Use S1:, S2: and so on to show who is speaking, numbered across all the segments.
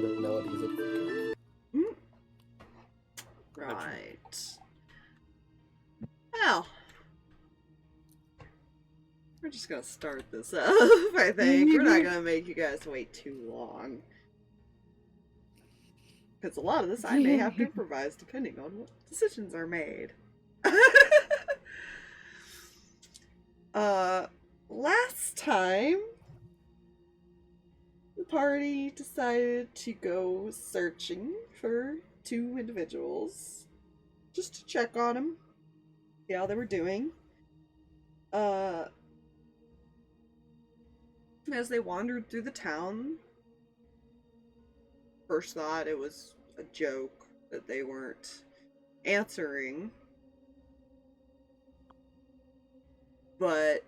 S1: modality is a different character.
S2: Right. Well, we're just gonna start this up, I think. We're not gonna make you guys wait too long. Because a lot of this I may have to improvise depending on what decisions are made. Last time, the party decided to go searching for 2 individuals. Just to check on them. See how they were doing. As they wandered through the town, first thought it was a joke that they weren't answering. But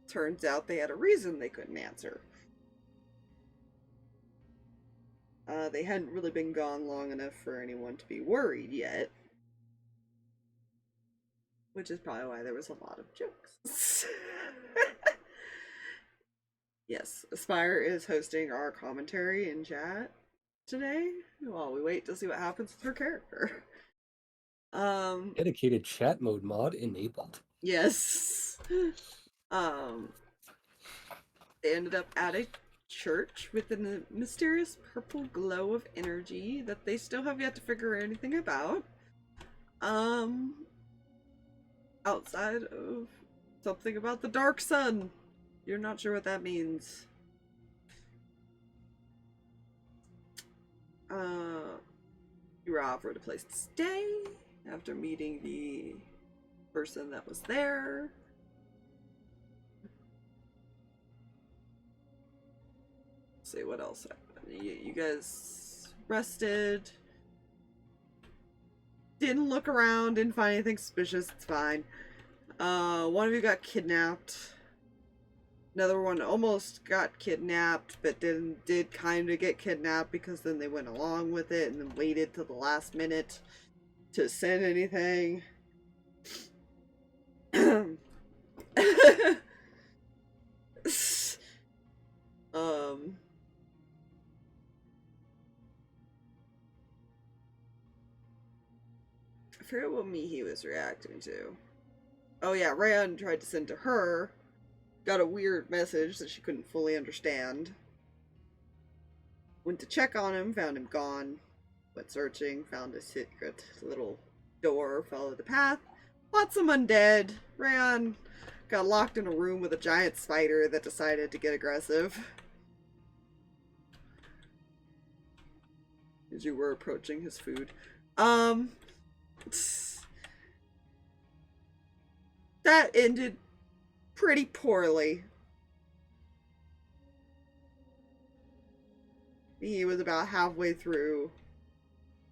S2: turns out they had a reason they couldn't answer. They hadn't really been gone long enough for anyone to be worried yet. Which is probably why there was a lot of jokes. Yes, Aspire is hosting our commentary in chat today while we wait to see what happens with her character.
S1: Dedicated chat mode mod enabled.
S2: Yes. They ended up at a church with a mysterious purple glow of energy that they still have yet to figure anything about. Outside of something about the dark sun. You're not sure what that means. You were offered a place to stay after meeting the person that was there. Let's see what else happened. You guys rested. Didn't look around, didn't find anything suspicious, it's fine. One of you got kidnapped. Another one almost got kidnapped, but did kind of get kidnapped because then they went along with it and then waited till the last minute to send anything. I forget what Mihi was reacting to. Oh yeah, Reyan tried to send to her. Got a weird message that she couldn't fully understand. Went to check on him, found him gone. Went searching, found a secret little door, followed the path. Lots of undead. Reyan got locked in a room with a giant spider that decided to get aggressive. As you were approaching his food. That ended pretty poorly. He was about halfway through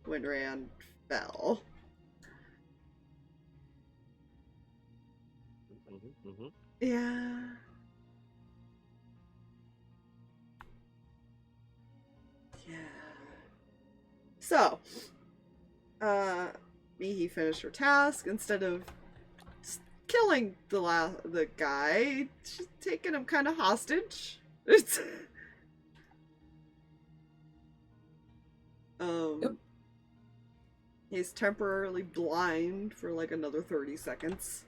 S2: when Reyan fell. Yeah. Yeah. So, Mihi finished her task. Instead of killing the guy, she's taking him kind of hostage. Yep. He's temporarily blind for like another 30 seconds.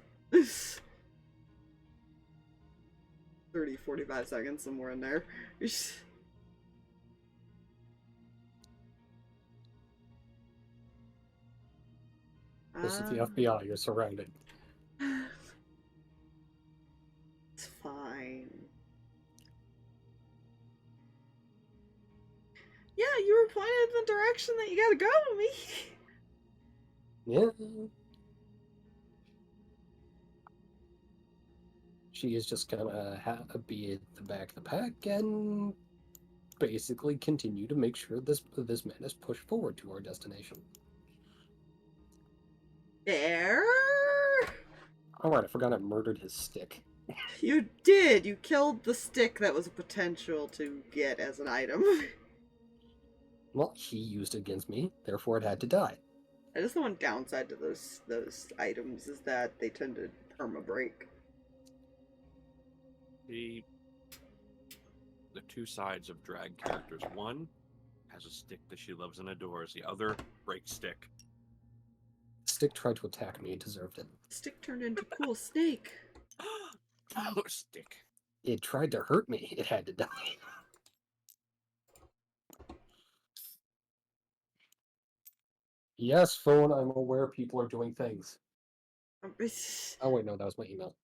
S2: 30, 45 seconds, somewhere in there. This
S1: is the FBI, you're surrounded.
S2: It's fine. Yeah, you were pointed in the direction that you gotta go, me.
S1: Yeah. She is just gonna be at the back of the pack and basically continue to make sure this man is pushed forward to our destination.
S2: There.
S1: Alright, I forgot I murdered his stick.
S2: You did. You killed the stick that was a potential to get as an item.
S1: Well, he used it against me, therefore it had to die.
S2: That is the one downside to those items, is that they tend to perma-break.
S3: the two sides of drag characters. One has a stick that she loves and adores. The other breaks stick.
S1: Stick tried to attack me. It deserved it.
S2: Stick turned into cool snake.
S3: Oh, stick.
S1: It tried to hurt me. It had to die. Yes, phone, I'm aware people are doing things. Oh, wait, no, that was my email.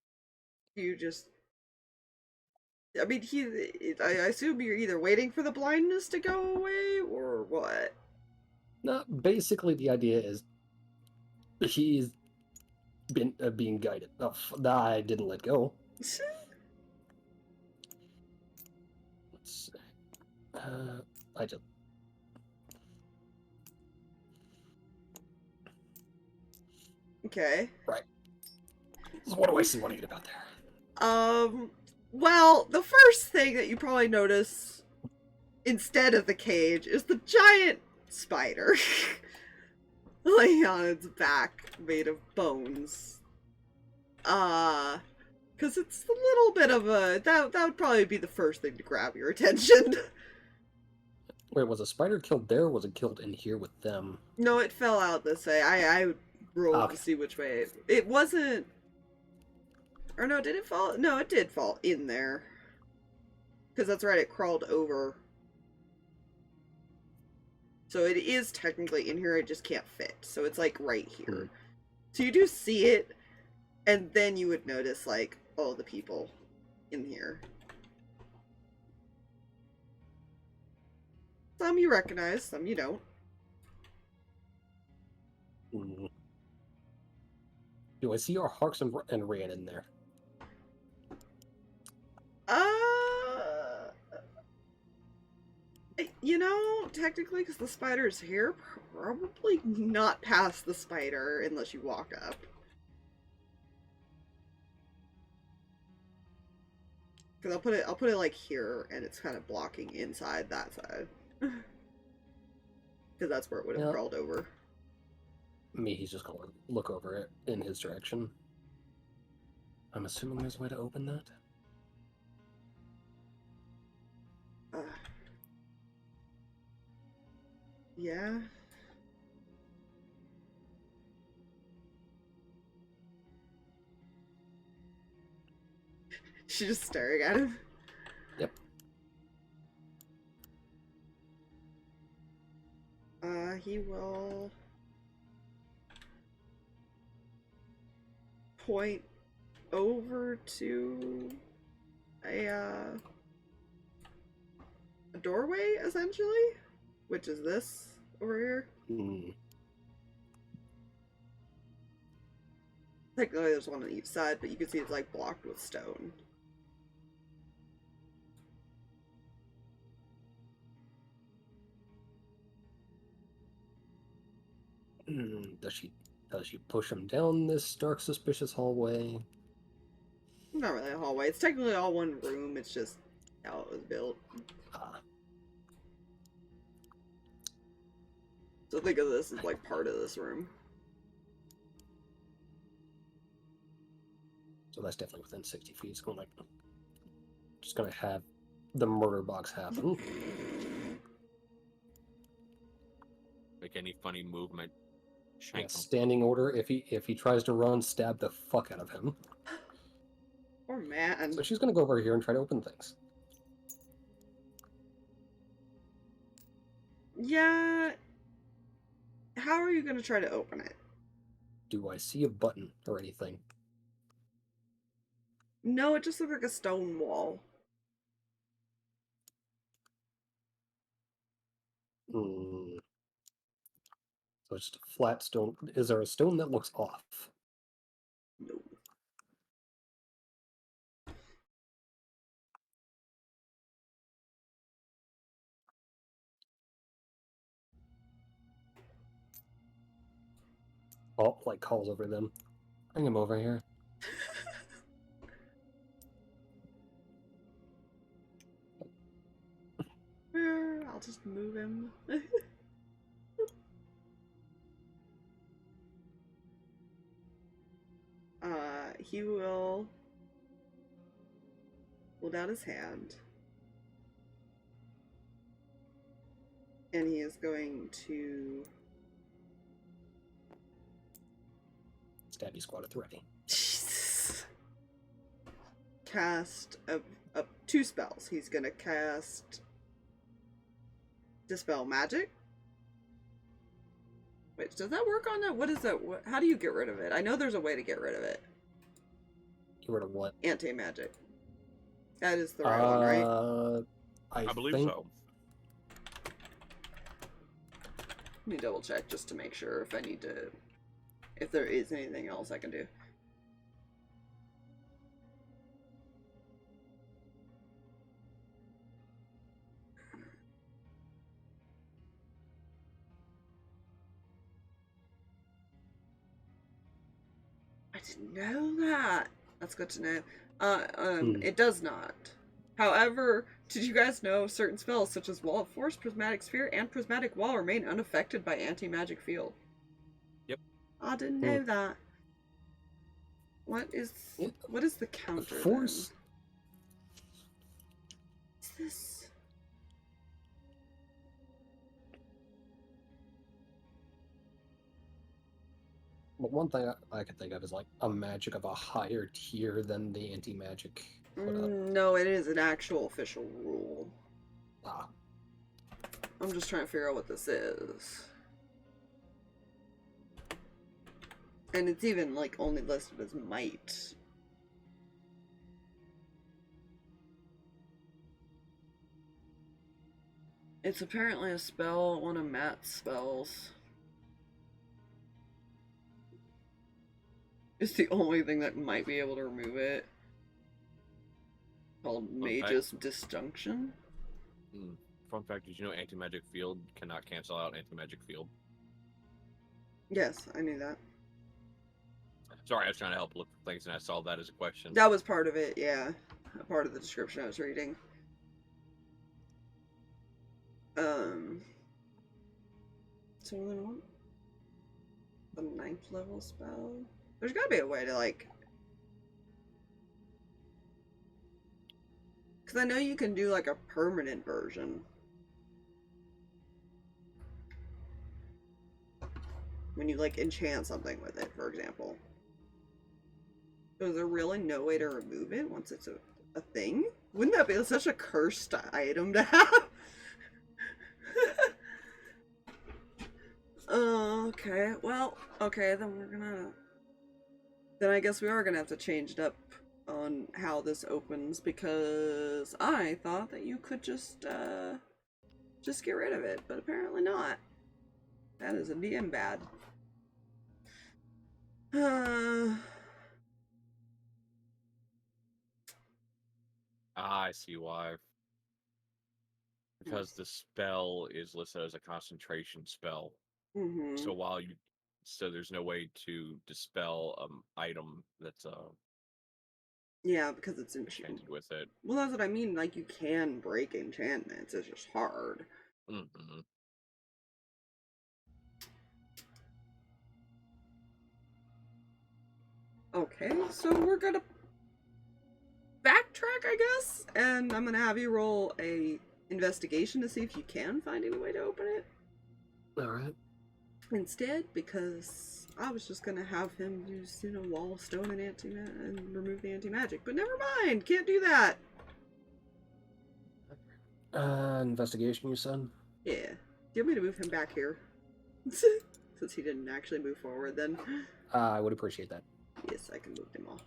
S2: You just... I mean, I assume you're either waiting for the blindness to go away, or what?
S1: No, basically the idea is he's been being guided. Oh, I didn't let go. Let's see. I just...
S2: Okay.
S1: Right. So what do I see when I get about there?
S2: Well, the first thing that you probably notice instead of the cage is the giant spider laying on its back made of bones. Because it's a little bit of a... That would probably be the first thing to grab your attention.
S1: Wait, was a spider killed there, or was it killed in here with them?
S2: No, it fell out this way. I rolled
S1: Okay.
S2: to see which way. It wasn't... Or no, did it fall? No, it did fall in there. Because that's right, it crawled over. So it is technically in here, it just can't fit. So it's like right here. So you do see it, and then you would notice like, oh, the people in here. Some you recognize, some you don't.
S1: Do I see our Harx and Reyan in there?
S2: You know, technically, because the spider's here, probably not past the spider unless you walk up. Because I'll put it like here, and it's kind of blocking inside that side. Because that's where it would have crawled over.
S1: He's just gonna look over it in his direction. I'm assuming there's a way to open that?
S2: Yeah. She's just staring at him.
S1: Yep.
S2: He will point over to a doorway, essentially, which is this over here. Technically, there's one on each side, but you can see it's like blocked with stone.
S1: Does she push him down this dark, suspicious hallway?
S2: Not really a hallway. It's technically all one room. It's just how it was built. So think of this as like part of this room.
S1: So that's definitely within 60 feet. It's going like... Just gonna have the murder box happen.
S3: Make any funny movement.
S1: Yeah, standing order. If he tries to run, stab the fuck out of him.
S2: Poor man.
S1: So she's gonna go over here and try to open things.
S2: Yeah. How are you gonna try to open it?
S1: Do I see a button or anything?
S2: No, it just looks like a stone wall.
S1: So it's just a flat stone. Is there a stone that looks off?
S2: No.
S1: Oh, like calls over them. Bring him over here.
S2: I'll just move him. He will hold out his hand. And he is going to
S1: Stabby squad at the ready.
S2: cast two spells. He's gonna cast Dispel Magic. Wait, does that work on that? What is that? How do you get rid of it? I know there's a way to get rid of it.
S1: Get rid of what?
S2: Anti-magic. That is the right one, right?
S1: I
S3: believe
S1: think
S3: so.
S2: Let me double check just to make sure if I need to, if there is anything else I can do. I didn't know that. That's good to know. It does not. However, did you guys know certain spells such as Wall of Force, Prismatic Sphere, and Prismatic Wall remain unaffected by anti-magic field?
S3: Yep.
S2: I didn't know that. What is the counter?
S1: Force.
S2: What's this?
S1: But one thing I could think of is like a magic of a higher tier than the anti-magic put up.
S2: No, it is an actual official rule.
S1: Ah.
S2: I'm just trying to figure out what this is. And it's even like only listed as might. It's apparently a spell, one of Matt's spells. It's the only thing that might be able to remove it. Called Mage's Disjunction.
S3: Fun fact, did you know anti-magic field cannot cancel out anti-magic field?
S2: Yes, I knew that.
S3: Sorry, I was trying to help look for things and I saw that as a question.
S2: That was part of it, yeah. A part of the description I was reading. So then what? The 9th level spell? There's gotta be a way to like... Because I know you can do like a permanent version. When you like enchant something with it, for example. So is there really no way to remove it once it's a thing? Wouldn't that be such a cursed item to have? Okay, well, okay, then we're gonna... Then I guess we are gonna have to change it up on how this opens, because I thought that you could just get rid of it, but apparently not. That is a DM bad.
S3: I see why. Because the spell is listed as a concentration spell.
S2: Mm-hmm.
S3: So there's no way to dispel item that's
S2: Yeah, because it's
S3: enchanted with it.
S2: Well, that's what I mean. Like, you can break enchantments. It's just hard.
S3: Mm-hmm.
S2: Okay, so we're gonna backtrack, I guess, and I'm gonna have you roll a investigation to see if you can find any way to open it.
S1: Alright.
S2: Instead, because I was just gonna have him use, Wall of Stone and remove the anti-magic, but never mind, can't do that.
S1: Investigation, you said?
S2: Yeah. Do you want me to move him back here? Since he didn't actually move forward, then.
S1: I would appreciate that.
S2: Yes, I can move them all.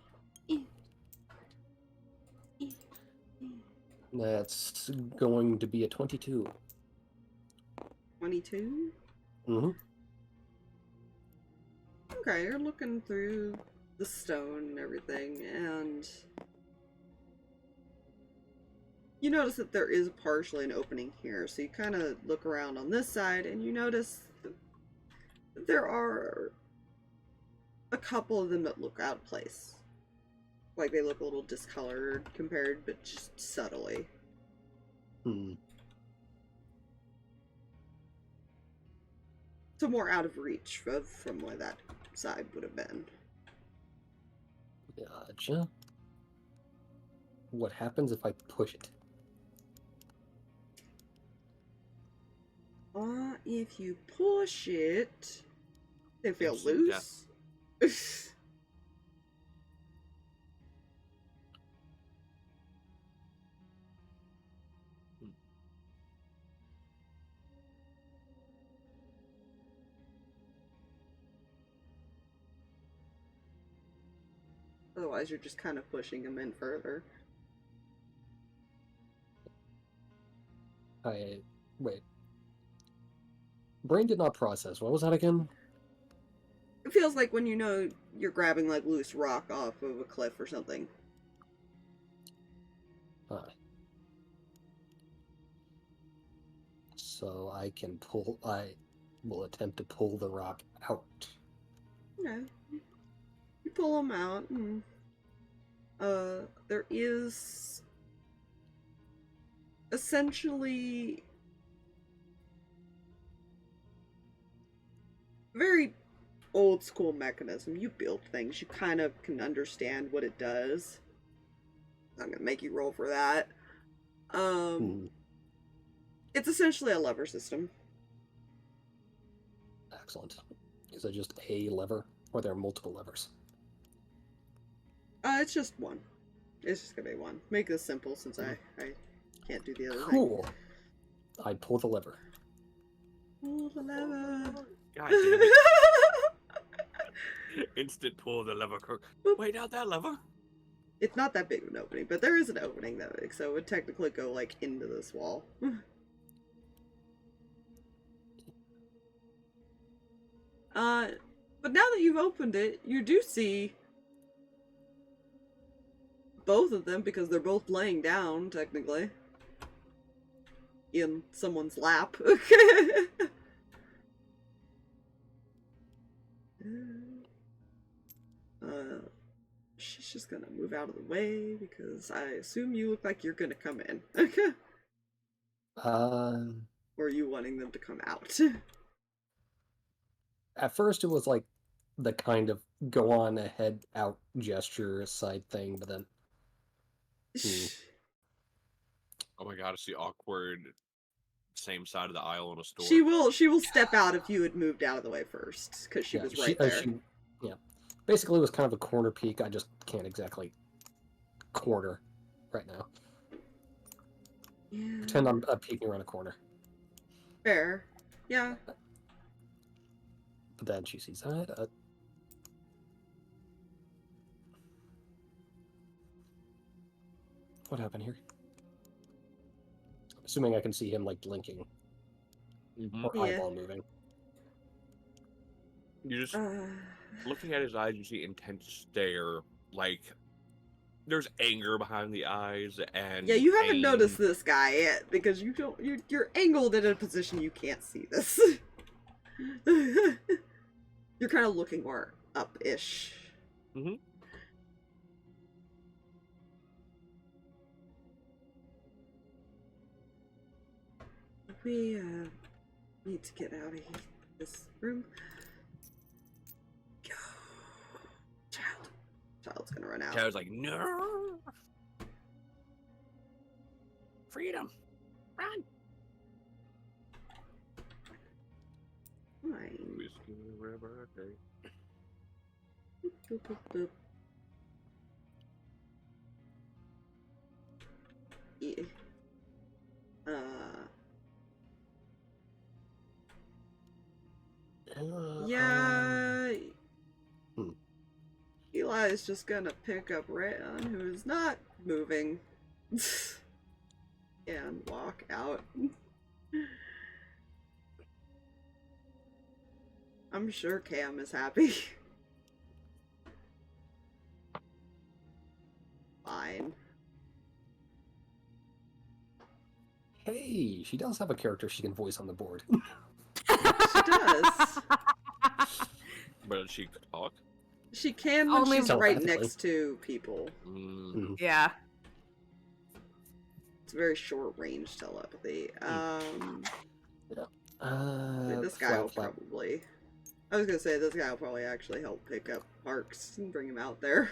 S1: That's going to be a 22.
S2: 22?
S1: Mm-hmm.
S2: Okay, you're looking through the stone and everything, and you notice that there is partially an opening here, so you kind of look around on this side, and you notice that there are a couple of them that look out of place. Like, they look a little discolored compared, but just subtly. So more out of reach from where that side would have been.
S1: Gotcha. What happens if I push it?
S2: If you push it, they feel
S3: Instant
S2: loose. Otherwise, you're just kind of pushing them in further.
S1: Wait. Brain did not process. What was that again?
S2: It feels like when you know you're grabbing like loose rock off of a cliff or something.
S1: Huh. So I will attempt to pull the rock out.
S2: Okay. You pull them out, and there is essentially very old school mechanism. You build things, you kind of can understand what it does. I'm gonna make you roll for that. It's essentially a lever system.
S1: Excellent. Is it just a lever, or there are multiple levers?
S2: It's just one. It's just gonna be one. Make this simple since I can't do the other thing.
S1: Cool. I pull the lever.
S2: Pull the lever.
S3: God damn it. Instant pull the lever. Wait, not that lever.
S2: It's not that big of an opening, but there is an opening that big, so it would technically go like into this wall. But now that you've opened it, you do see both of them because they're both laying down, technically. In someone's lap. She's just gonna move out of the way because I assume you look like you're gonna come in. Or are you wanting them to come out?
S1: At first, it was like the kind of go on ahead out gesture side thing, but then.
S3: Oh my god, it's the awkward same side of the aisle in a store.
S2: She will step out if you had moved out of the way first, because she was right there.
S1: Basically, it was kind of a corner peek. I just can't exactly corner right now.
S2: Yeah.
S1: Pretend I'm peeking around a corner.
S2: Fair. Yeah.
S1: But then she sees that. What happened here? I'm assuming I can see him like blinking or eyeball moving.
S3: You just looking at his eyes, you see intense stare. Like there's anger behind the eyes, and
S2: yeah, you haven't
S3: pain.
S2: noticed this guy yet because you don't. You're angled in a position you can't see this. You're kind of looking more up-ish.
S3: Mm-hmm.
S2: We need to get out of this room. Go, child. Child's gonna run out.
S3: Child's like, no, freedom, run.
S2: Fine.
S3: Whiskey River, okay.
S2: Boop, boop, boop. Yeah. Yeah. Eli is just gonna pick up Reyan, who is not moving, and walk out. I'm sure Cam is happy. Fine.
S1: Hey, she does have a character she can voice on the board.
S2: She does.
S3: But she could talk.
S2: She can when
S4: Only
S2: she's right
S1: telepathically.
S2: next to people.
S4: Yeah.
S2: It's very short range telepathy. This guy will probably... I was gonna say, this guy will probably actually help pick up Harx and bring him out there.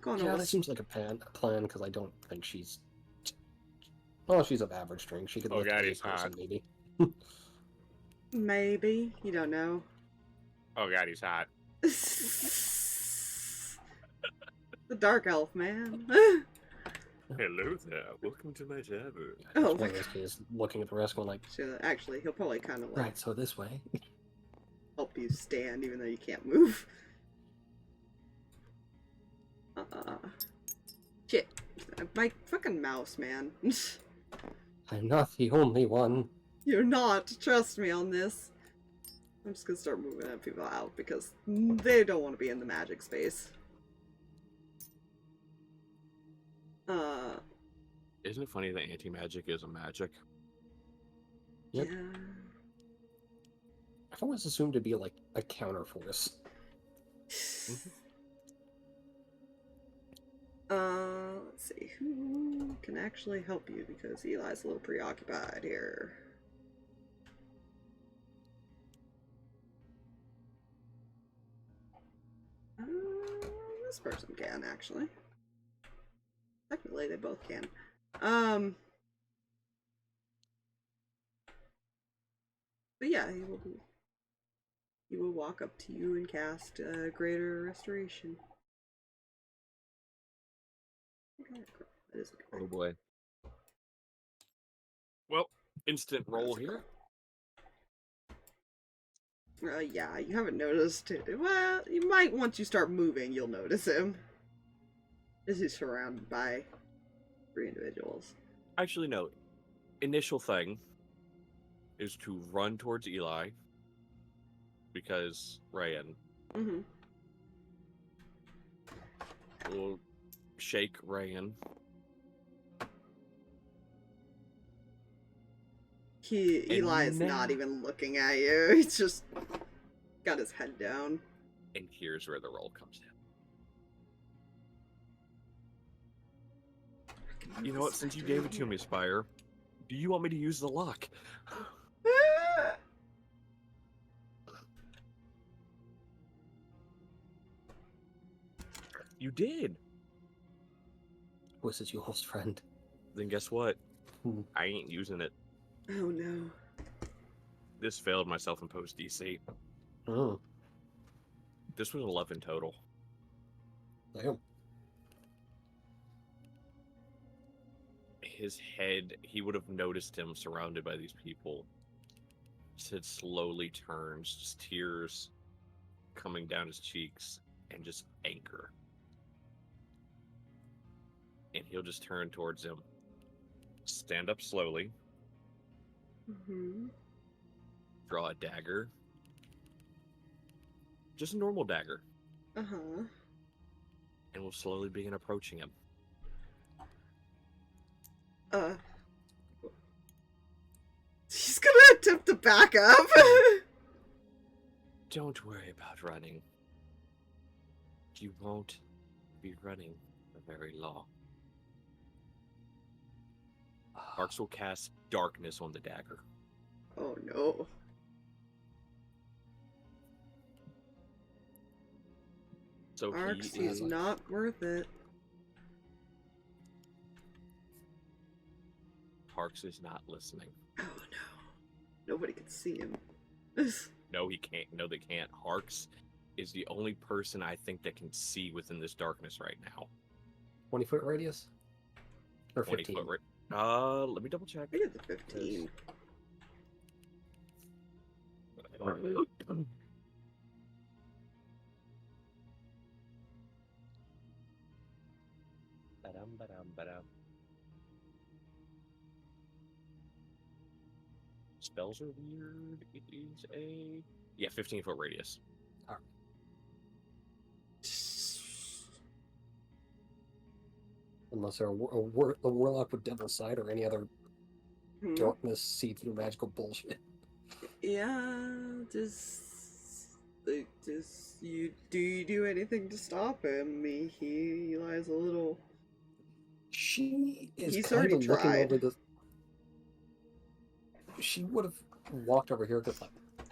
S1: Yeah, that seems like a plan, because I don't think she's... Oh, she's of average strength. She could
S3: Oh,
S1: lift
S3: God,
S1: a
S3: he's
S1: person,
S3: hot.
S1: maybe.
S2: Maybe. You don't know.
S3: Oh god, he's hot.
S2: The dark elf, man.
S3: Hello there. Welcome to my tavern.
S2: Oh
S1: One
S2: my
S1: of those
S2: god.
S1: kids looking at the rest, going like,
S2: So actually, he'll probably kind of like
S1: right, so this way.
S2: help you stand even though you can't move. Shit. My fucking mouse, man.
S1: I'm not the only one.
S2: You're not. Trust me on this. I'm just gonna start moving people out because they don't want to be in the magic space.
S3: Isn't it funny that anti-magic is a magic?
S1: Yep.
S2: Yeah.
S1: I've always assumed to be like a counter force.
S2: Let's see. Who can actually help you because Eli's a little preoccupied here. This person can actually. Technically, they both can. But yeah, he will walk up to you and cast Greater Restoration. That is
S3: Oh boy. Well, instant roll here.
S2: Yeah, you haven't noticed it. Well, you might once you start moving, you'll notice him. This is surrounded by 3 individuals.
S3: Actually, no. Initial thing is to run towards Eli because Reyan
S2: Mm-hmm.
S3: will shake Reyan.
S2: Eli is not even looking at you. He's just got his head down.
S3: And here's where the roll comes in. You know what? Since you gave it to me, Spire, do you want me to use the luck? You did.
S1: This is your host friend.
S3: Then guess what?
S1: Hmm.
S3: I ain't using it.
S2: Oh no.
S3: This failed my self-imposed DC.
S1: Oh,
S3: This was 11 total.
S1: damn.
S3: His head, he would have noticed him surrounded by these people. His head slowly turns, just tears coming down his cheeks, and just anger. And he'll just turn towards him, stand up slowly,
S2: Mm-hmm.
S3: draw a dagger. Just a normal dagger.
S2: Uh-huh.
S3: And will slowly begin approaching him.
S2: He's gonna attempt to back up.
S3: Don't worry about running. You won't be running for very long. Harx will cast darkness on the dagger.
S2: Oh no.
S3: So
S2: Harx,
S3: he
S2: he's
S3: is
S2: not worth it.
S3: Harx is not listening.
S2: Oh no. Nobody can see him.
S3: No, he can't. No, they can't. Harx is the only person I think that can see within this darkness right now.
S1: 20-foot radius? Or
S3: 20
S1: 15?
S3: foot right. Let me double check.
S2: I get the 15.
S3: Ba-dum. Spells are weird. It is a 15-foot radius.
S1: Unless they're a warlock with devil's sight or any other
S2: Hmm.
S1: darkness see-through magical bullshit.
S2: Yeah, you do anything to stop him? He lies a little.
S1: She is
S2: He's
S1: kind
S2: already
S1: of looking
S2: tried.
S1: over the. She would have walked over here because, like,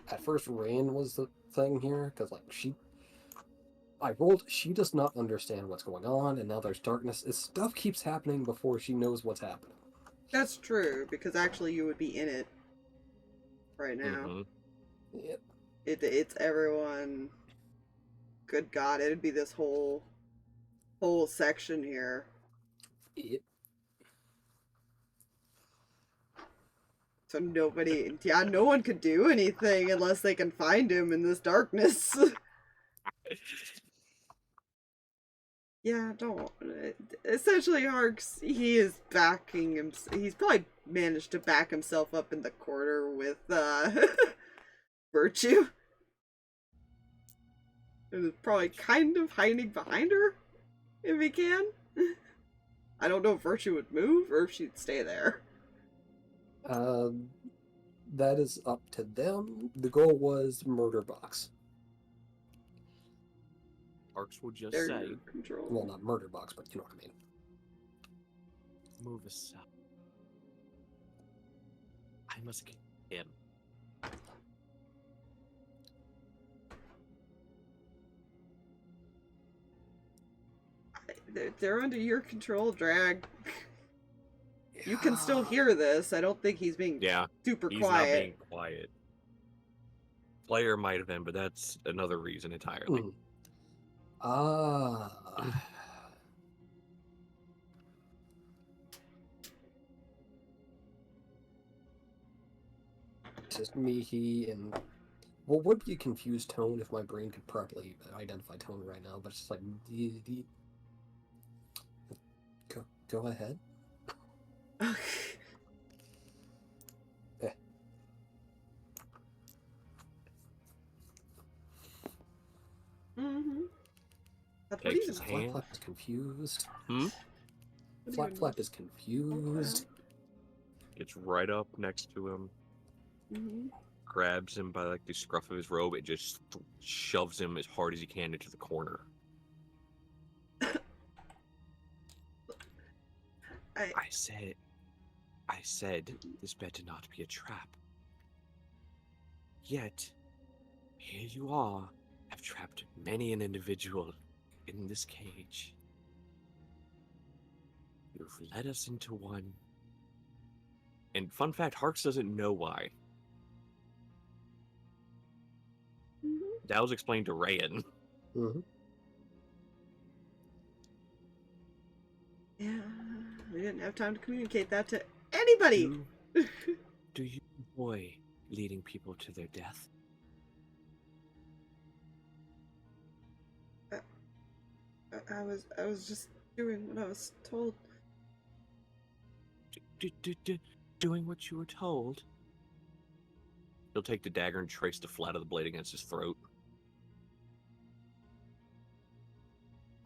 S1: at first Reyan was the thing here because, like, I rolled. She does not understand what's going on, and now there's darkness. This stuff keeps happening before she knows what's happening.
S2: That's true, because actually you would be in it right now.
S3: Mhm.
S1: Yep.
S2: It's everyone. Good God, it'd be this whole section here.
S1: Yep.
S2: So nobody, yeah, no one could do anything unless they can find him in this darkness. Yeah, don't. Essentially, Harx, he is backing him. He's probably managed to back himself up in the corner with Virtue. And is probably kind of hiding behind her, if he can. I don't know if Virtue would move or if she'd stay there.
S1: That is up to them. The goal was murder box.
S3: Harx will just
S2: They're
S3: say,
S2: your control.
S1: Well, not murder box, but you know what I mean.
S3: move aside. I must get him.
S2: They're under your control, Drag. You can still hear this. I don't think he's being super
S3: He's
S2: quiet.
S3: not being quiet. Player might have been, but that's another reason entirely.
S1: It's just Mihi and... Well, would be a confused tone if my brain could properly identify tone right now, but it's just like... Go ahead.
S2: Mm-hmm.
S3: Takes his hand.
S1: Flap is confused.
S3: Hmm?
S1: Flap is confused.
S3: Gets right up next to him.
S2: Mm-hmm.
S3: Grabs him by like the scruff of his robe and just shoves him as hard as he can into the corner. I said this better not be a trap. Yet, here you are, have trapped many an individual in this cage. You've led us into one. And fun fact, Harx doesn't know why. That was explained to Reyan.
S1: Mm-hmm.
S2: Yeah, we didn't have time to communicate that to anybody.
S3: Do you enjoy leading people to their death?
S2: I was just doing what I was told.
S3: Doing what you were told? He'll take the dagger and trace the flat of the blade against his throat.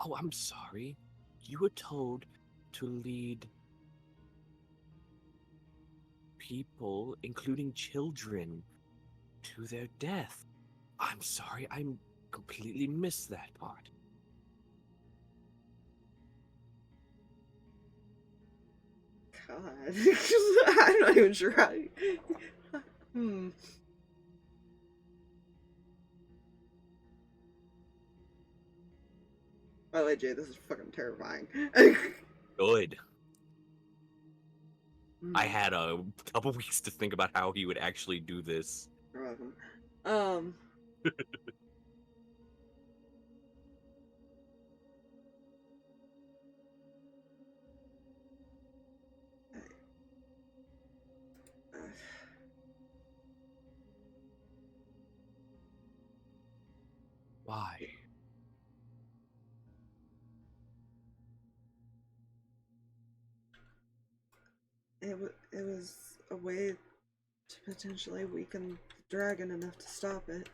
S3: Oh, I'm sorry. You were told to lead people, including children, to their death. I'm sorry, I completely missed that part.
S2: God, I'm not even sure how. By the way, Jay, this is fucking terrifying.
S3: Good. I had a couple weeks to think about how he would actually do this.
S2: You're welcome.
S3: Why?
S2: It was a way to potentially weaken the dragon enough to stop it.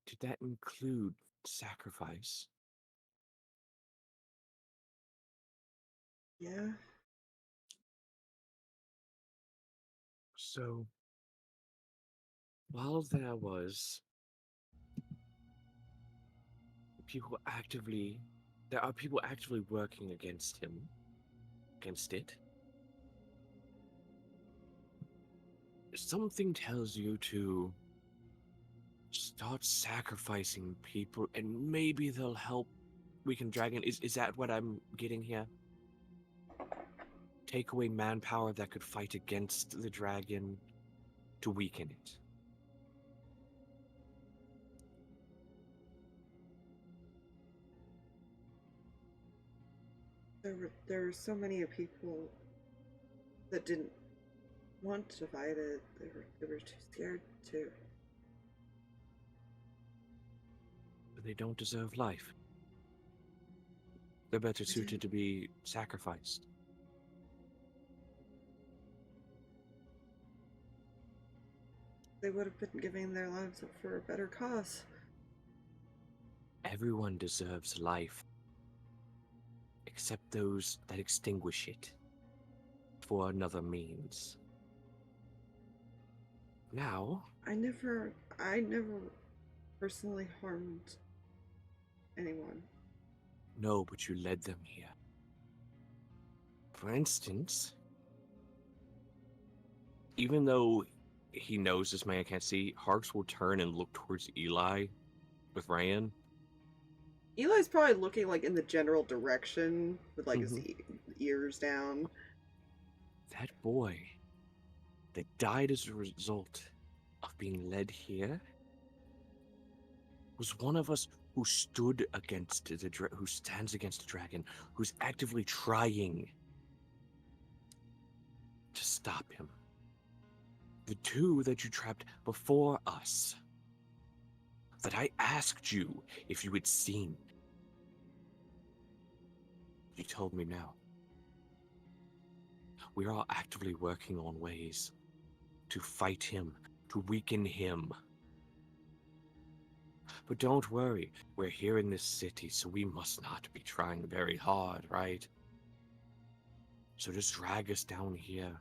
S3: Did that include sacrifice?
S2: Yeah.
S3: So, while there are people actively working against it. Something tells you to start sacrificing people, and maybe they'll help weaken dragon. Is that what I'm getting here? take away manpower that could fight against the dragon to weaken it.
S2: There were so many people that didn't want to fight it. They were too scared to.
S3: But they don't deserve life. They're better suited to be sacrificed.
S2: They would have been giving their lives up for a better cause.
S3: Everyone deserves life, except those that extinguish it for another means. Now,
S2: I never personally harmed anyone.
S3: no, but you led them here. For instance, even though he knows this man can't see, Harx will turn and look towards Eli with Reyan.
S2: Eli's probably looking like in the general direction with like his ears down.
S3: That boy that died as a result of being led here was one of us who stood against who stands against the dragon, who's actively trying to stop him. The two that you trapped before us, that I asked you if you had seen. You told me no. We are all actively working on ways to fight him, to weaken him. But don't worry, we're here in this city, so we must not be trying very hard, right? So just drag us down here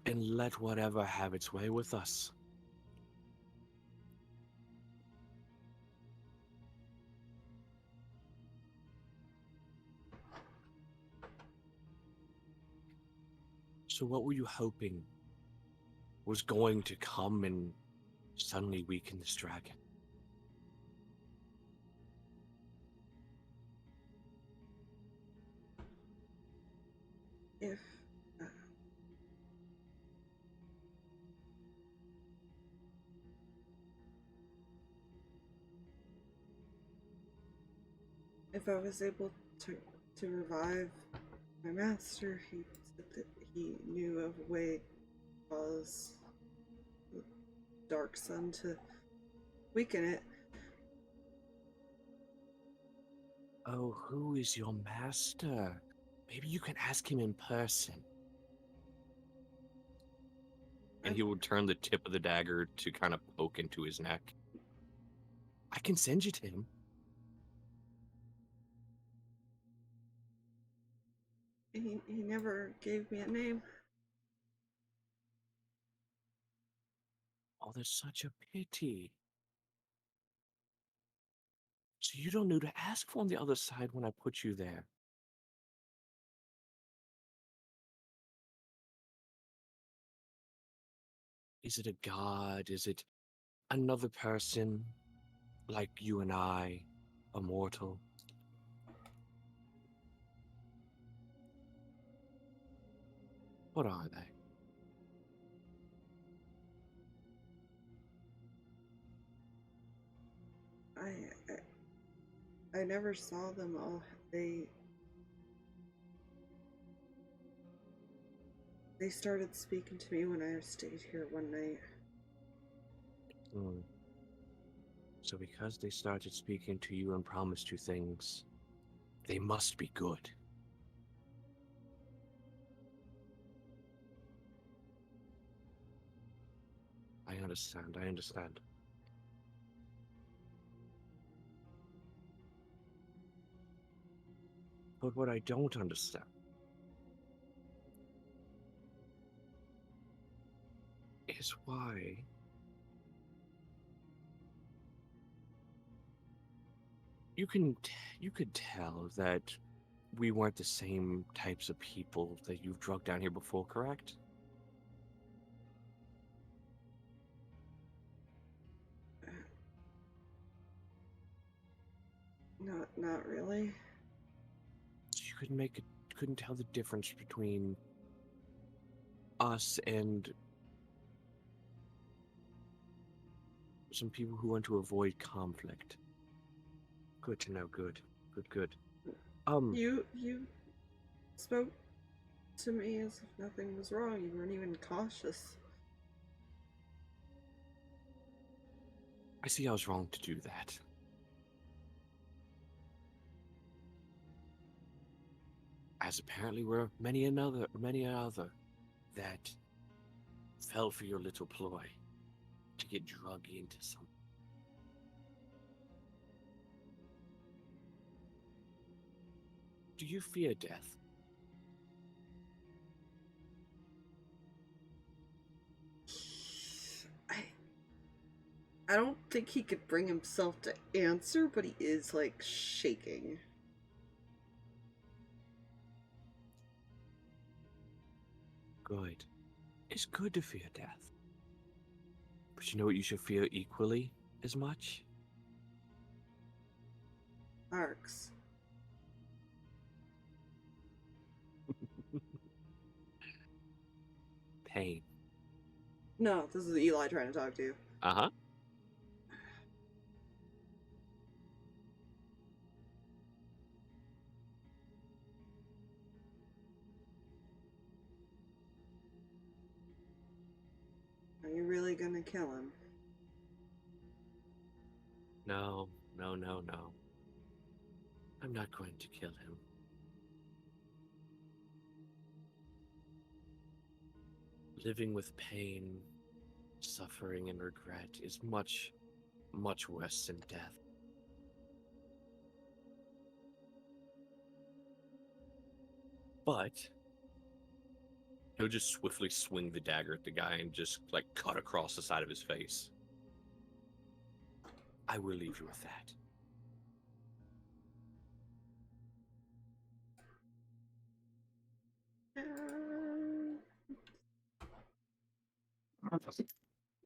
S3: and let whatever have its way with us. So what were you hoping was going to come and suddenly weaken this dragon?
S2: If I was able to revive my master, he said that he knew of a way to cause the dark sun to weaken it.
S3: Oh, who is your master? Maybe you can ask him in person. And he will turn the tip of the dagger to kind of poke into his neck. I can send you to him.
S2: He never gave me a name.
S3: Oh, there's such a pity. So you don't know to ask for on the other side when I put you there. Is it a god? Is it another person like you and I, a mortal? What are they?
S2: I never saw them all. They started speaking to me when I stayed here one night.
S3: So because they started speaking to you and promised you things, they must be good. I understand. But what I don't understand is why you could tell that we weren't the same types of people that you've drugged down here before, correct?
S2: Not really.
S3: So you couldn't tell the difference between us and some people who want to avoid conflict. Good to know. Good. Good.
S2: You spoke to me as if nothing was wrong. You weren't even cautious.
S3: I see I was wrong to do that. As apparently were many another that fell for your little ploy to get drugged into something. Do you fear death?
S2: I don't think he could bring himself to answer, but he is like shaking.
S3: Good. It's good to fear death. But you know what you should fear equally as much?
S2: Harx.
S3: Pain.
S2: No, this is Eli trying to talk to you.
S3: Uh-huh.
S2: Are you really gonna kill him?
S3: No. I'm not going to kill him. Living with pain, suffering, and regret is much, much worse than death. But he'll just swiftly swing the dagger at the guy and just like cut across the side of his face. I will leave you with that.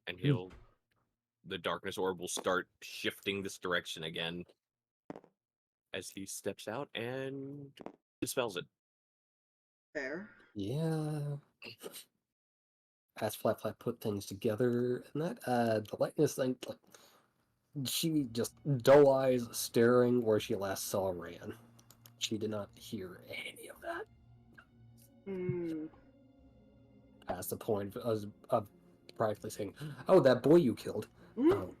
S3: And the darkness orb will start shifting this direction again as he steps out and dispels it.
S2: Fair.
S1: Yeah. As Flat put things together, and that the lightness thing, like, she just doe eyes staring where she last saw Reyan. She did not hear any of that. Past the point of practically saying, "Oh, that boy you killed." Oh.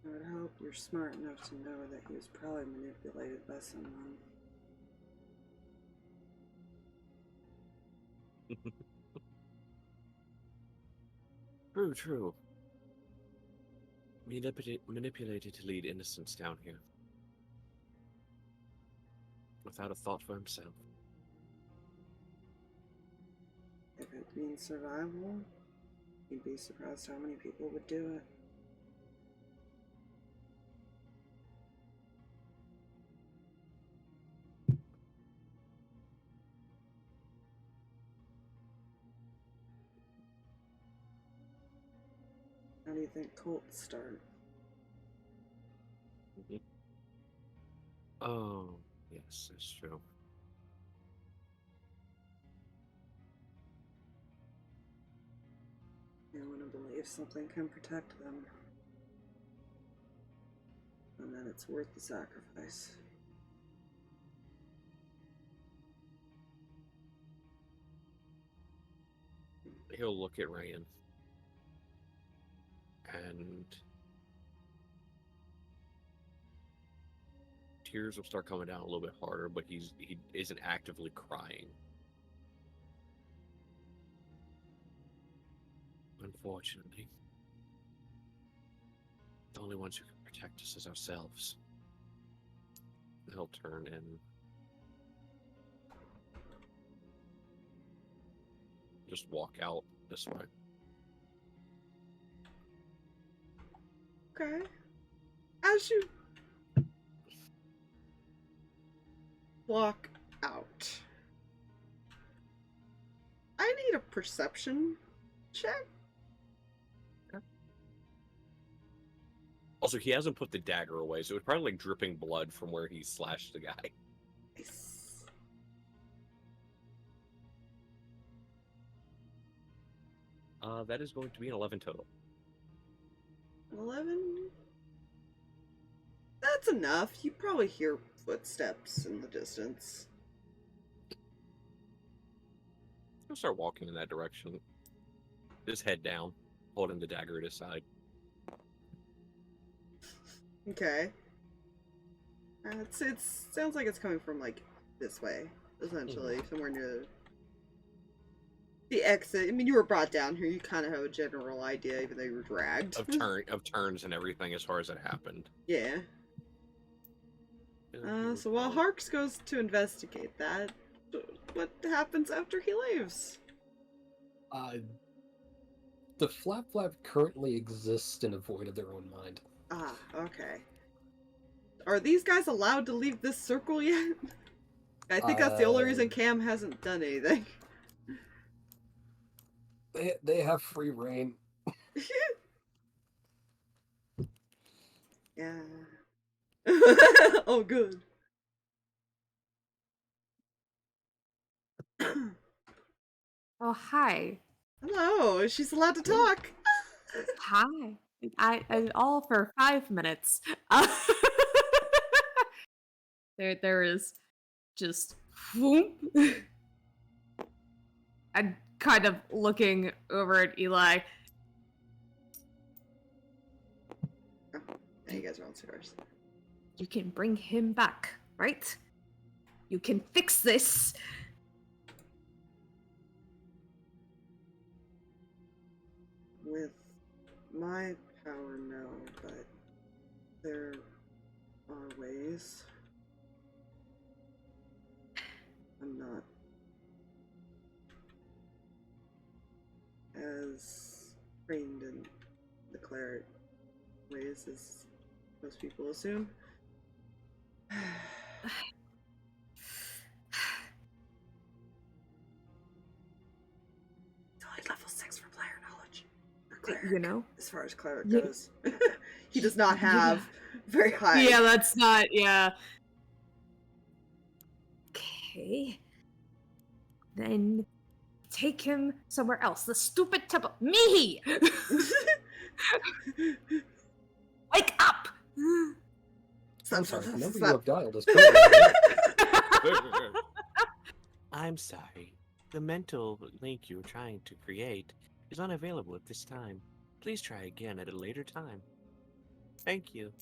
S2: I would hope you're smart enough to know that he was probably manipulated by someone.
S3: True. Manipulated to lead innocents down here. Without a thought for himself.
S2: If it means survival, you'd be surprised how many people would do it. How do you think cults start?
S3: Oh, yes, that's true.
S2: They want to believe something can protect them, and that it's worth the sacrifice.
S3: He'll look at Reyan and tears will start coming down a little bit harder, but he isn't actively crying. Unfortunately, the only ones who can protect us is ourselves. He'll turn and just walk out this way.
S2: Okay. As you walk out, I need a perception check.
S3: Also, he hasn't put the dagger away, so it's probably like dripping blood from where he slashed the guy.
S2: Nice.
S3: That is going to be an 11 total.
S2: 11? That's enough. You probably hear footsteps in the distance.
S3: I'll start walking in that direction. Just head down, holding the dagger at his side.
S2: Okay. It sounds like it's coming from, like, this way, essentially, somewhere near the exit. I mean, you were brought down here, you kind of have a general idea, even though you were dragged.
S3: Of turns and everything as far as it happened.
S2: Yeah. So while Harx goes to investigate that, what happens after he leaves?
S1: The Flap currently exists in a void of their own mind.
S2: Ah, okay. Are these guys allowed to leave this circle yet? I think that's the only reason Cam hasn't done anything.
S1: They have free reign.
S2: Yeah. Oh, good.
S4: Oh, hi.
S2: Hello, she's allowed to talk.
S4: Hi. And all for 5 minutes. There is just whoop. I'm kind of looking over at Eli.
S2: Oh, you guys are on cigars.
S4: You can bring him back, right? You can fix this.
S2: With my power, no, but there are ways. I'm not as trained in the cleric ways as most people assume. It's only level 6 for player knowledge. Or cleric,
S4: You know?
S2: as far as cleric
S4: Yeah.
S2: goes. He does not have very high.
S4: Yeah, that's not, yeah. Okay. Then take him somewhere else. The stupid temple. Mihi! Wake up!
S1: I'm sorry, the number you
S2: Stop.
S1: have dialed is currently
S3: I'm sorry. The mental link you were trying to create is unavailable at this time. Please try again at a later time. Thank you.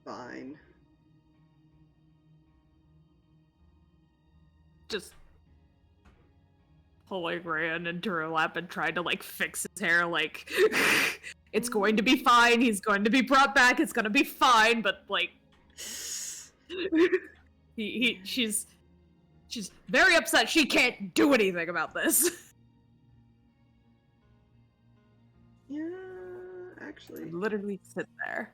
S2: Fine.
S4: Just pulling Reyan into her lap and trying to, like, fix his hair, like, it's going to be fine, he's going to be brought back, it's gonna be fine, but, like, she's very upset she can't do anything about this.
S2: Yeah, actually.
S4: Literally sit there.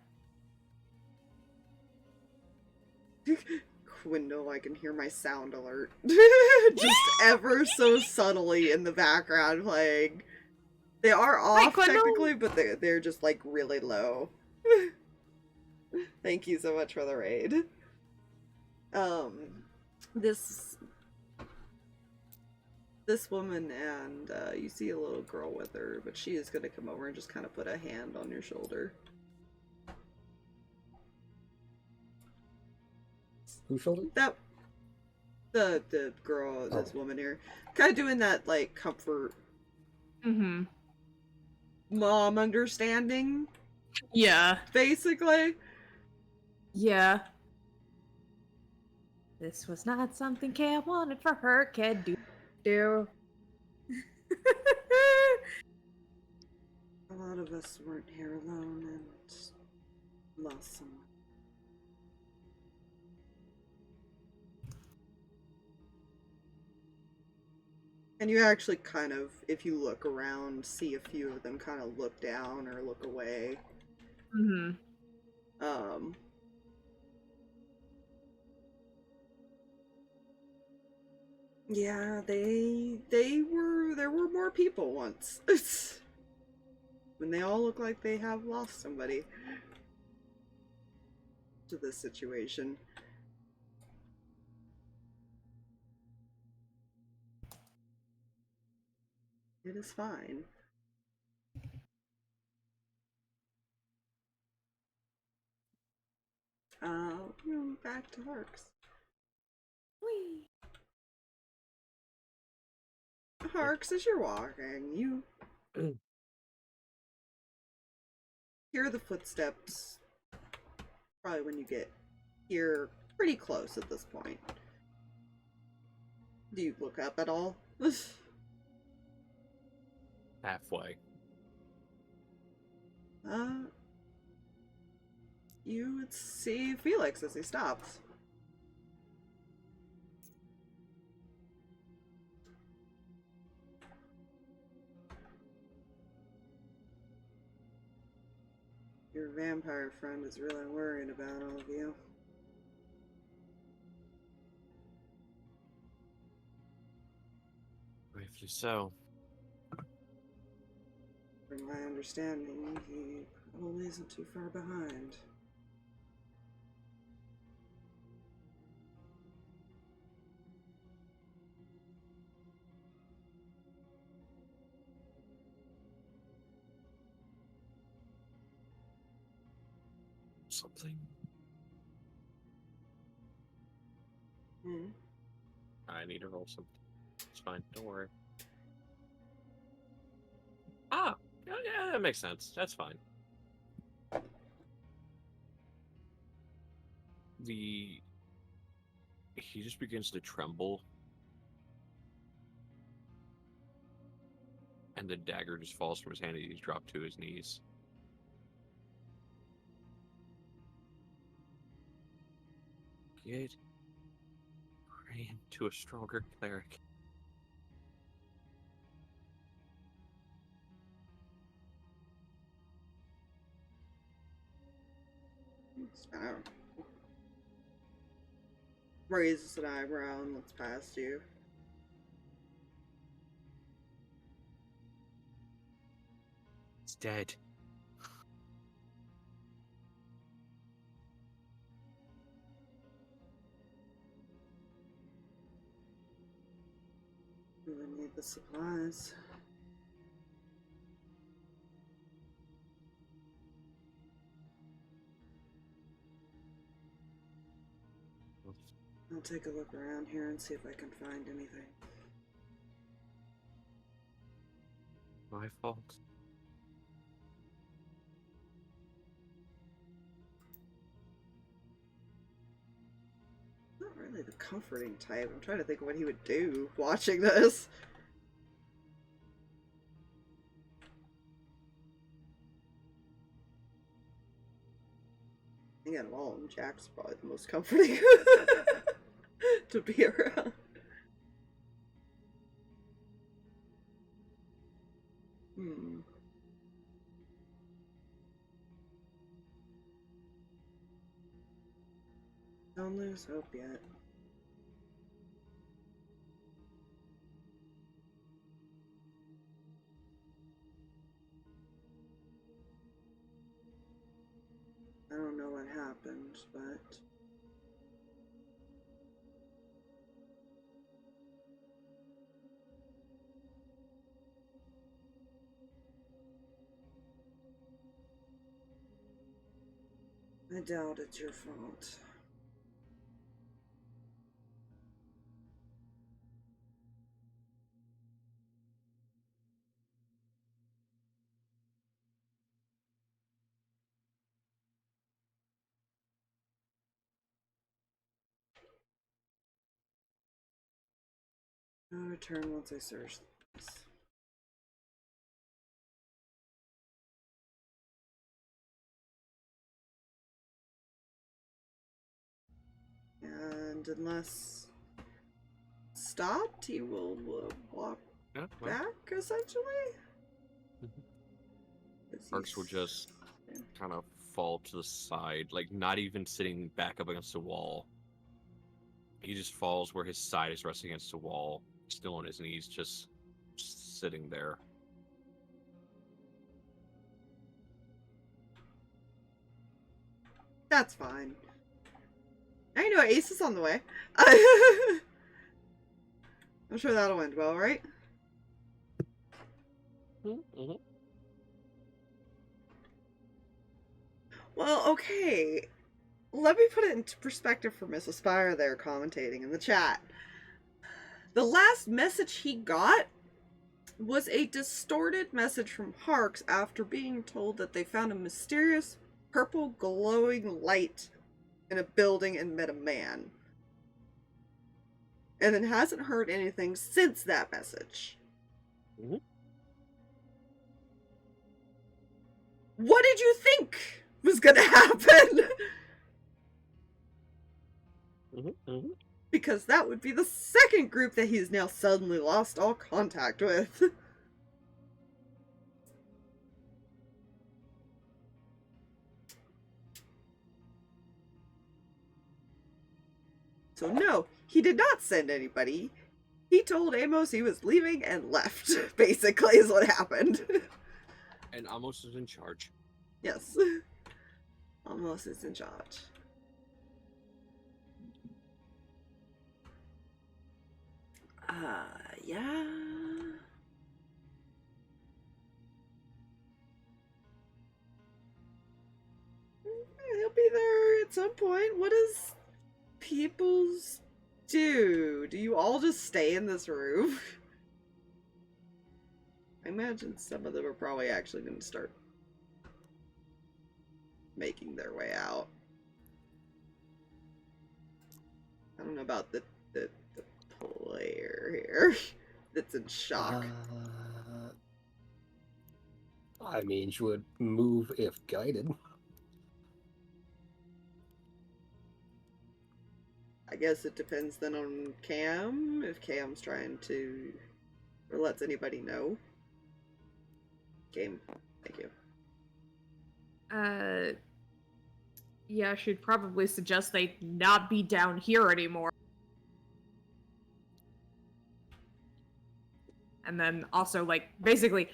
S2: Window, I can hear my sound alert. Just ever so subtly in the background playing. They are off technically, but they're just like really low. Thank you so much for the raid. This woman, and you see a little girl with her, but she is gonna come over and just kind of put a hand on your shoulder.
S1: Whose shoulder?
S2: That the girl, this woman here, kind of doing that like comfort, mom understanding.
S4: Yeah.
S2: Basically.
S4: Yeah. This was not something Cam wanted for her kid to do.
S2: A lot of us weren't here alone and lost someone. And you actually kind of, if you look around, see a few of them kind of look down or look away. Yeah, there were more people once. When they all look like they have lost somebody to this situation. It is fine. Back to Harx.
S4: Whee!
S2: Harx, as you're walking, you hear the footsteps. Probably when you get here pretty close at this point. Do you look up at all?
S3: Halfway.
S2: You would see Felix as he stops. Your vampire friend is really worried about all of you.
S3: Rightfully so.
S2: From my understanding, he probably isn't too far behind.
S3: Something.
S2: Hmm.
S3: I need to roll something. It's fine. Don't worry. Ah, yeah, that makes sense. That's fine. He just begins to tremble, and the dagger just falls from his hand, and he's dropped to his knees. Get Reyan to a stronger cleric.
S2: Raises an eyebrow and looks past you.
S3: It's dead.
S2: We would need the supplies. I'll take a look around here and see if I can find anything.
S3: My fault.
S2: Not really the comforting type. I'm trying to think of what he would do watching this. I think out of all of them, Jack's probably the most comforting to be around. Don't lose hope yet. I don't know what happened, but I doubt it's your fault. I'll return once I search this. And unless stopped, he will walk back, essentially.
S3: Harx will just kind of fall to the side, like not even sitting back up against the wall, He just falls where his side is resting against a wall, still on his knees, just sitting there.
S2: That's fine. I know Ace is on the way. I'm sure that'll end well, right?
S3: Mm-hmm.
S2: Well, okay. Let me put it into perspective for Miss Aspire there commentating in the chat. The last message he got was a distorted message from Harx after being told that they found a mysterious purple glowing light in a building and met a man. And then hasn't heard anything since that message.
S3: Mm-hmm.
S2: What did you think was gonna happen?
S3: Mm-hmm.
S2: Because that would be the second group that he's now suddenly lost all contact with. So no, he did not send anybody. He told Amos he was leaving and left, basically, is what happened.
S3: And Amos is in charge.
S2: Yes. Amos is in charge. Yeah. He'll be there at some point. What does peoples do? Do you all just stay in this room? I imagine some of them are probably actually going to start making their way out. I don't know about the player here that's in shock.
S1: I mean, she would move if guided.
S2: I guess it depends then on Cam, if Cam's trying to, or lets anybody know. Game, thank you.
S4: Yeah, she'd probably suggest they not be down here anymore. And then also, like, basically,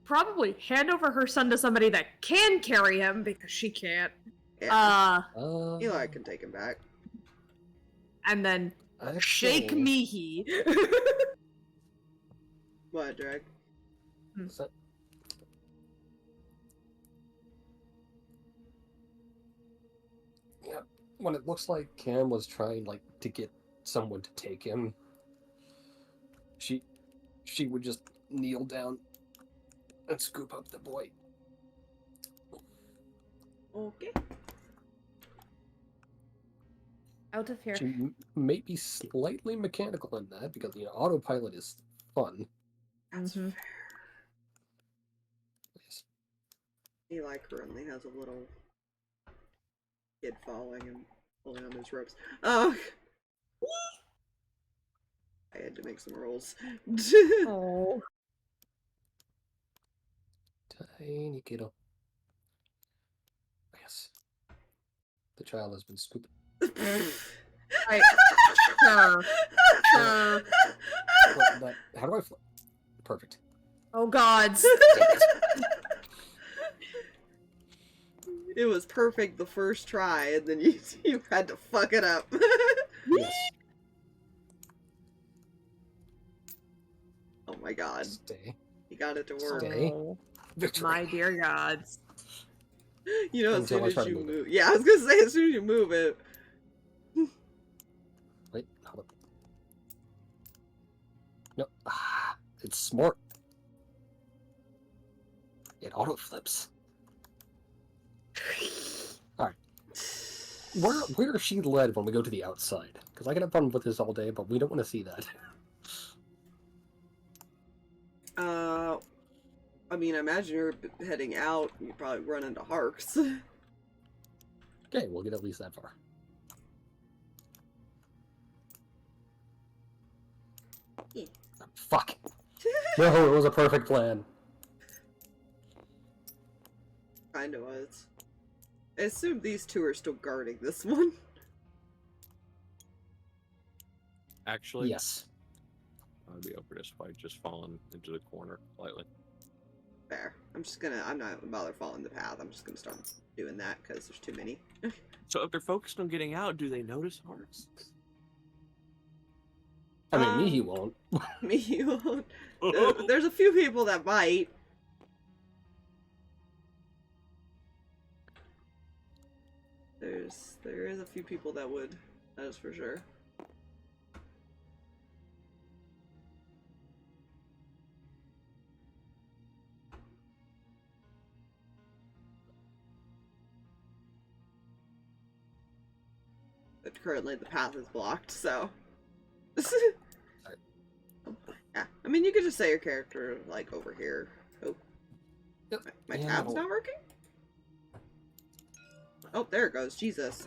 S4: probably hand over her son to somebody that can carry him, because she can't.
S2: Yeah. Eli can take him back.
S4: And then shake Mihi.
S2: What, Drag?
S1: So, yeah, when it looks like Cam was trying, like, to get someone to take him, she would just kneel down and scoop up the boy.
S2: Okay.
S4: Out of here.
S1: She may be slightly mechanical in that, because, autopilot is fun.
S2: That's
S4: Mhm.
S2: fair.
S1: Yes.
S2: Eli currently has a little kid falling and pulling on his ropes. Oh. I had to make some rolls.
S4: Oh.
S1: Tiny kiddo. Yes. The child has been scooped.
S4: Right. Sure. Sure.
S1: How do I flip? Perfect.
S4: Oh, gods.
S2: It was perfect the first try, and then you had to fuck it up.
S1: Yes.
S2: Oh my god.
S1: Stay.
S2: You got it to work.
S1: Stay.
S4: Oh,
S1: Victory.
S4: my dear gods.
S2: You know, as
S1: Until
S2: soon
S1: I
S2: as
S1: try to
S2: you
S1: move it.
S2: move. Yeah, I was gonna say, as soon as you move it.
S1: Wait, hold up. No. It's smart. It auto flips. Alright. Where is she led when we go to the outside? Because I can have fun with this all day, but we don't want to see that.
S2: I mean, I imagine you're heading out, you probably run into Harx.
S1: Okay, we'll get at least that far.
S2: Yeah.
S1: Fuck. No, it was a perfect plan.
S2: Kinda was. I assume these two are still guarding this one.
S3: Actually,
S1: Yes.
S3: I'd be over this by just falling into the corner slightly.
S2: Fair. I'm not gonna bother following the path. I'm just gonna start doing that because there's too many.
S3: So if they're focused on getting out, do they notice Harx?
S1: I mean, Mihi won't.
S2: Me won't. There's a few people that might. There is a few people that would. That is for sure. But currently the path is blocked, so. Yeah, I mean, you could just say your character, like, over here. Oh.
S1: Yep.
S2: My
S1: Yeah,
S2: tab's not working? Oh, there it goes. Jesus.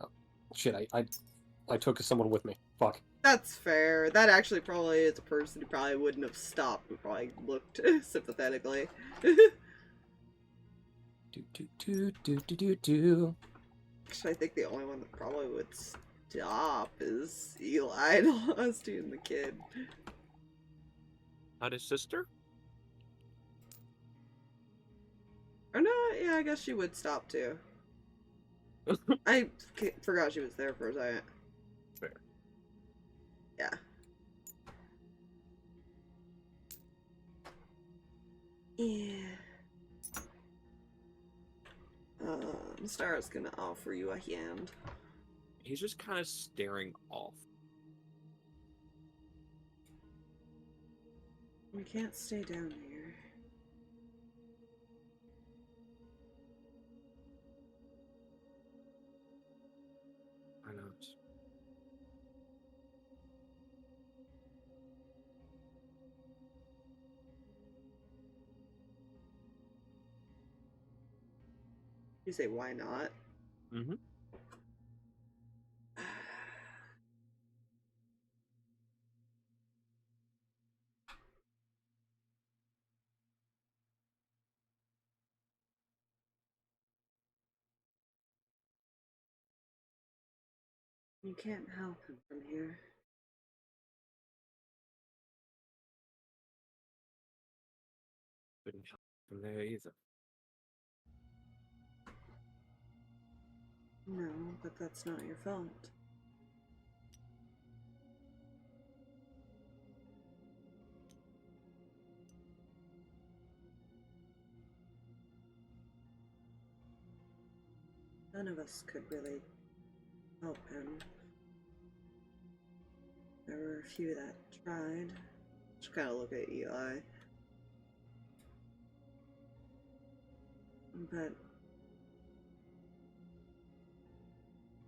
S1: Oh, shit, I took someone with me. Fuck.
S2: That's fair. That actually probably is a person who probably wouldn't have stopped, who probably looked sympathetically.
S1: Do.
S2: Actually, I think the only one that probably would stop is Eli, the last dude and the kid.
S3: Not his sister?
S2: Or no, yeah, I guess she would stop too. I forgot she was there for a second.
S3: Fair.
S2: Yeah. Yeah. Star's gonna offer you a hand.
S3: He's just kind of staring off.
S2: We can't stay down here.
S3: I know.
S2: You say, why not?
S3: Mm-hmm.
S2: You can't help him from here.
S3: Couldn't help from there either.
S2: No, but that's not your fault. None of us could really help him. There were a few that tried. Just kind of look at Eli. But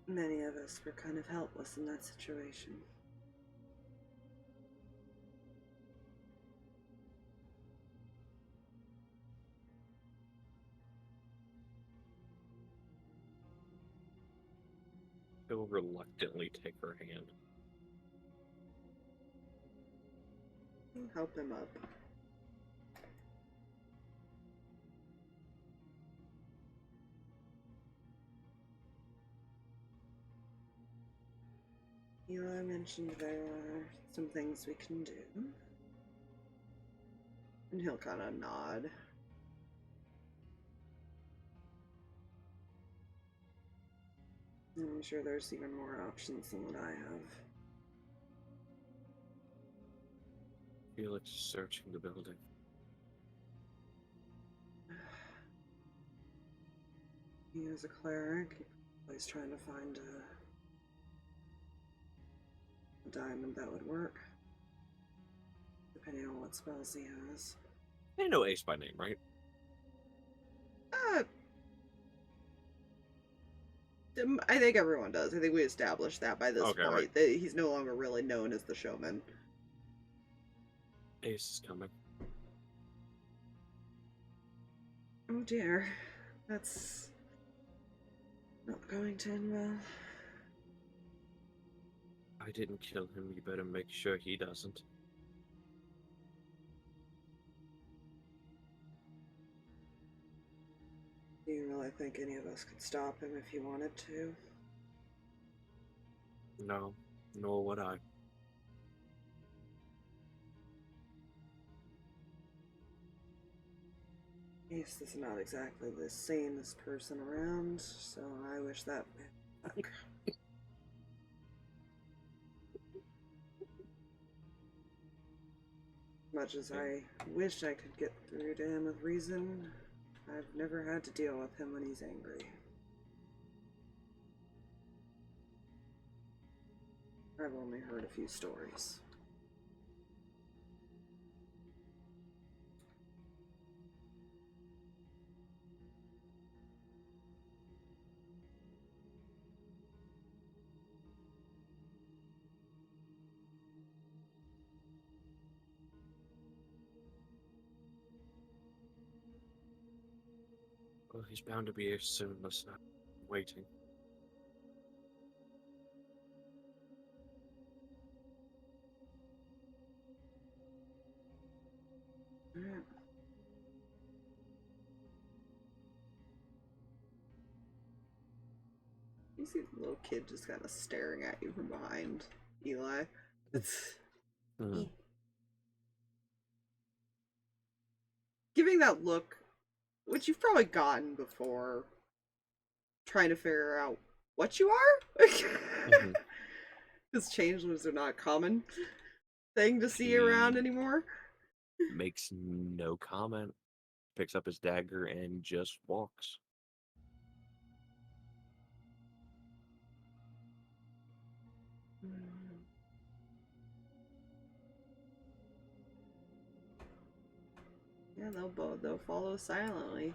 S2: many of us were kind of helpless in that situation.
S3: He'll reluctantly take her hand.
S2: Help him up. Eli mentioned there are some things we can do. And he'll kind of nod. I'm sure there's even more options than what I have.
S3: Felix is searching the building.
S2: He is a cleric. He's trying to find a diamond that would work. Depending on what spells he has.
S3: They know Ace by name, right?
S2: I think everyone does. I think we established that by this
S3: Okay,
S2: point.
S3: right.
S2: That he's no longer really known as the showman.
S3: Ace is coming.
S2: Oh dear. That's not going to end well.
S3: I didn't kill him. You better make sure he doesn't.
S2: Do you really really think any of us could stop him if he wanted to.
S3: No, nor would I.
S2: Ace is not exactly the sanest person around, so I wish that. Much as I wish I could get through to him with reason, I've never had to deal with him when he's angry. I've only heard a few stories.
S3: Well, he's bound to be here soon. Let's not waiting.
S2: Alright. You see the little kid just kind of staring at you from behind Eli. It's giving that look, which you've probably gotten before, trying to figure out what you are. Because changelings are not a common thing to see around anymore.
S3: Makes no comment. Picks up his dagger and just walks.
S2: Yeah, they'll follow silently.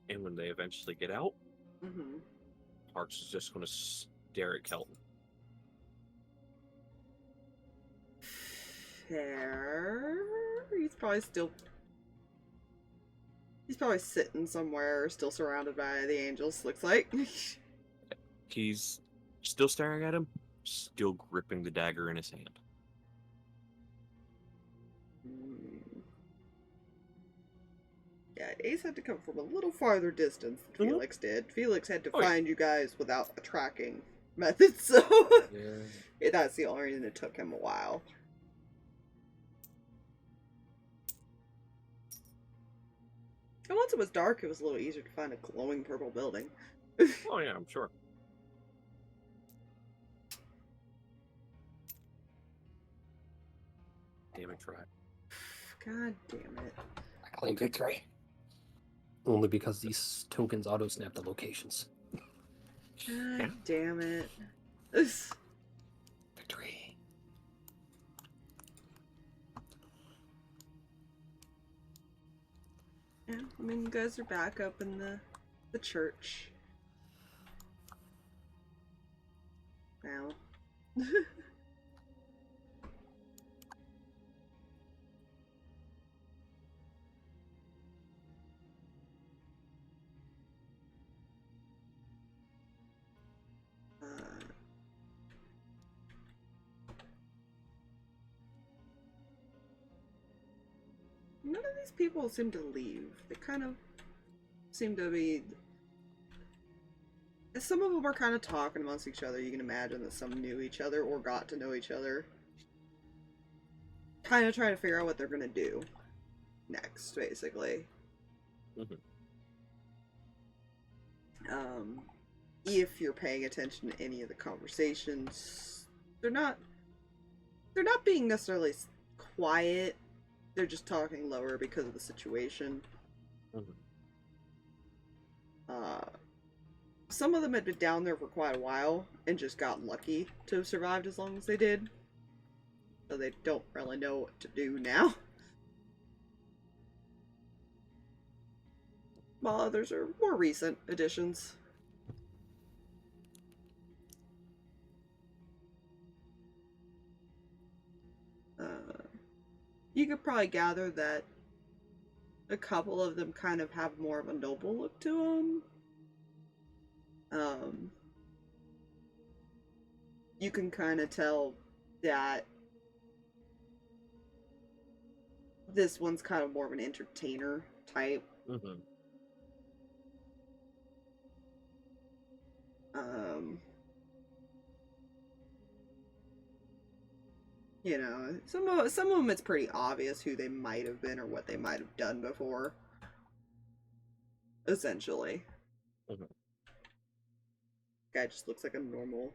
S3: And when they eventually get out,
S2: Mm-hmm.
S3: Harx is just going to stare at Kelton.
S2: Fair. He's probably sitting somewhere, still surrounded by the angels, looks like.
S3: He's still staring at him, still gripping the dagger in his hand.
S2: Yeah, Ace had to come from a little farther distance than Felix did. Felix had to find you guys without a tracking method, so that's the only reason it took him a while. And once it was dark, it was a little easier to find a glowing purple building.
S3: Oh yeah, I'm sure. Damn it, try.
S2: God damn it.
S1: I claim victory. Only because these tokens auto-snap the locations.
S2: God damn it.
S1: Victory.
S2: Yeah, I mean, you guys are back up in the church. Now. None of these people seem to leave. They kind of seem to be... Some of them are kind of talking amongst each other. You can imagine that some knew each other or got to know each other. Kind of trying to figure out what they're going to do next, basically. If you're paying attention to any of the conversations, they're not being necessarily quiet. They're just talking lower because of the situation. Some of them had been down there for quite a while and just got lucky to have survived as long as they did. So they don't really know what to do now. While others are more recent additions. You could probably gather that a couple of them kind of have more of a noble look to them. You can kind of tell that this one's kind of more of an entertainer type.
S3: Mm-hmm.
S2: You know, some of them it's pretty obvious who they might have been or what they might have done before. Essentially.
S3: Mm-hmm.
S2: Guy just looks like a normal,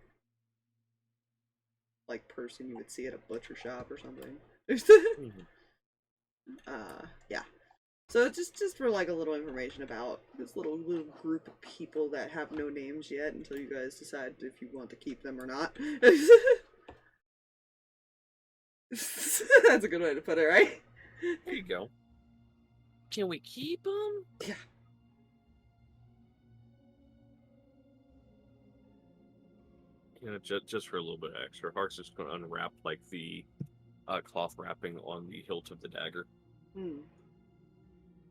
S2: like, person you would see at a butcher shop or something.
S3: Mm-hmm.
S2: Yeah. So just for like a little information about this little group of people that have no names yet until you guys decide if you want to keep them or not. That's a good way to put it, right?
S3: There you go. Can we keep them?
S2: Yeah.
S3: You know, just for a little bit extra, Harx is going to unwrap like the cloth wrapping on the hilt of the dagger.
S2: Hmm.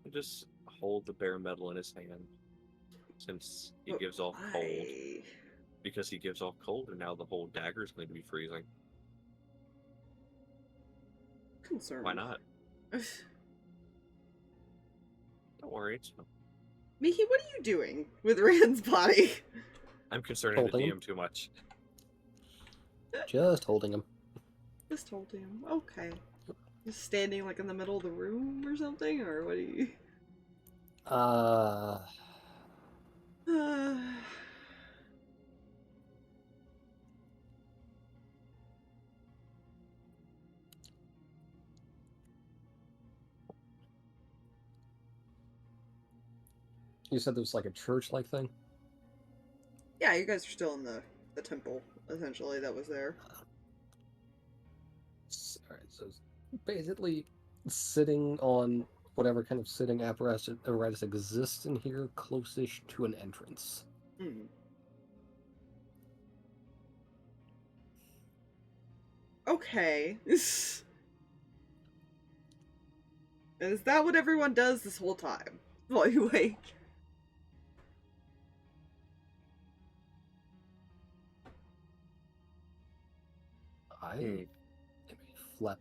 S3: And just hold the bare metal in his hand, since he gives off cold. Because he gives off cold, and now the whole dagger is going to be freezing.
S2: Concerned.
S3: Why not? Don't worry, it's fine.
S2: Mihi, what are you doing with Rand's body?
S3: I'm concerning the
S1: Holding
S3: DM too much.
S1: Just holding him.
S2: Just told him. Okay. Just standing like in the middle of the room or something, or what are you?
S1: You said there was like a church-like thing?
S2: Yeah, you guys are still in the temple, essentially, that was there.
S1: Alright, so it's basically sitting on whatever kind of sitting apparatus exists in here, close-ish to an entrance.
S2: Hmm. Okay. Is that what everyone does this whole time? While you wait?
S1: I am a flap.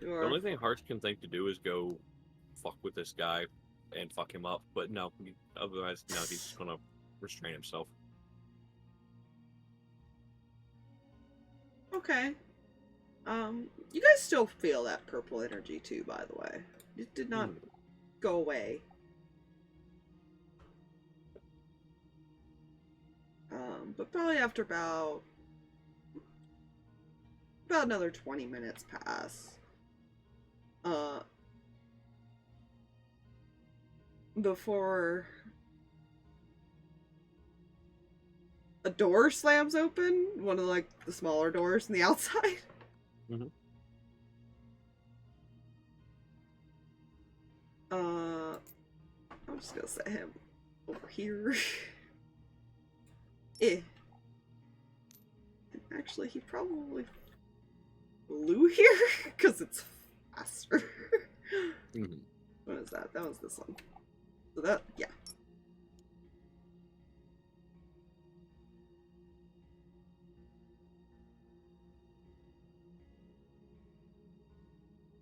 S3: The only thing Harx can think to do is go fuck with this guy and fuck him up, but no, otherwise, no, he's just gonna restrain himself.
S2: Okay. You guys still feel that purple energy too, by the way. It did not go away. But probably after about another 20 minutes pass. Before a door slams open, one of like the smaller doors on the outside.
S3: Mm-hmm.
S2: I'm just gonna set him over here. And actually, he probably flew here because it's faster.
S3: Mm-hmm.
S2: What is that? That was this one. So that, yeah.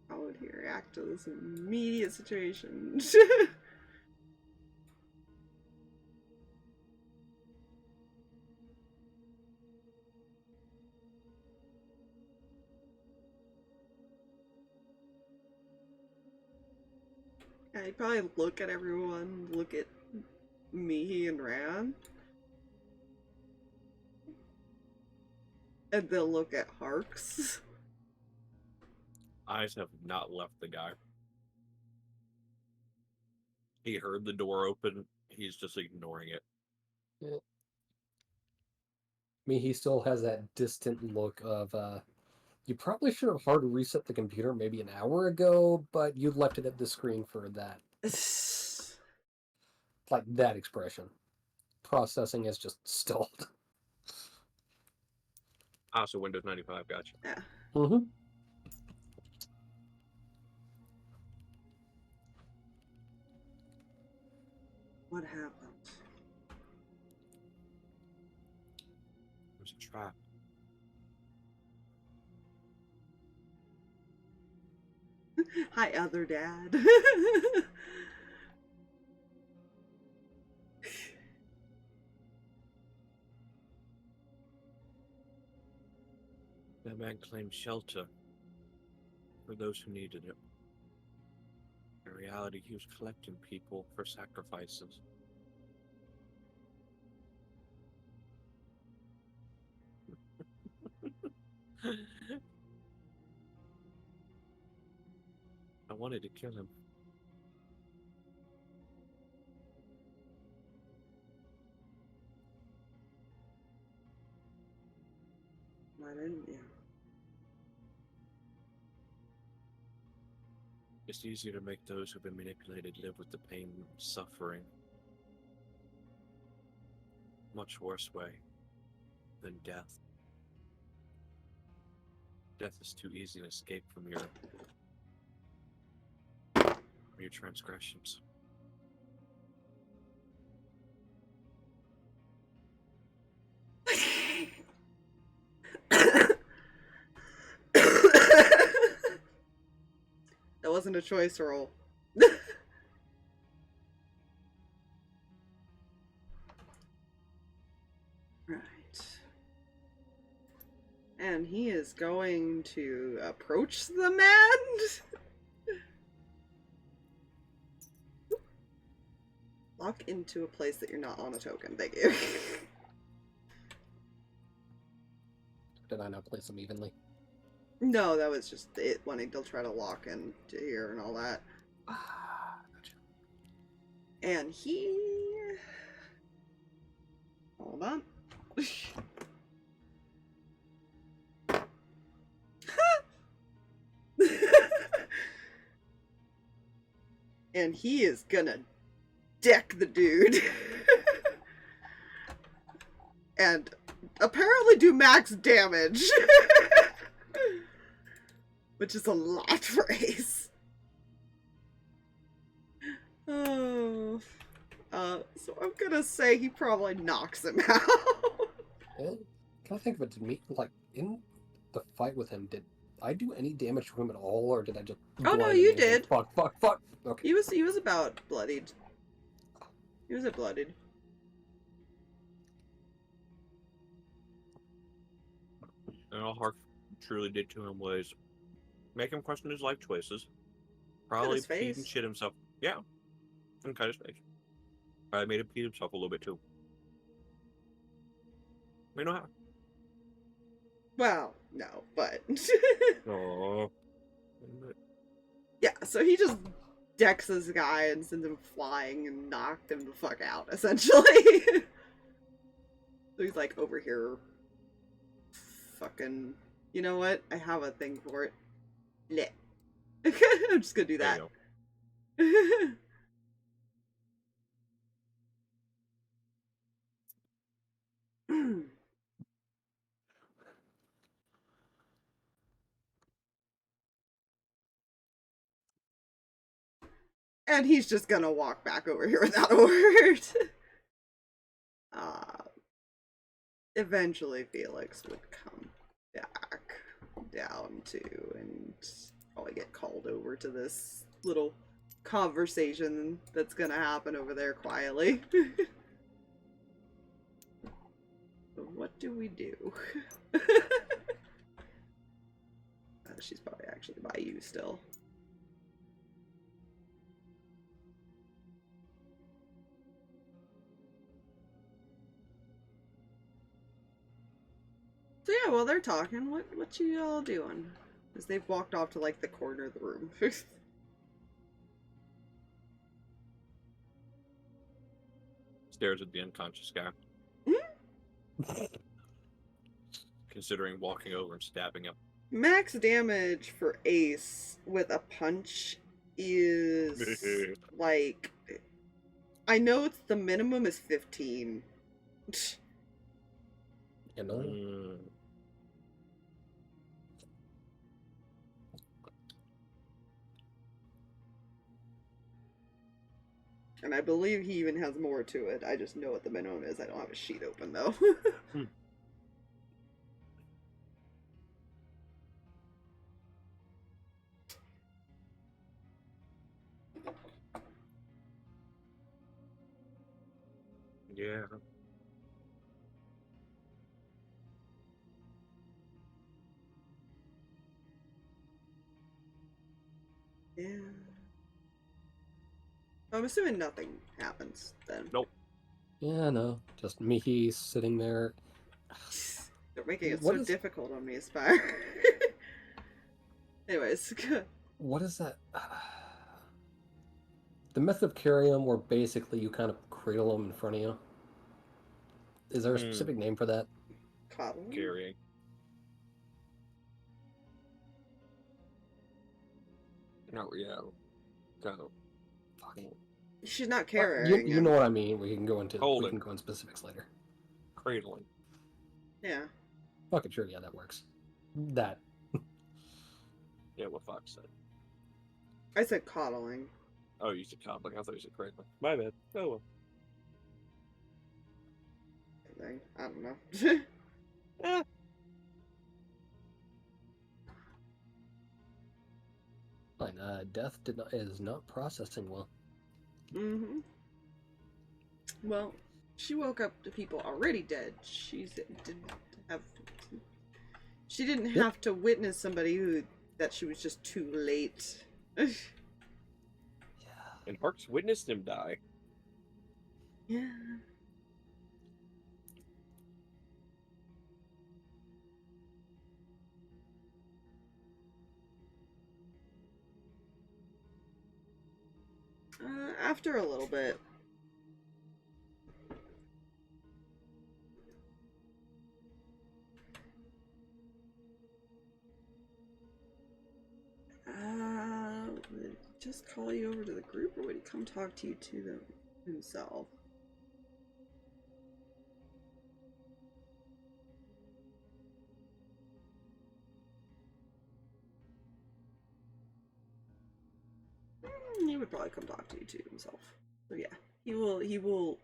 S2: How would he react to this immediate situation? Yeah, he'd probably look at everyone, look at Mihi and Reyan, and then look at Harx.
S3: Eyes have not left the guy. He heard the door open. He's just ignoring it.
S1: Yeah. I mean, he still has that distant look of, you probably should have hard reset the computer maybe an hour ago, but you left it at the screen for that. Like that expression. Processing is just stalled.
S3: Ah, so Windows 95, gotcha.
S2: Yeah.
S1: Mm-hmm.
S2: What happened?
S3: There's a trap.
S2: Hi, other dad.
S3: That man claimed shelter for those who needed it. In reality, he was collecting people for sacrifices. I wanted to kill him.
S2: Why didn't you?
S3: It's easier to make those who've been manipulated live with the pain and suffering. Much worse way than death. Death is too easy to escape from your transgressions.
S2: That wasn't a choice roll. Right. And he is going to approach the man. Lock into a place that you're not on a token. Thank you.
S1: Did I not place them evenly?
S2: No, that was just it wanting to try to lock into here and all that.
S1: Gotcha.
S2: And he... Hold on. And he is gonna deck the dude. And apparently do max damage. Which is a lot for Ace. Oh. So I'm gonna say he probably knocks him out.
S1: Can I think of it? Did me, like, in the fight with him, did I do any damage to him at all, or did I just...
S2: Oh, no,
S1: blind
S2: you
S1: him and
S2: did.
S1: Fuck. Okay.
S2: He was about bloodied. He was bloodied.
S3: And all Harx truly did to him was make him question his life choices. Probably
S2: his
S3: pee and
S2: face.
S3: shit himself. Yeah. And cut his face. I made him pee himself a little bit too. We know how.
S2: Well, no, but...
S3: Oh.
S2: Yeah, so he just decks this guy and sends him flying and knocked him the fuck out, essentially. So he's like over here. Fucking... You know what? I have a thing for it. Blech. I'm just gonna do that. And he's just gonna walk back over here without a word. Eventually Felix would come back down to and probably get called over to this little conversation that's gonna happen over there quietly. So what do we do? She's probably actually by you still. So yeah, while they're talking, what you all doing? Because they've walked off to like the corner of the room.
S3: Stares at the unconscious guy. Considering walking over and stabbing him.
S2: Max damage for Ace with a punch is like, I know it's the minimum is 15.
S1: You know?
S2: And I believe he even has more to it. I just know what the minimum is. I don't have a sheet open though.
S3: Yeah.
S2: Yeah. I'm assuming nothing happens then.
S3: Nope.
S1: Yeah, no. Just Mihi sitting there.
S2: They're making it
S1: What
S2: so
S1: is-
S2: difficult on me, Aspire. Anyways, good.
S1: What is that? The method of carrying them where basically you kind of cradle them in front of you. Is there a specific name for that?
S2: Coddling?
S3: Carrying. No, yeah. Kind of.
S1: Fucking.
S2: She's not
S1: You,
S2: carrying
S1: you
S2: him.
S1: know what I mean. We can go into
S3: Holding.
S1: specifics later.
S3: Cradling.
S2: Yeah.
S1: Fucking sure, yeah, that works. That.
S3: Yeah, what Fox said.
S2: I said coddling.
S3: Oh, you said cobbling. I thought you said cradling. My bad. Oh well.
S2: I don't know.
S3: Eh.
S1: Fine. Death is not processing well.
S2: Mm-hmm. Well, she woke up to people already dead. She didn't have to witness somebody that she was just too late.
S1: Yeah.
S3: And Harx witnessed him die.
S2: Yeah. After a little bit. Would he just call you over to the group, or would he come talk to you to them himself? He would probably come talk to you to himself. So yeah, he will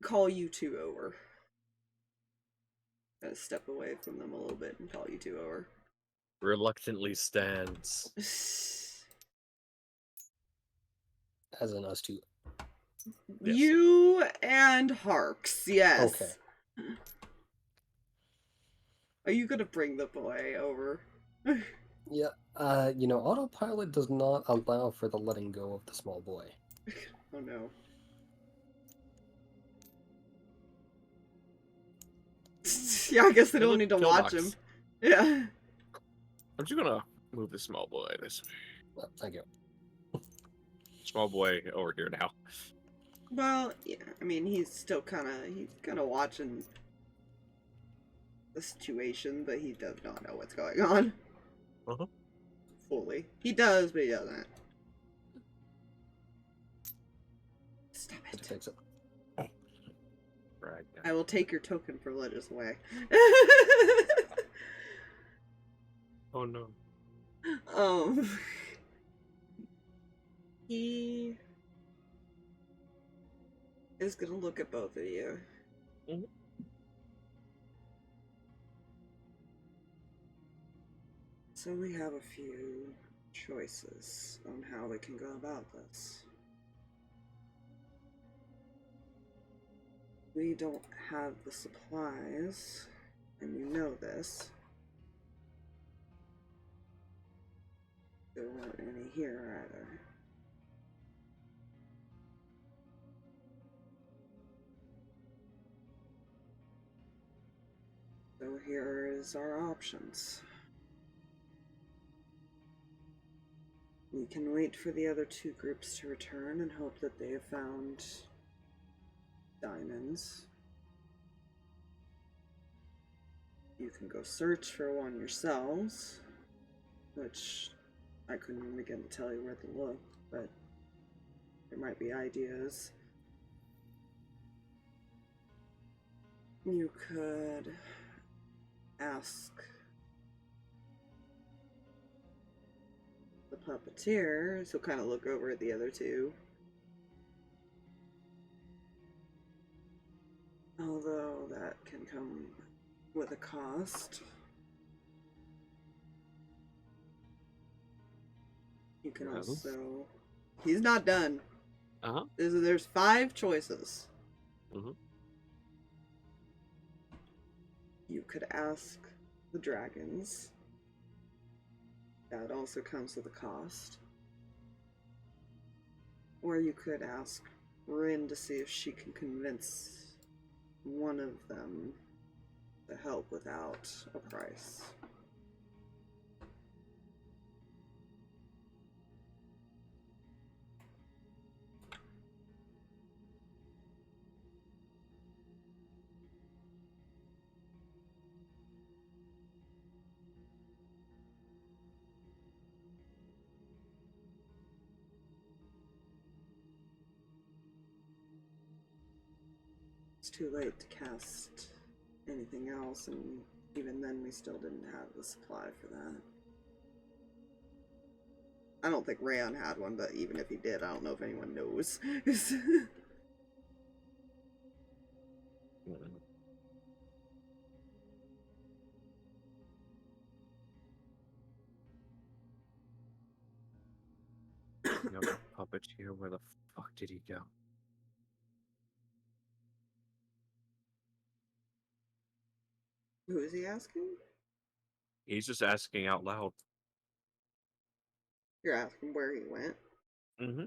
S2: call you two over. Kind of step away from them a little bit and call you two over.
S3: Reluctantly stands.
S1: As in us two.
S3: Yes.
S2: You and Harx, yes.
S1: Okay.
S2: Are you gonna bring the boy over?
S1: Yeah. Autopilot does not allow for the letting go of the small boy.
S2: Oh no. Yeah, I guess they don't need to watch him. Yeah.
S3: I'm just gonna move the small boy this way.
S1: Well, thank you.
S3: Small boy over here now.
S2: Well, yeah, I mean, he's kind of watching the situation, but he does not know what's going on.
S3: Uh-huh.
S2: Fully. He does, but he doesn't. Stop
S1: To
S2: it.
S1: fix it.
S3: Right.
S2: I will take your token privileges away.
S3: Oh no.
S2: He is gonna look at both of you.
S3: Mhm.
S2: So we have a few choices on how we can go about this. We don't have the supplies, and you know this. There weren't any here either. So here is our options. We can wait for the other two groups to return and hope that they have found diamonds. You can go search for one yourselves, which I couldn't even begin to tell you where to look, but there might be ideas. You could ask the puppeteer, so kind of look over at the other two. Although that can come with a cost. You can
S3: Well.
S2: also... He's not done.
S3: Uh-huh.
S2: There's 5 choices.
S3: Mm-hmm.
S2: You could ask the dragons. That also comes with a cost. Or you could ask Rin to see if she can convince one of them to help without a price. It's too late to cast anything else, and even then we still didn't have the supply for that. I don't think Reyan had one, but even if he did, I don't know if anyone knows.
S3: No puppeteer, where the fuck did he go?
S2: Who is he asking?
S3: He's just asking out loud.
S2: You're asking where he went?
S3: Mm-hmm.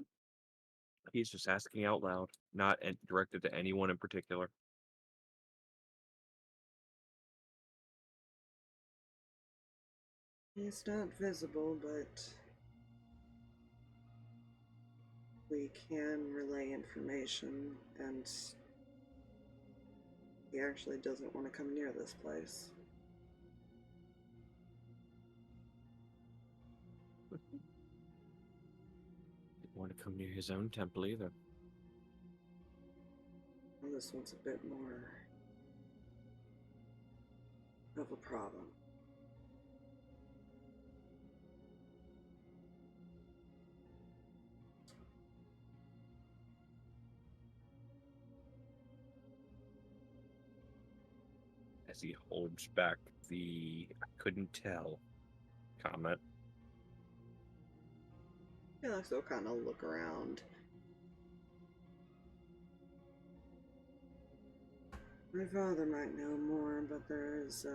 S3: He's just asking out loud, not directed to anyone in particular.
S2: He's not visible, but we can relay information, and he actually doesn't want to come near this place.
S3: Didn't want to come near his own temple either.
S2: Well, this one's a bit more of a problem.
S3: As he holds back the "I couldn't tell" comment.
S2: He likes to kind of look around. My father might know more, but there is,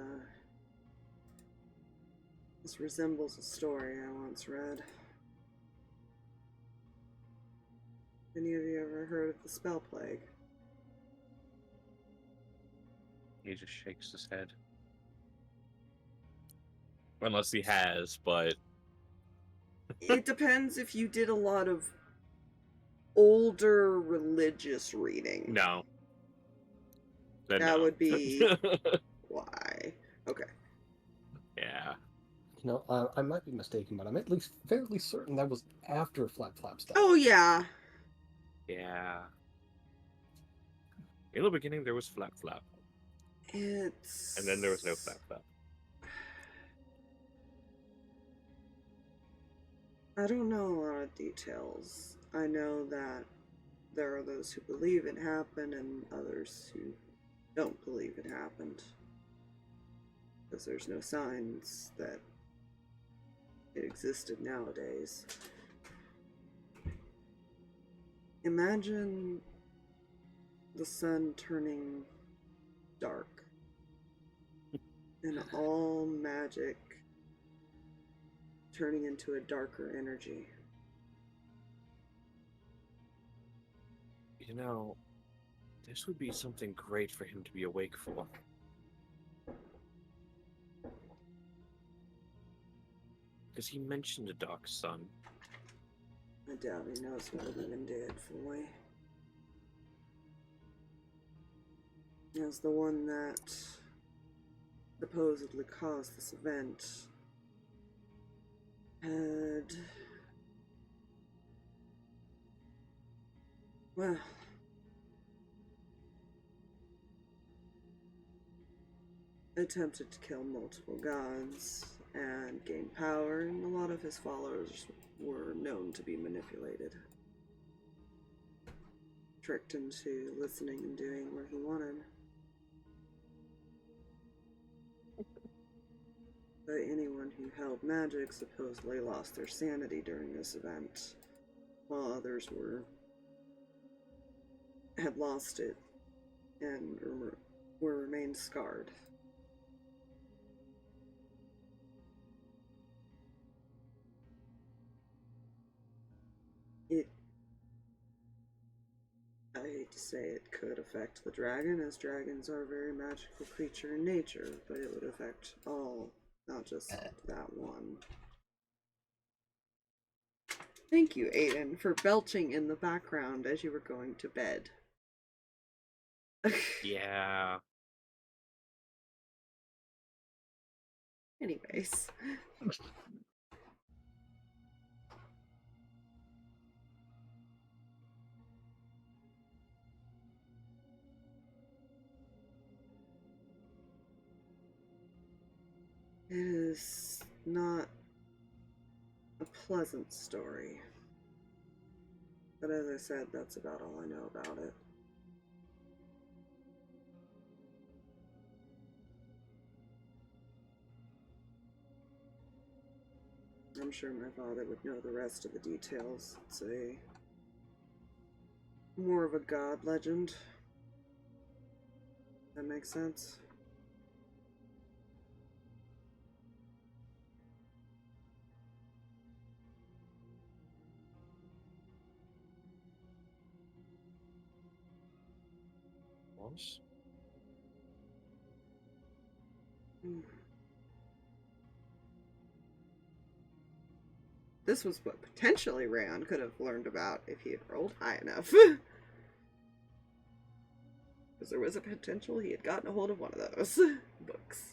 S2: this resembles a story I once read. Any of you ever heard of the spell plague?
S3: He just shakes his head. Unless he has, but
S2: It depends if you did a lot of older religious reading.
S3: no. Then
S2: That
S3: no.
S2: would be why. Okay.
S3: Yeah.
S1: You know, I might be mistaken, but I'm at least fairly certain that was after Flap Flap's death.
S2: Oh yeah.
S3: Yeah. In the beginning, there was Flap Flap.
S2: It's...
S3: And then there was no Flap Flap.
S2: I don't know a lot of details. I know that there are those who believe it happened and others who don't believe it happened. Because there's no signs that it existed nowadays. Imagine the sun turning dark and all magic turning into a darker energy.
S3: You know, this would be something great for him to be awake for. Because he mentioned a dark sun.
S2: I doubt he knows what it even did fully. As the one that supposedly caused this event had, well, attempted to kill multiple gods and gain power, and a lot of his followers were known to be manipulated. Tricked into listening and doing what he wanted. But anyone who held magic supposedly lost their sanity during this event, while others were had lost it and remained scarred. I hate to say it could affect the dragon, as dragons are a very magical creature in nature, but it would affect all, not just that one. Thank you, Aiden, for belching in the background as you were going to bed.
S3: Yeah.
S2: Anyways. It is not a pleasant story. But as I said, that's about all I know about it. I'm sure my father would know the rest of the details. It's more of a god legend. That makes sense?
S3: What?
S2: This was what potentially Reyan could have learned about if he had rolled high enough. Because there was a potential he had gotten a hold of one of those books.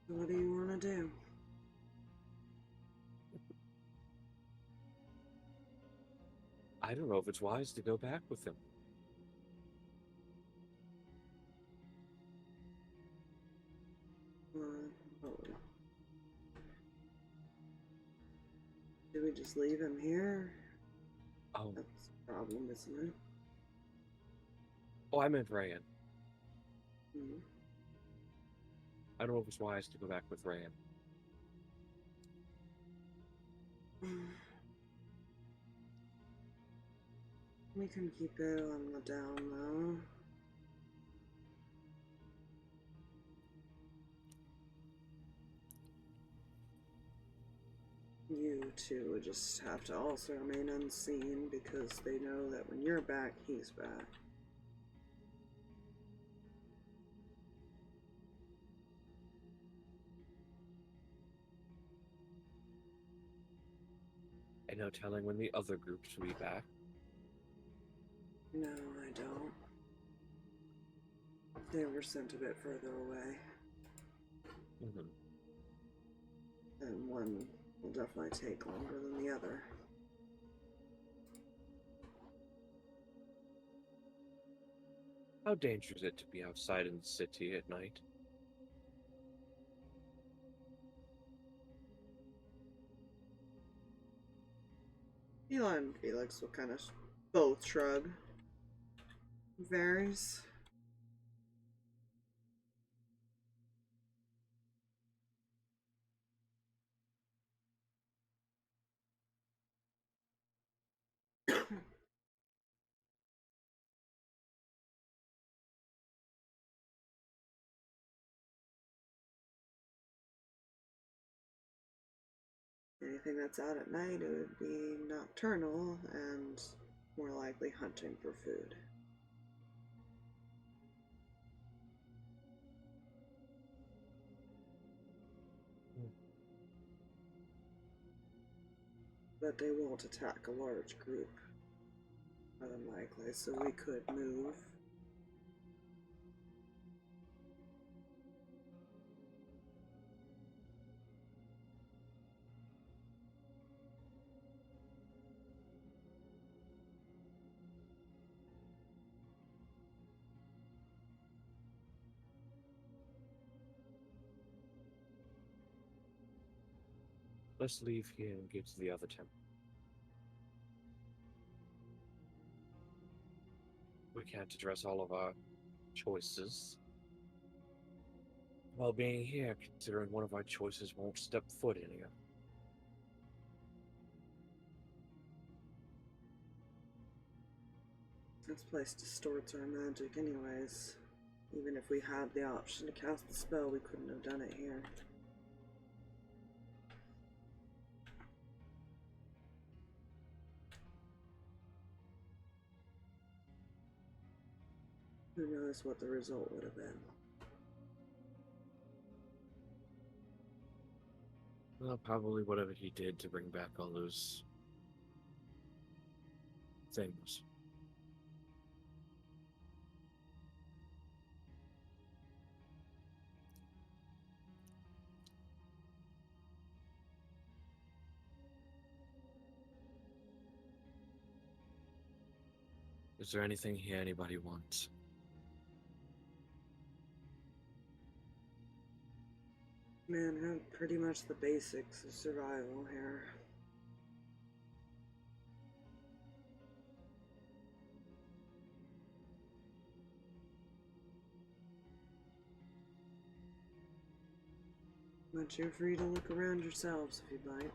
S2: What do you want to do?
S3: I don't know if it's wise to go back with him.
S2: Do we just leave him here?
S3: Oh.
S2: That's the problem, isn't it?
S3: Oh, I meant Reyan.
S2: Hmm.
S3: I don't know if it's wise to go back with Reyan.
S2: We can keep it on the down low. You two would just have to also remain unseen because they know that when you're back, he's back.
S3: And no telling when the other groups will be back.
S2: No, I don't. They were sent a bit further away.
S3: Mm-hmm.
S2: And one will definitely take longer than the other.
S3: How dangerous is it to be outside in the city at night?
S2: Eli and Felix will kind of both shrug. Varies. Anything that's out at night, it would be nocturnal and more likely hunting for food. But they won't attack a large group, more than likely, so we could move
S3: Let's leave here and get to the other temple. We can't address all of our choices while being here, considering one of our choices won't step foot in here.
S2: This place distorts our magic anyways. Even if we had the option to cast the spell, we couldn't have done it here. Who knows what the result would have been.
S3: Well, probably whatever he did to bring back all those things. Is there anything here anybody wants?
S2: Man, have pretty much the basics of survival here. But you're free to look around yourselves if you'd like.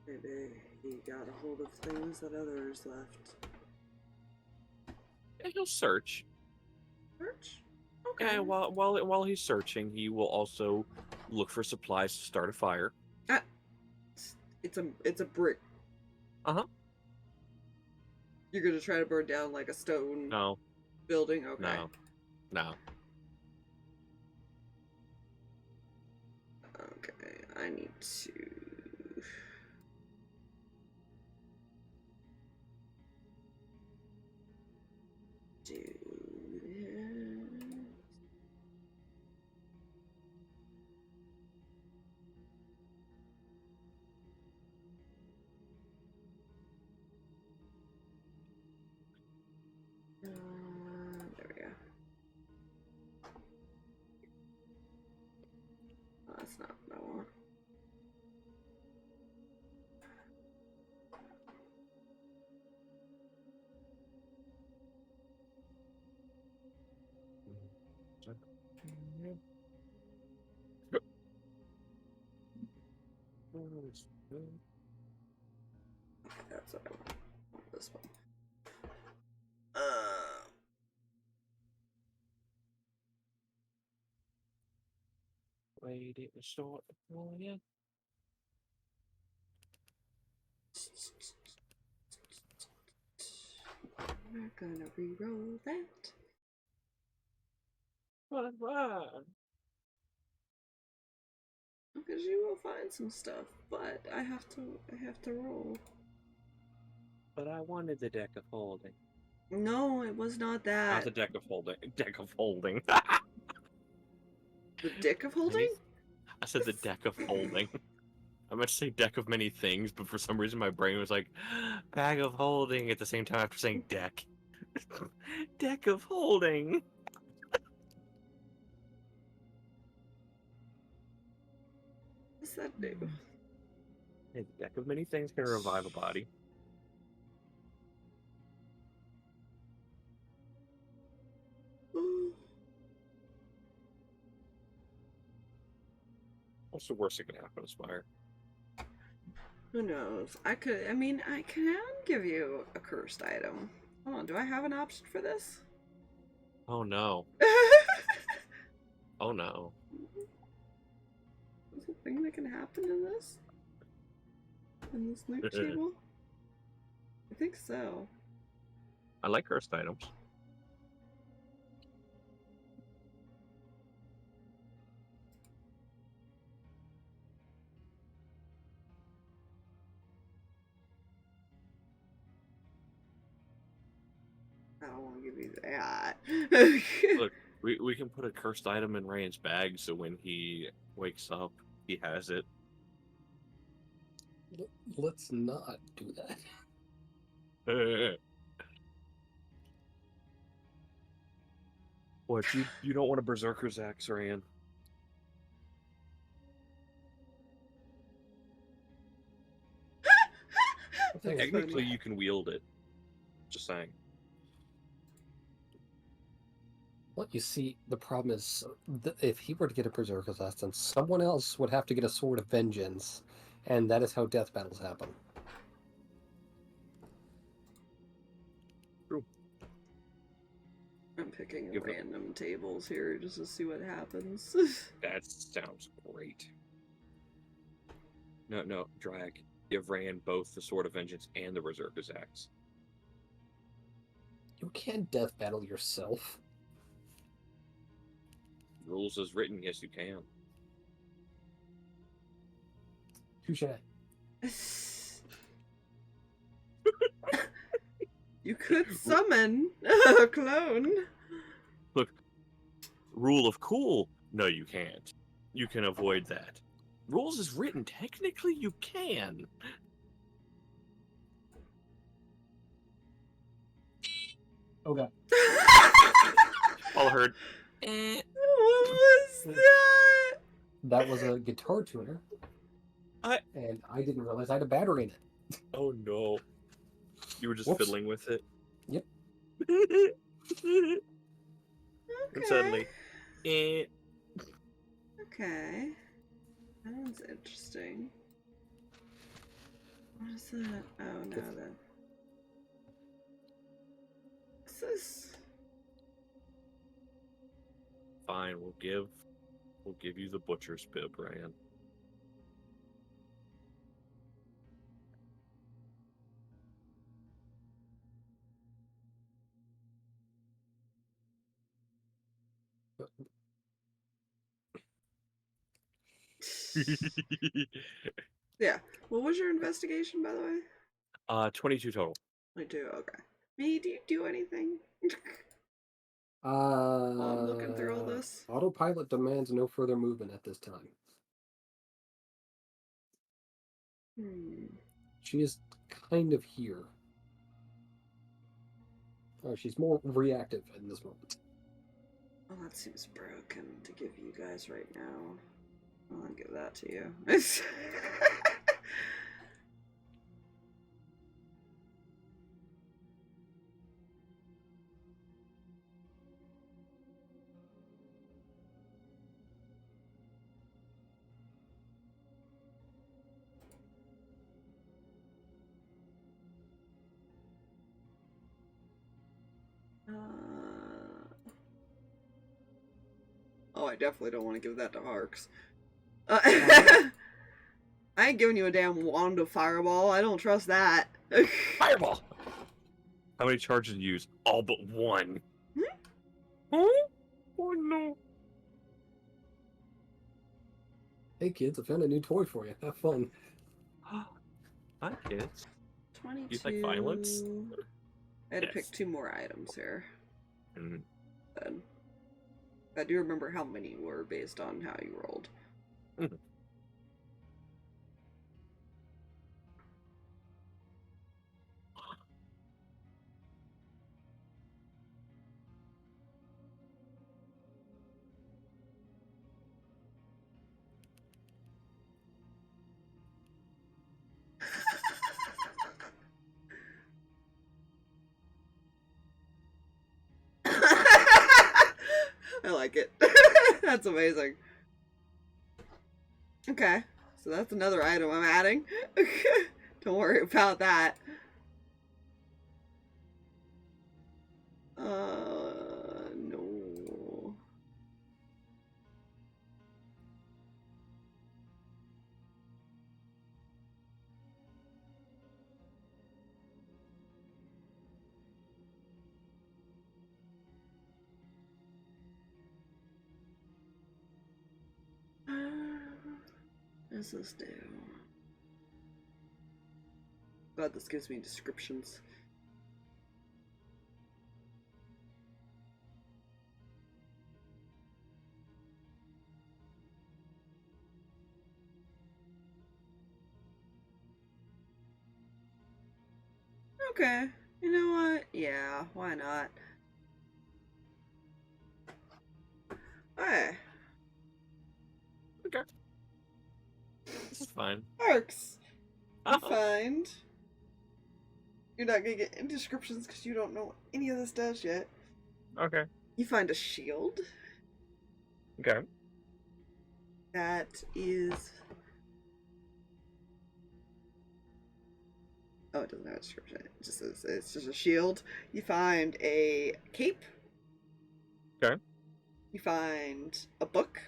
S2: Maybe he got a hold of things that others left.
S3: Yeah, he'll search.
S2: Search? Okay.
S3: And while he's searching, he will also look for supplies to start a fire.
S2: It's a brick.
S3: Uh-huh.
S2: You're gonna try to burn down like a stone
S3: No.
S2: building? Okay.
S3: No.
S2: Okay, I need to... do this. There we go. Oh, that's not what I want. Okay, that's what I want. I want this one.
S3: Wait, it was short for you.
S2: We're gonna re-roll that.
S3: What?
S2: Because you will find some stuff, but I have to roll.
S3: But I wanted the deck of holding.
S2: No, it was not
S3: Not
S2: that.
S3: the deck of holding. Deck of holding.
S2: The dick of holding?
S3: I said the deck of holding. I meant to say deck of many things, but for some reason my brain was like, bag of holding at the same time after saying deck. Deck of holding.
S2: What's that do?
S3: A deck of many things can revive a body. What's the worst that can happen, Spire?
S2: Who knows? I can give you a cursed item. Hold on, do I have an option for this?
S3: Oh no. Oh no.
S2: Is there a thing that can happen in this? In this loot table? I think so.
S3: I like cursed items.
S2: I don't want to give you that.
S3: Look, we can put a cursed item in Reyan's bag so when he wakes up, he has it.
S1: Let's not do that.
S3: What, you don't want a Berserker's Axe, Reyan?
S1: Thing is,
S3: Technically, you can wield it. Just saying.
S1: well, you see, the problem is, if he were to get a Berserker's Last, then someone else would have to get a Sword of Vengeance, and that is how death battles happen.
S3: True.
S2: I'm picking
S3: Give it-
S2: random tables here just to see what happens.
S3: That sounds great. No, drag. Give Reyan both the Sword of Vengeance and the Berserker's Axe.
S1: You can't death battle yourself.
S3: Rules as written, yes you can.
S1: Touche.
S2: You could summon a clone.
S3: Look, rule of cool, no you can't. You can avoid that. Rules as written, technically you can.
S1: Okay.
S3: All I heard.
S2: What was that?
S1: That was a guitar tuner. And I didn't realize I had a battery in it.
S3: Oh no. You were just
S1: Whoops.
S3: fiddling with it.
S1: Yep.
S3: And
S2: Okay.
S3: suddenly.
S2: Okay. That one's interesting. What is that? Oh no, that. What's this?
S3: Fine, we'll give you the butcher's bib, Reyan.
S2: Yeah. What was your investigation, by the way?
S3: 22 total.
S2: I do. Okay. Me, do you do anything?
S1: While
S2: While I'm looking through all this.
S1: Autopilot demands no further movement at this time. She is kind of here. Oh, she's more reactive in this moment.
S2: Well, that seems broken to give you guys right now. I'll give that to you. Oh, I definitely don't want to give that to Harx. I ain't giving you a damn wand of fireball. I don't trust that.
S3: Fireball! How many charges did you use? All but one.
S2: Hmm?
S3: Huh? Oh no.
S1: Hey kids, I found a new toy for you. Have fun.
S3: Hi, kids.
S2: 22.
S3: You like violence?
S2: I had to
S3: Yes.
S2: pick 2 more items here.
S3: Mm.
S2: Then. I do remember how many were based on how you rolled.
S3: Mhm.
S2: I like it. That's amazing. Okay, so that's another item I'm adding. Don't worry about that. No. What does this do? Glad this gives me descriptions. Okay, you know what? Yeah, why not? Hey,
S3: Okay. This is fine.
S2: Harx, you
S3: Uh-huh.
S2: find You're not gonna get any descriptions because you don't know what any of this does yet.
S3: Okay.
S2: You find a shield
S3: Okay.
S2: that is. Oh, it doesn't have a description. It just says it's just a shield. You find a cape.
S3: Okay.
S2: You find a book.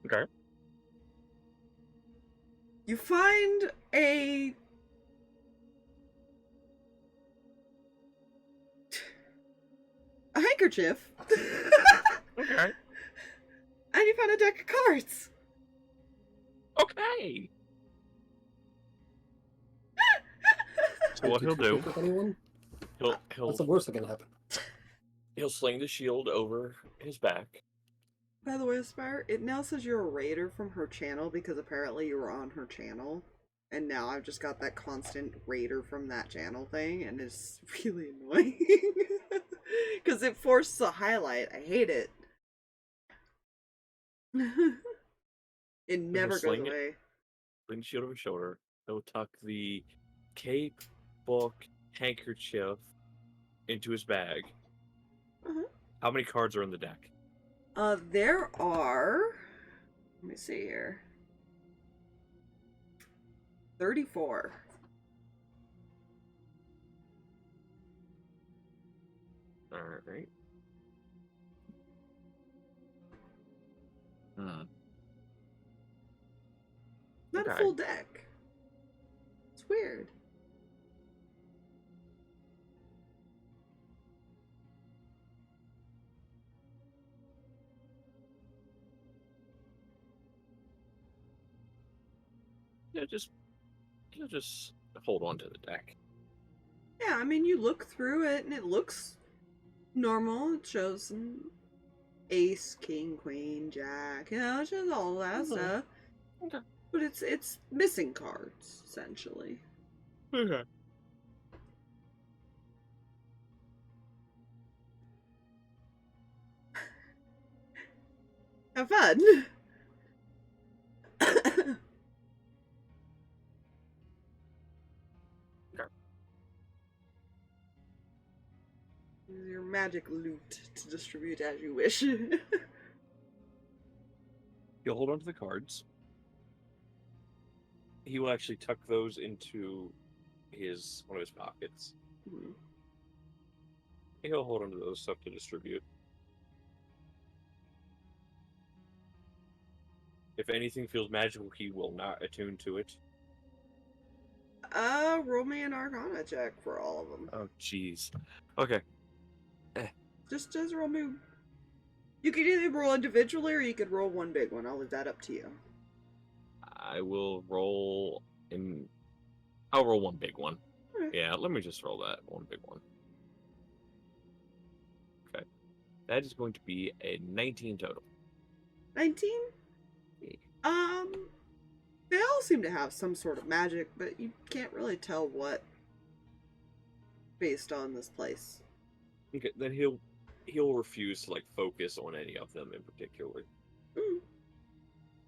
S3: Okay.
S2: You find a handkerchief.
S3: Okay.
S2: And you find a deck of cards.
S3: Okay. So what he'll do,
S1: With anyone?
S3: he'll
S1: That's the worst that can happen.
S3: he'll sling the shield over his back.
S2: By the way, Aspire, it now says you're a raider from her channel because apparently you were on her channel. And now I've just got that constant raider from that channel thing, and it's really annoying. Because it forces a highlight. I hate it. It never goes
S3: sling it.
S2: away.
S3: Sling the shield over his shoulder. He'll tuck the cape, book, handkerchief into his bag.
S2: Uh-huh.
S3: How many cards are in the deck?
S2: There are... Let me see here. 34.
S3: Alright.
S2: Not a
S3: Okay.
S2: full deck. It's weird.
S3: You'll just hold on to the deck.
S2: Yeah, I mean, you look through it and it looks normal. It shows some ace, king, queen, jack. You know, it shows all that stuff.
S3: Okay.
S2: But it's missing cards, essentially.
S3: Okay.
S2: Have fun. Use your magic loot to distribute as you wish.
S3: He'll hold on to the cards. He will actually tuck those into one of his pockets.
S2: Hmm.
S3: He'll hold on to those stuff to distribute. If anything feels magical, he will not attune to it.
S2: Roll me an Arcana check for all of them.
S3: Oh, jeez. Okay.
S2: Just roll me. You could either roll individually or you could roll one big one. I'll leave that up to you.
S3: I will roll in. I'll roll one big one.
S2: Alright.
S3: Yeah, let me just roll that one big one. Okay. That is going to be a 19 total.
S2: 19? They all seem to have some sort of magic, but you can't really tell what based on this place.
S3: Okay, then he'll refuse to focus on any of them in particular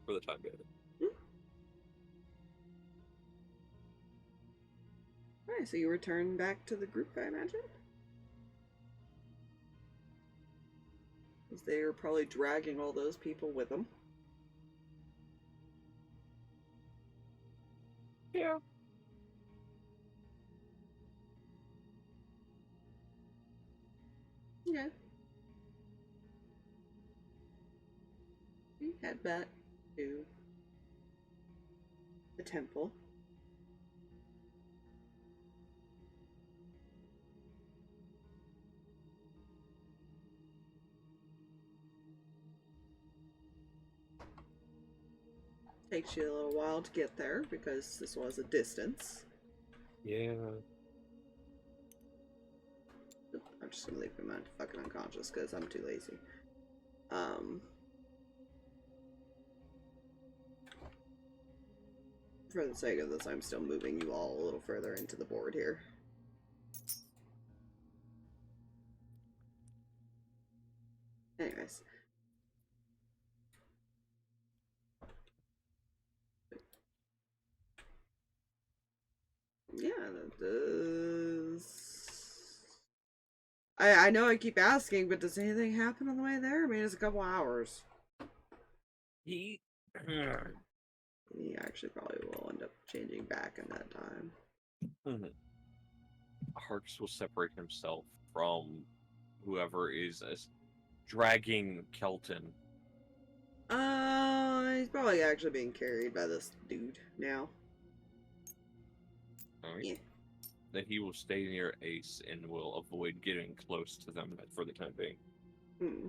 S3: for the time being.
S2: Alright, so you return back to the group, I imagine? Because they're probably dragging all those people with them.
S3: Yeah.
S2: Yeah. We head back to the temple. Takes you a little while to get there because this was a distance.
S3: Yeah.
S2: I'm just gonna leave him fucking unconscious because I'm too lazy. For the sake of this, I'm still moving you all a little further into the board here. Anyways. Yeah, I know I keep asking, but does anything happen on the way there? I mean, it's a couple hours.
S3: He
S2: He actually probably will end up changing back in that time.
S3: Harx will separate himself from whoever is dragging Kelton.
S2: He's probably actually being carried by this dude now.
S3: Alright.
S2: Yeah.
S3: Then he will stay near Ace and will avoid getting close to them for the time being.
S2: Hmm.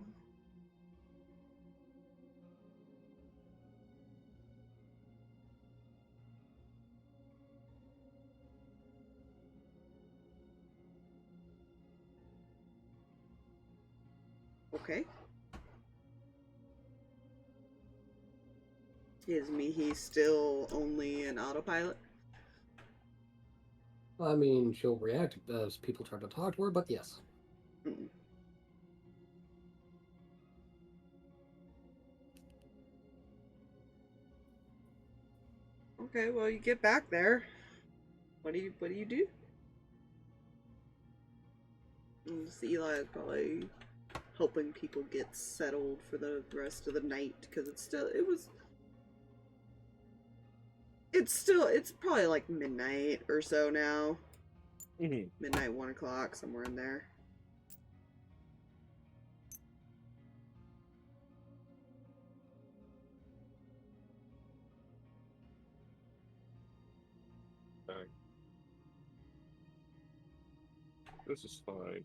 S2: Okay. Is Mihi still only an autopilot?
S1: I mean, she'll react as people try to talk to her, but yes.
S2: Hmm. Okay, well, you get back there. What do you do? Eli is probably helping people get settled for the rest of the night because it's probably like midnight or so now. Midnight, 1 o'clock, somewhere in there.
S3: Okay. This is fine.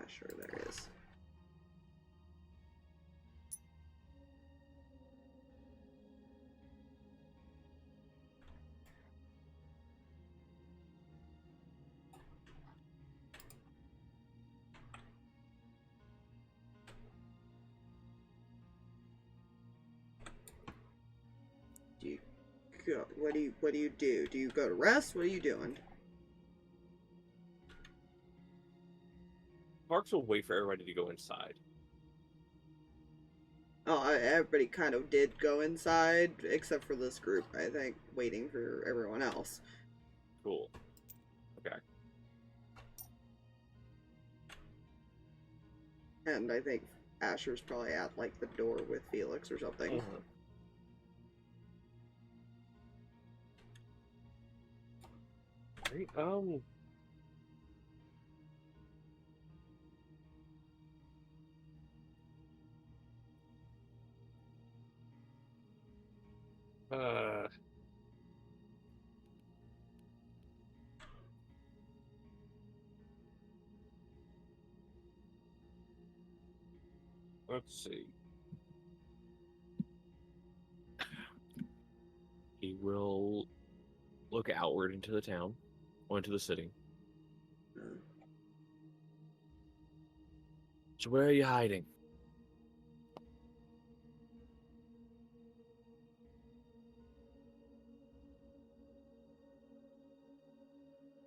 S2: Sure there is. What do you do? Do you go to rest? What are you doing?
S3: Harx will wait for everybody to go inside.
S2: Oh, everybody kind of did go inside, except for this group, I think, waiting for everyone else.
S3: Cool. Okay.
S2: And I think Asher's probably at, like, the door with Felix or something.
S3: Right, let's see. He will look outward into the town, or into the city. So where are you hiding?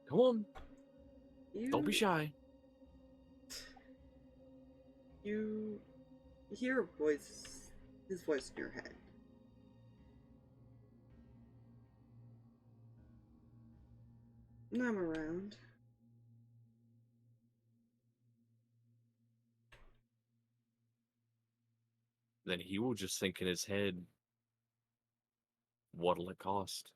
S3: Come on, don't be shy.
S2: You hear a voice, his voice in your head. I'm around.
S3: Then he will just think in his head, what'll it cost?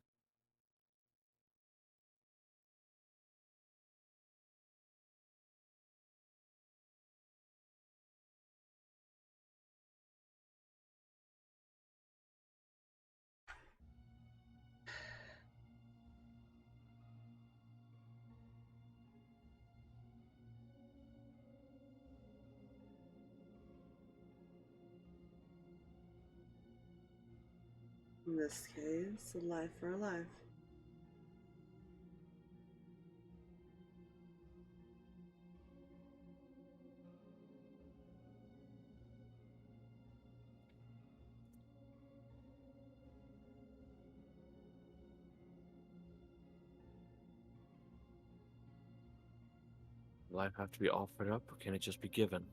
S2: In this case, a life for a life.
S3: Life have to be offered up, or can it just be given?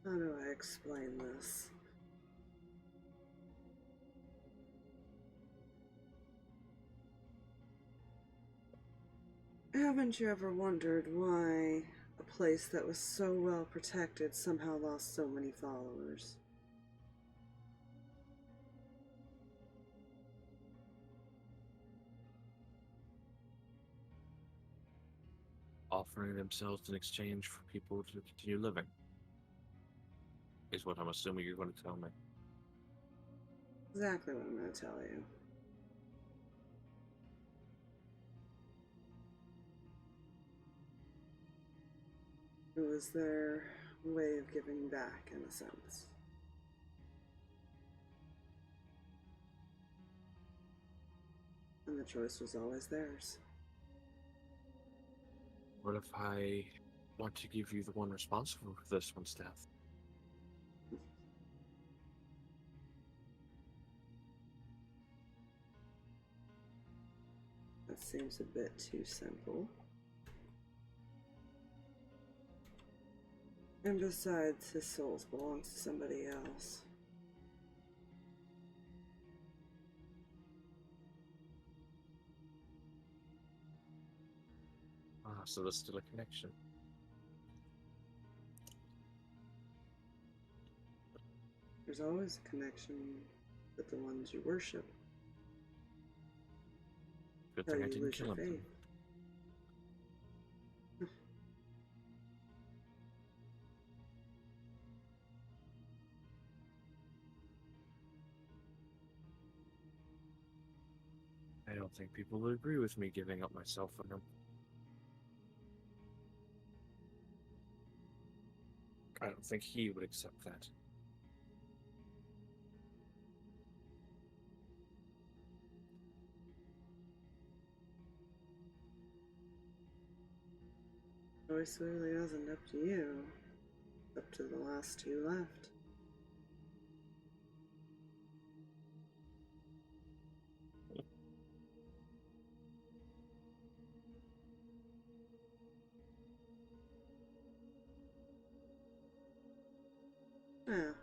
S2: How do I explain this? Haven't you ever wondered why a place that was so well protected somehow lost so many followers?
S3: Offering themselves in exchange for people to continue living. Is what I'm assuming you're going to tell me.
S2: Exactly what I'm going to tell you. It was their way of giving back, in a sense. And the choice was always theirs.
S3: What if I want to give you the one responsible for this one's death?
S2: That seems a bit too simple. And besides, his soul belongs to somebody else.
S3: Ah, so there's still a connection.
S2: There's always a connection with the ones you worship.
S3: Good
S2: How
S3: thing I
S2: you
S3: didn't
S2: lose
S3: kill
S2: your
S3: him.
S2: faith.
S3: I don't think people would agree with me giving up myself for him. I don't think he would accept that.
S2: Choice really wasn't up to you. Up to the last two left. Yeah.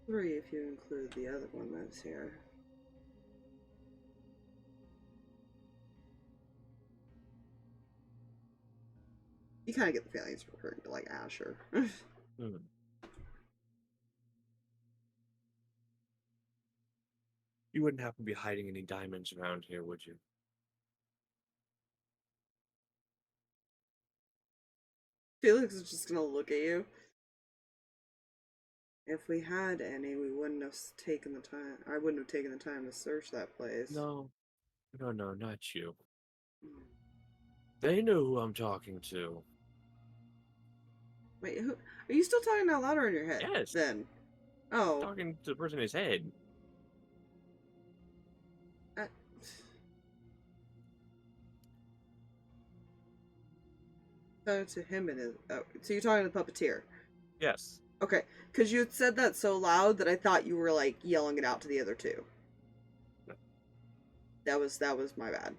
S2: 3 if you include the other one that's here. You kind of get the feeling it's referring to like Asher.
S3: You wouldn't happen to be hiding any diamonds around here, would you?
S2: Felix is just gonna look at you. If we had any, we wouldn't have taken the time. I wouldn't have taken the time to search that place.
S3: No. No, not you.
S2: Hmm.
S3: They know who I'm talking to.
S2: Wait, who? Are you still talking out loud or in your head?
S3: Yes.
S2: Then. Oh.
S3: Talking to the person in his head.
S2: To him and his. Oh, so you're talking to the puppeteer?
S3: Yes.
S2: Okay, because you had said that so loud that I thought you were like yelling it out to the other two.
S3: No.
S2: That was my bad.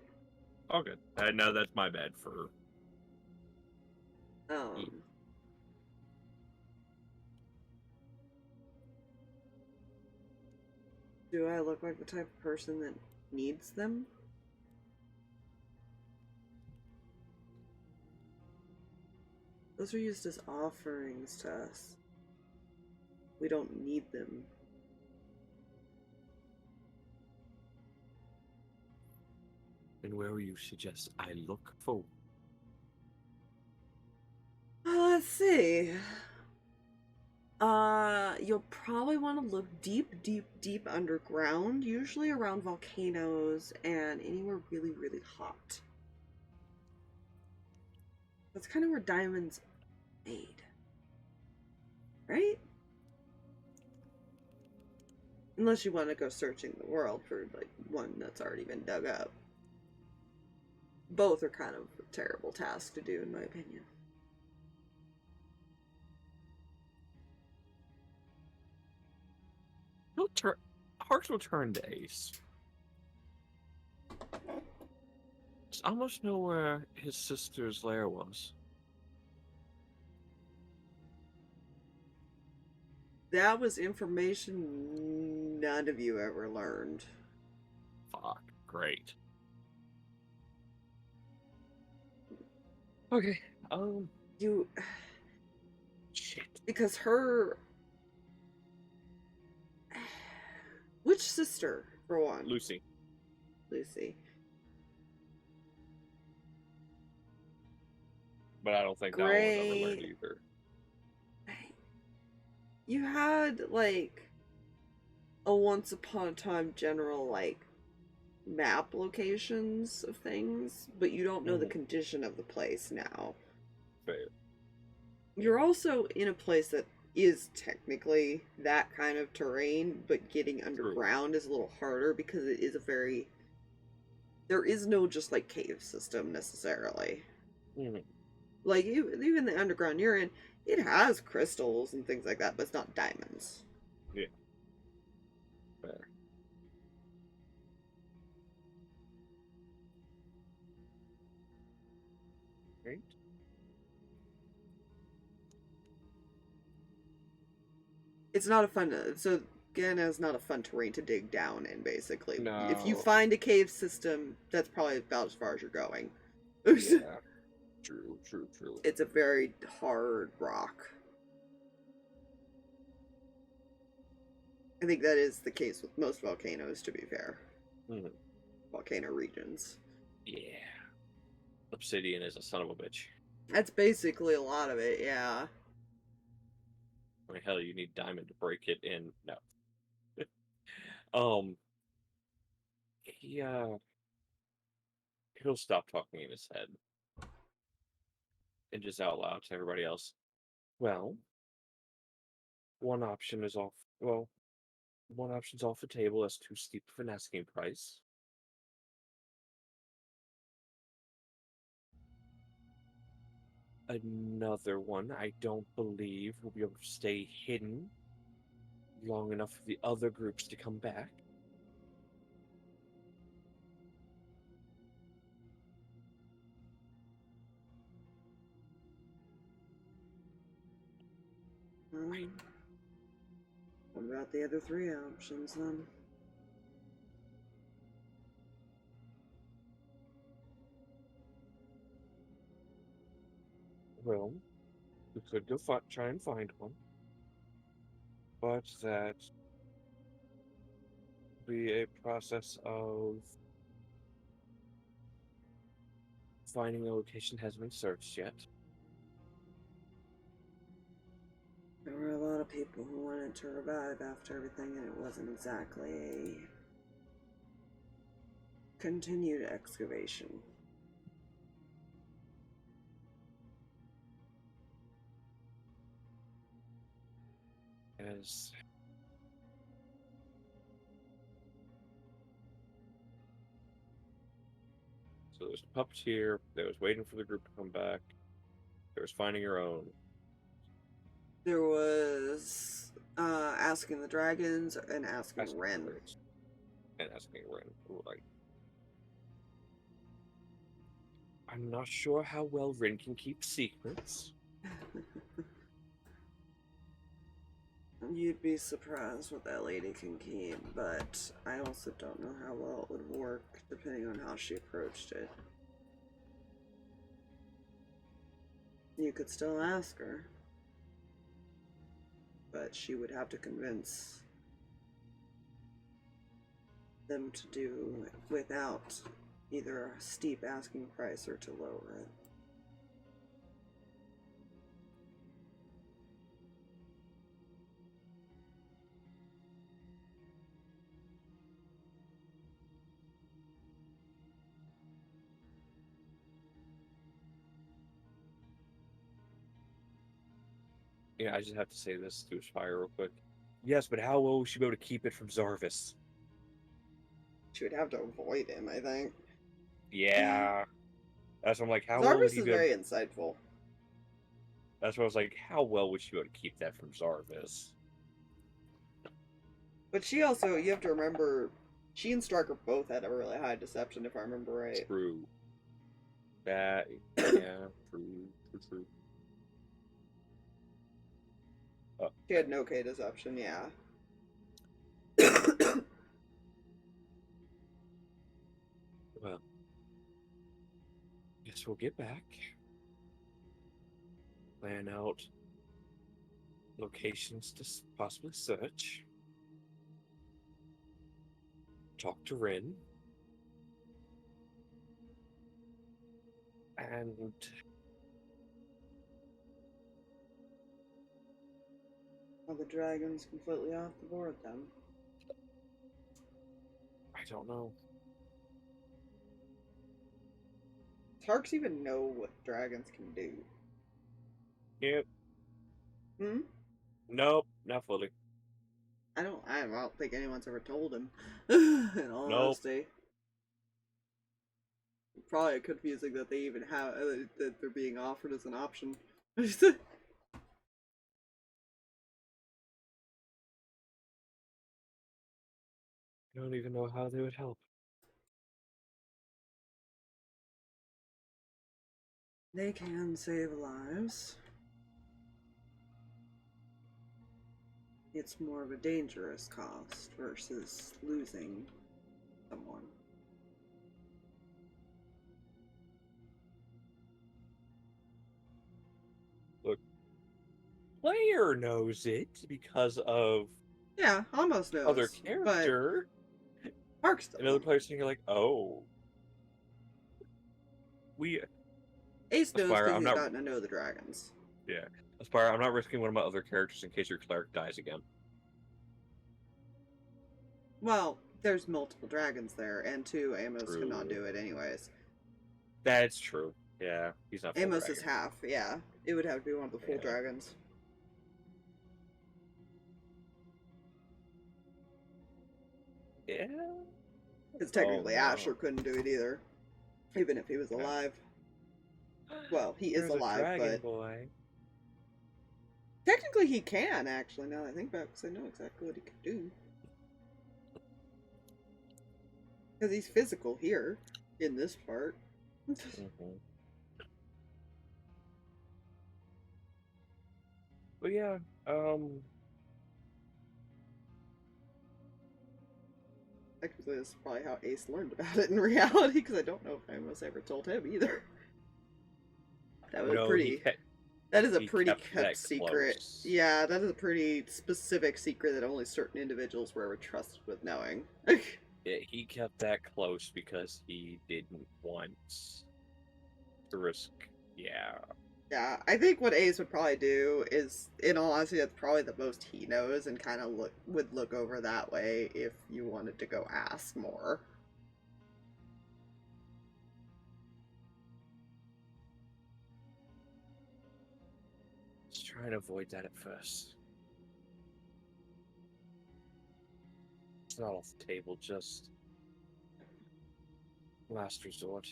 S3: Oh, good. No, that's my bad for.
S2: Do I look like the type of person that needs them? Those are used as offerings to us. We don't need them.
S3: And where you suggest I look for?
S2: Let's see. You'll probably want to look deep underground, usually around volcanoes and anywhere really, really hot. That's kind of where diamonds are made. Right? Unless you want to go searching the world for, like, one that's already been dug up. Both are kind of a terrible task to do, in my opinion.
S3: Harx will turn to Ace. Does almost know where his sister's lair was.
S2: That was information none of you ever learned.
S3: Fuck. Great. Okay.
S2: You...
S3: Shit.
S2: Because her... Which sister, for one?
S3: Lucy.
S2: Lucy.
S3: But I don't think that one was ever learned
S2: Great.
S3: either.
S2: You had, like, a once upon a time general, like, map locations of things, but you don't know the condition of the place now.
S3: Fair.
S2: You're also in a place that is technically that kind of terrain, but getting underground is a little harder because it is a very... There is no just, like, cave system, necessarily. Like, even the underground you're in, it has crystals and things like that, but it's not diamonds.
S3: Yeah. Fair. Right?
S2: It's not a fun... So, again, it's not a fun terrain to dig down in, basically.
S3: No.
S2: If you find a cave system, that's probably about as far as you're going.
S3: Yeah. True.
S2: It's a very hard rock. I think that is the case with most volcanoes, to be fair. Volcano regions.
S3: Yeah. Obsidian is a son of a bitch.
S2: That's basically a lot of it, yeah.
S3: I mean, hell, you need diamond to break it in. No. He'll stop talking in his head. And just out loud to everybody else. Well, one option's off the table. That's too steep of an asking price. Another one, I don't believe will be able to stay hidden long enough for the other groups to come back.
S2: What about the other three options, then?
S3: Well, we could go try and find one. But that would be a process of finding a location hasn't been searched yet.
S2: There were a lot of people who wanted to revive after everything, and it wasn't exactly a continued excavation.
S3: So there's a puppeteer that was waiting for the group to come back. There was finding your own.
S2: There was asking the dragons and asking Reyan.
S3: And asking Reyan. Like, I'm not sure how well Reyan can keep secrets.
S2: You'd be surprised what that lady can keep, but I also don't know how well it would work depending on how she approached it. You could still ask her, but she would have to convince them to do it without either a steep asking price or to lower it.
S3: Yeah, I just have to say this to Aspire real quick. Yes, but how well will she be able to keep it from Zarvis?
S2: She would have to avoid him, I think.
S3: Yeah. That's what I'm like, how well would
S2: Zarvis
S3: he
S2: is
S3: be able...
S2: very insightful.
S3: That's what I was like, how well would she be able to keep that from Zarvis?
S2: But she also, you have to remember, she and Striker both had a really high deception, if I remember right.
S3: True. That, yeah, true.
S2: She had an okay deception, yeah.
S3: Well, guess we'll get back. Plan out locations to possibly search. Talk to Rin. And
S2: Well, the dragon's completely off the board then.
S3: I don't know.
S2: Does Harx even know what dragons can do?
S3: Yep.
S2: Hmm?
S3: Nope, not fully.
S2: I don't think anyone's ever told him. In all
S3: Nope.
S2: honesty. Probably confusing that they even have that they're being offered as an option.
S3: I don't even know how they would help.
S2: They can save lives. It's more of a dangerous cost versus losing someone.
S3: Look, player knows it because of
S2: Yeah, almost knows.
S3: other character.
S2: But Harx doesn't.
S3: Another player sitting here like, oh.
S2: Ace knows
S3: Aspire,
S2: because
S3: I'm
S2: he's
S3: not-
S2: gotten to know the dragons.
S3: Yeah. Aspire, I'm not risking one of my other characters in case your cleric dies again.
S2: Well, there's multiple dragons there, and two, Amos
S3: True.
S2: cannot do it anyways.
S3: That's true. Yeah, he's not full
S2: Amos
S3: dragon.
S2: is half, yeah. It would have to be one of the full
S3: Yeah.
S2: dragons.
S3: Yeah.
S2: Because technically
S3: Oh, no.
S2: Asher couldn't do it either. Even if he was
S3: Yeah.
S2: alive. Well, he is
S3: There's a
S2: alive,
S3: dragon
S2: but
S3: boy.
S2: technically he can, actually, now that I think back, because I know exactly what he could do. Because he's physical here, in this part.
S3: Mm-hmm. But yeah,
S2: Technically, this is probably how Ace learned about it in reality, because I don't know if Amos ever told him either. That was
S3: no,
S2: pretty... That is a
S3: he
S2: pretty
S3: kept
S2: kept
S3: that
S2: secret.
S3: close.
S2: Yeah, that is a pretty specific secret that only certain individuals were ever trusted with knowing.
S3: Yeah, he kept that close because he didn't want to risk. Yeah.
S2: Yeah, I think what Ace would probably do is, in all honesty, that's probably the most he knows, and kind of would look over that way if you wanted to go ask more.
S3: Just trying to avoid that at first. It's not off the table, just last resort.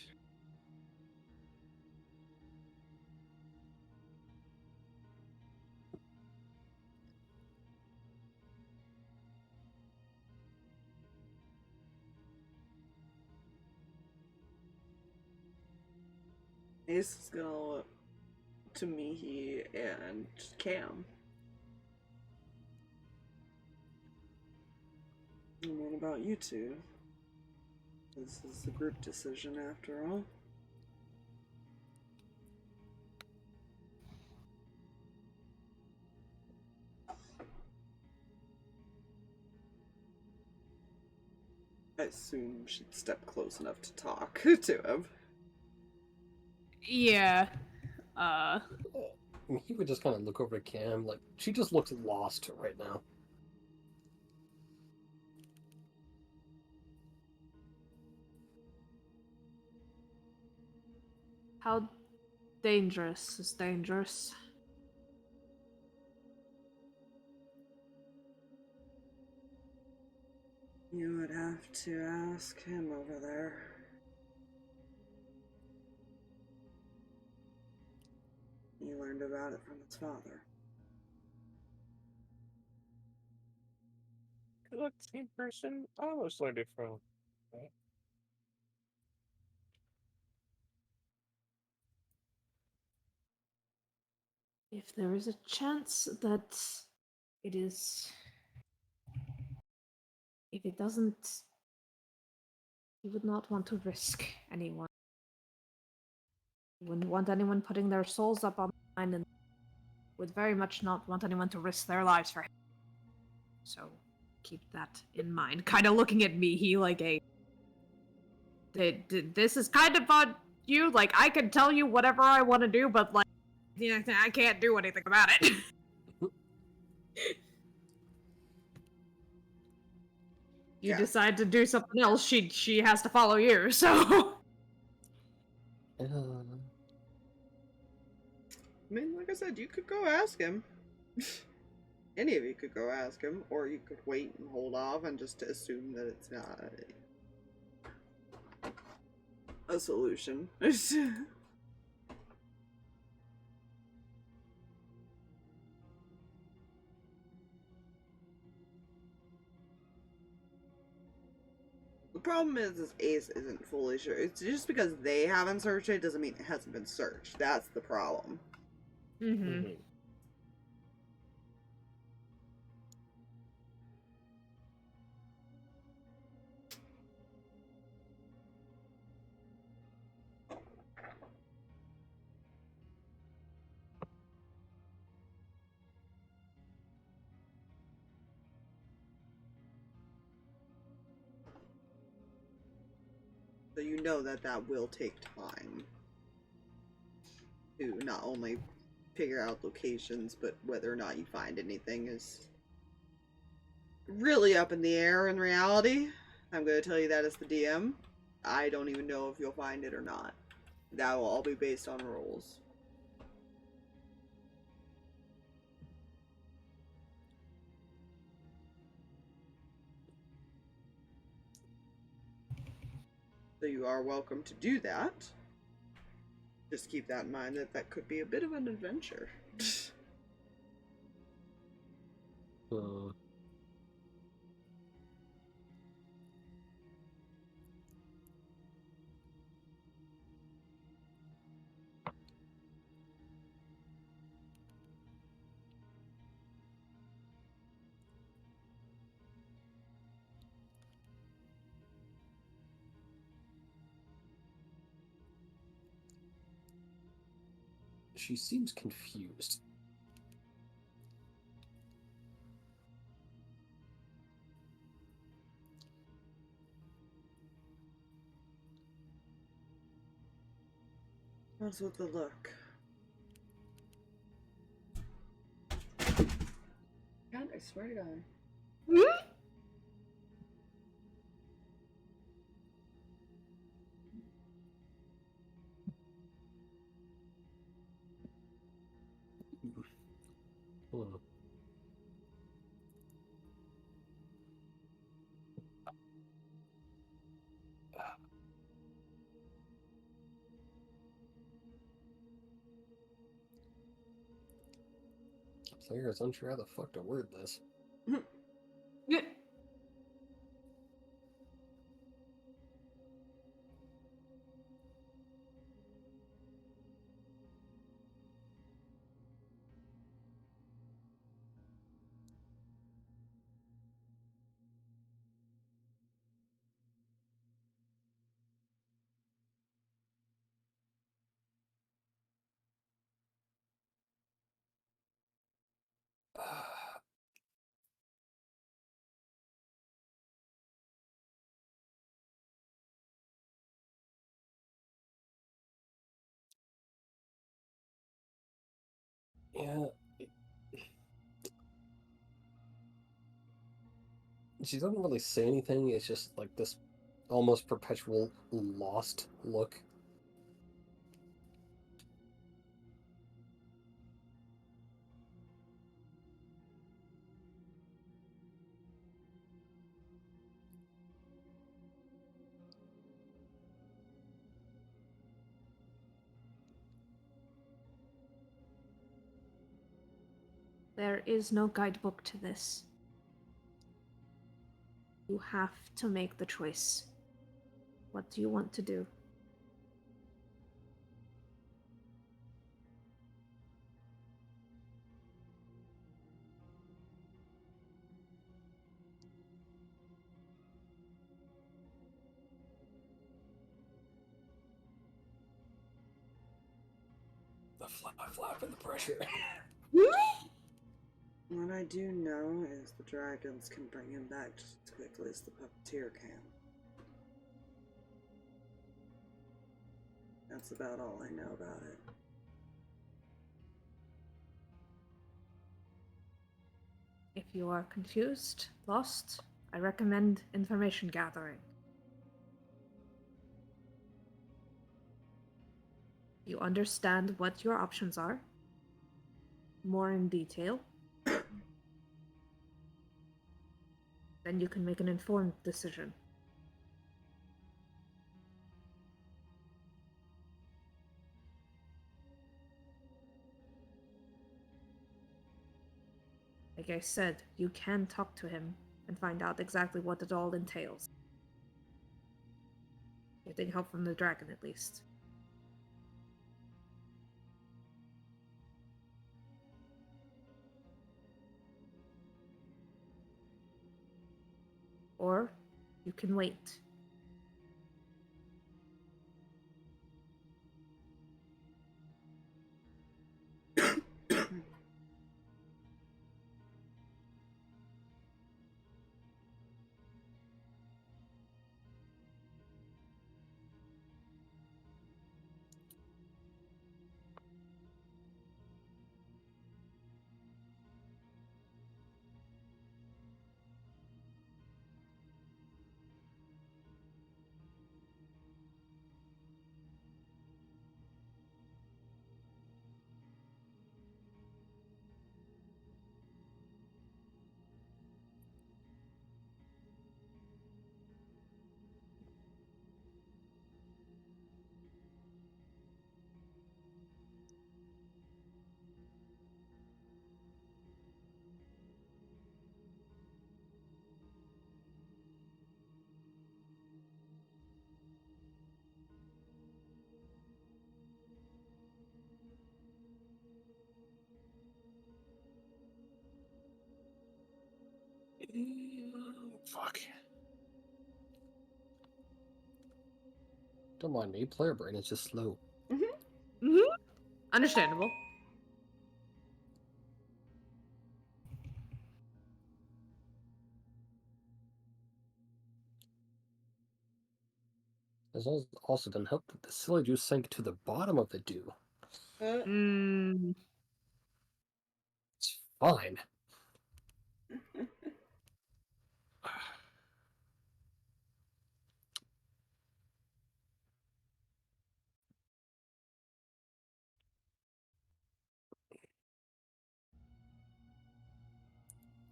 S2: Ace is gonna look to Mihi and Cam. And what about you two? This is a group decision after all. I assume she'd step close enough to talk to him.
S4: Yeah.
S1: He would just kind of look over at Cam, like, she just looks lost right now.
S4: How dangerous is dangerous?
S2: You would have to ask him over there. He learned about it from his father.
S3: Look, same person. I almost learned it from.
S4: If there is a chance that It is. If it doesn't, you would not want to risk anyone. You wouldn't want anyone putting their souls up on the line, and would very much not want anyone to risk their lives for him. So keep that in mind. Kind of looking at Mihi like a. This is kind of on you. Like, I can tell you whatever I want to do, but like, I can't do anything about it. You decide to do something else, she has to follow you, so.
S2: I mean, like I said, you could go ask him. Any of you could go ask him, or you could wait and hold off and just assume that it's not a solution. The problem is Ace isn't fully sure. It's just because they haven't searched it doesn't mean it hasn't been searched. That's the problem.
S4: Mm-hmm.
S2: So you know that that will take time to not only figure out locations, but whether or not you find anything is really up in the air in reality. I'm going to tell you that as the DM. I don't even know if you'll find it or not. That will all be based on rules. So you are welcome to do that. Just keep that in mind that that could be a bit of an adventure.
S1: She seems confused.
S2: What's with the look? God, I swear to God.
S1: Player is unsure how the fuck to word this.
S4: Yeah.
S1: Yeah. She doesn't really say anything, it's just like this almost perpetual lost look.
S4: There is no guidebook to this. You have to make the choice. What do you want to do?
S1: flap in the pressure.
S2: What I do know is the dragons can bring him back just as quickly as the puppeteer can. That's about all I know about it.
S4: If you are confused, lost, I recommend information gathering. You understand what your options are, more in detail, then you can make an informed decision. Like I said, you can talk to him and find out exactly what it all entails. Getting help from the dragon, at least. Or you can wait.
S1: Fuck. Don't mind me, player brain is just slow.
S4: Understandable.
S1: This also didn't help that the silly juice sank to the bottom of the dew.
S4: Mm.
S1: It's fine.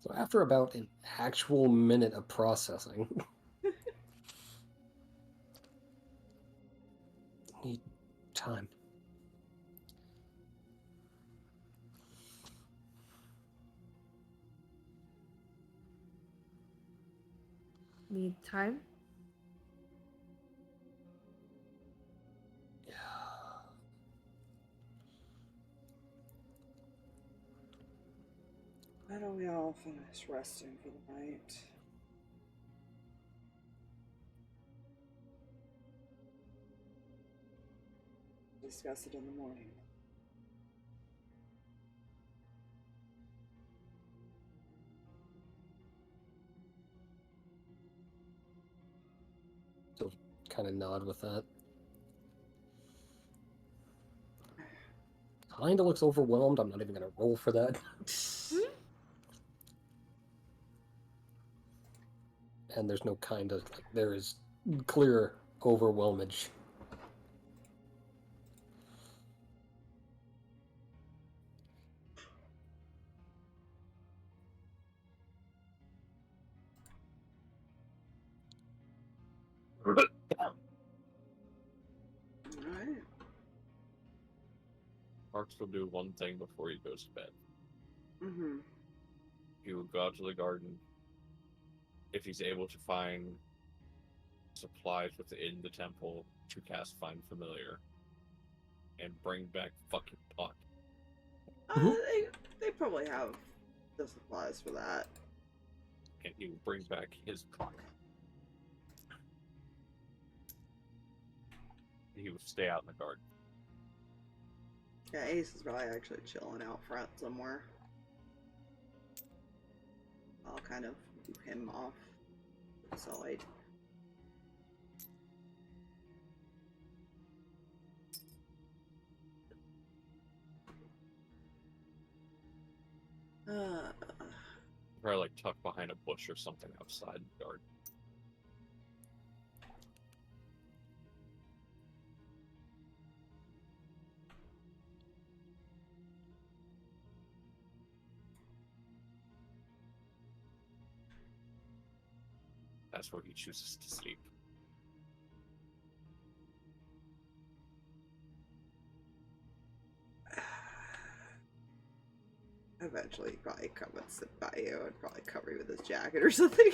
S1: So after about an actual minute of processing, need time.
S4: Need time?
S2: Why don't we all finish resting for the night? Discuss it in the morning.
S1: So kind of nod with that. Kinda looks overwhelmed. I'm not even gonna roll for that. And there's no kind of like, there is clear overwhelmage.
S2: Alright.
S3: Harx will do one thing before he goes to bed.
S2: Mm-hmm.
S3: He will go out to the garden. If he's able to find supplies within the temple to cast Find Familiar and bring back fucking Puck.
S2: They probably have the supplies for that.
S3: And he will bring back his Puck. He will stay out in the garden.
S2: Yeah, Ace is probably actually chilling out front somewhere. I'll kind of move him off to the side.
S3: Probably like tucked behind a bush or something outside the yard. That's where he chooses to sleep.
S2: Eventually, he'd probably come and sit by you and probably cover you with his jacket or something.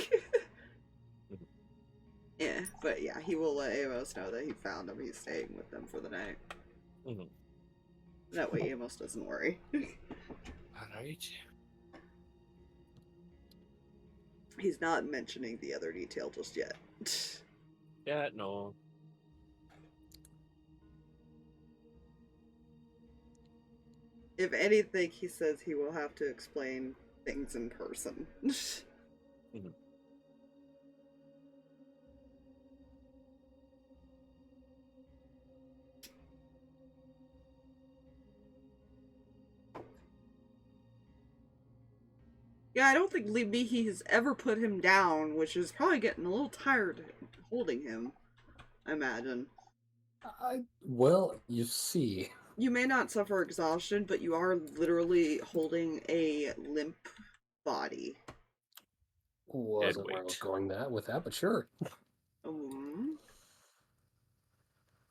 S2: Yeah, but yeah, he will let Amos know that he found him. He's staying with them for the night. That way, Amos doesn't worry.
S3: Alright.
S2: He's not mentioning the other detail just yet.
S3: Yeah, no.
S2: If anything, he says he will have to explain things in person. Yeah, I don't think Mihi has ever put him down, which is probably getting a little tired holding him, I imagine.
S1: Well, you see.
S2: You may not suffer exhaustion, but you are literally holding a limp body.
S1: Wasn't where I was going with that, but sure.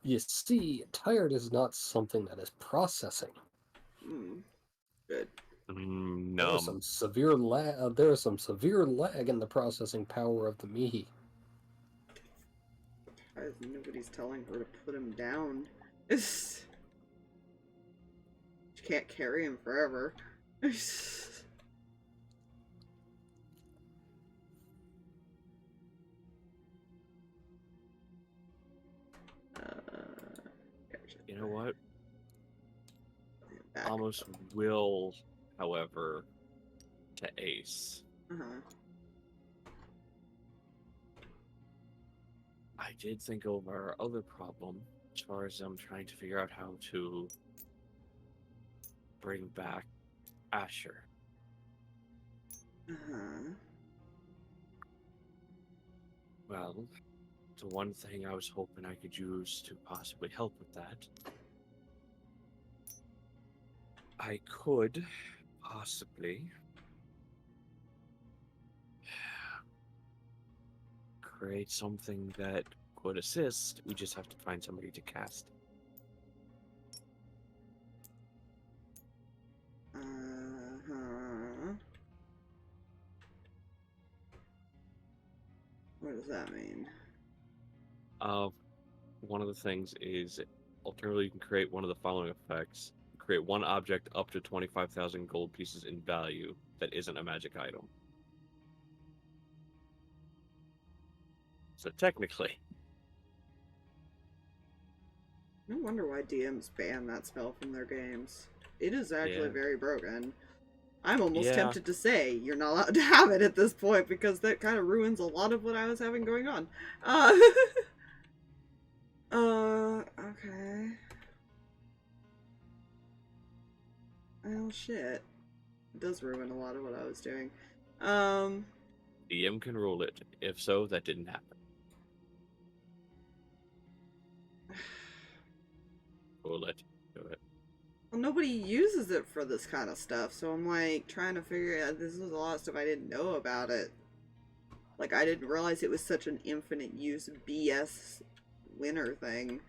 S1: You see, tired is not something that is processing.
S2: Good.
S1: There is some severe there is some severe lag in the processing power of the Mihi.
S2: Nobody's telling her to put him down. She can't carry him forever.
S3: You know what? Almost will, however, to Ace. I did think over our other problem, as far as I'm trying to figure out how to bring back Asher. Well, the one thing I was hoping I could use to possibly help with that, I could possibly create something that could assist. We just have to find somebody to cast.
S2: What does that mean?
S3: One of the things is, alternatively, you can create one of the following effects. Create one object up to 25,000 gold pieces in value that isn't a magic item. So technically...
S2: No wonder why DMs ban that spell from their games. It is actually very broken. I'm almost tempted to say you're not allowed to have it at this point because that kind of ruins a lot of what I was having going on. Okay. Well, shit. It does ruin a lot of what I was doing.
S3: DM can rule it. If so, that didn't happen. We'll let you do it.
S2: Well, nobody uses it for this kind of stuff, so I'm like trying to figure out. This is a lot of stuff I didn't know about it. Like, I didn't realize it was such an infinite use BS winner thing.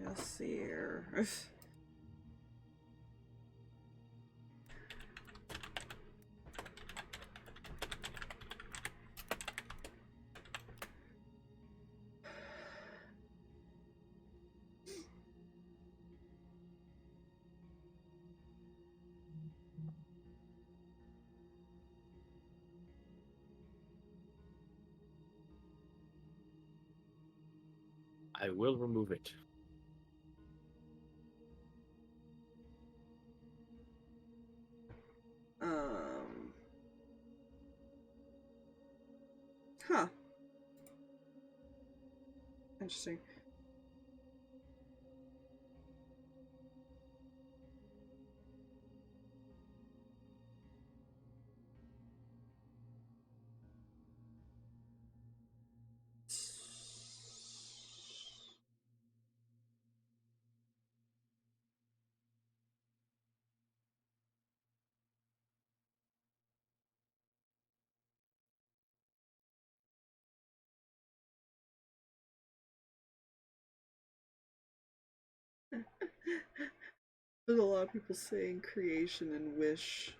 S2: Let's see here.
S3: I will remove it.
S2: Huh. Interesting. There's a lot of people saying creation and wish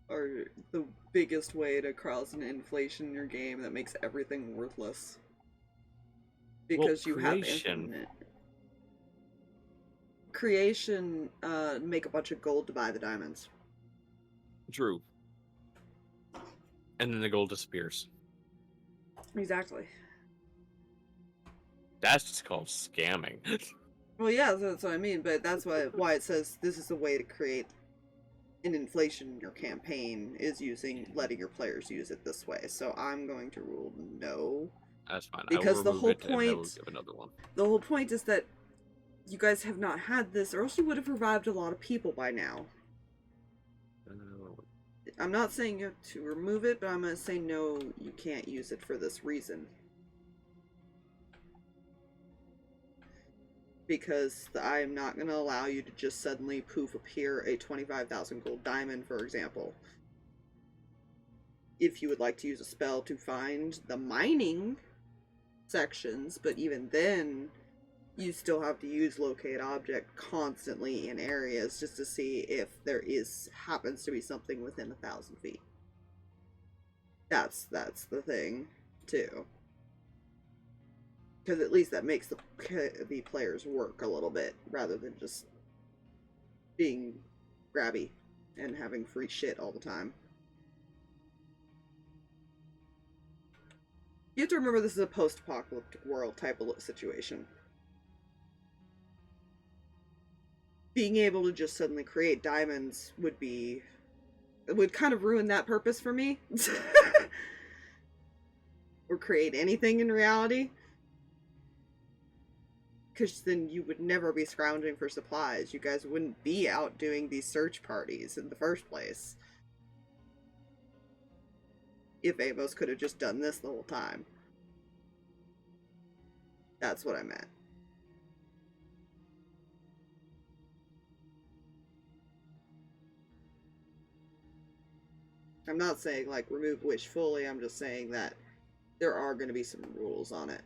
S2: are the biggest way to cause an inflation in your game that makes everything worthless. Because you have infinite. Creation, make a bunch of gold to buy the diamonds.
S3: True. And then the gold disappears.
S2: Exactly.
S3: That's just called scamming.
S2: Well, yeah, that's what I mean, but that's why it says this is a way to create an inflation in your campaign, is letting your players use it this way. So I'm going to rule no.
S3: That's fine.
S2: Because
S3: I will
S2: the
S3: remove
S2: whole
S3: it and I will
S2: point,
S3: give another one.
S2: the whole point is that you guys have not had this, or else you would have revived a lot of people by now. I'm not saying you have to remove it, but I'm going to say no, you can't use it for this reason. Because I'm not going to allow you to just suddenly poof appear a 25,000 gold diamond, for example. If you would like to use a spell to find the mining sections, but even then, you still have to use locate object constantly in areas just to see if there happens to be something within 1,000 feet. That's the thing, too. Because at least that makes the players work a little bit, rather than just being grabby and having free shit all the time. You have to remember this is a post-apocalyptic world type of situation. Being able to just suddenly create diamonds would kind of ruin that purpose for me. Or create anything in reality. Because then you would never be scrounging for supplies. You guys wouldn't be out doing these search parties in the first place. If Amos could have just done this the whole time. That's what I meant. I'm not saying, like, remove wish fully. I'm just saying that there are going to be some rules on it.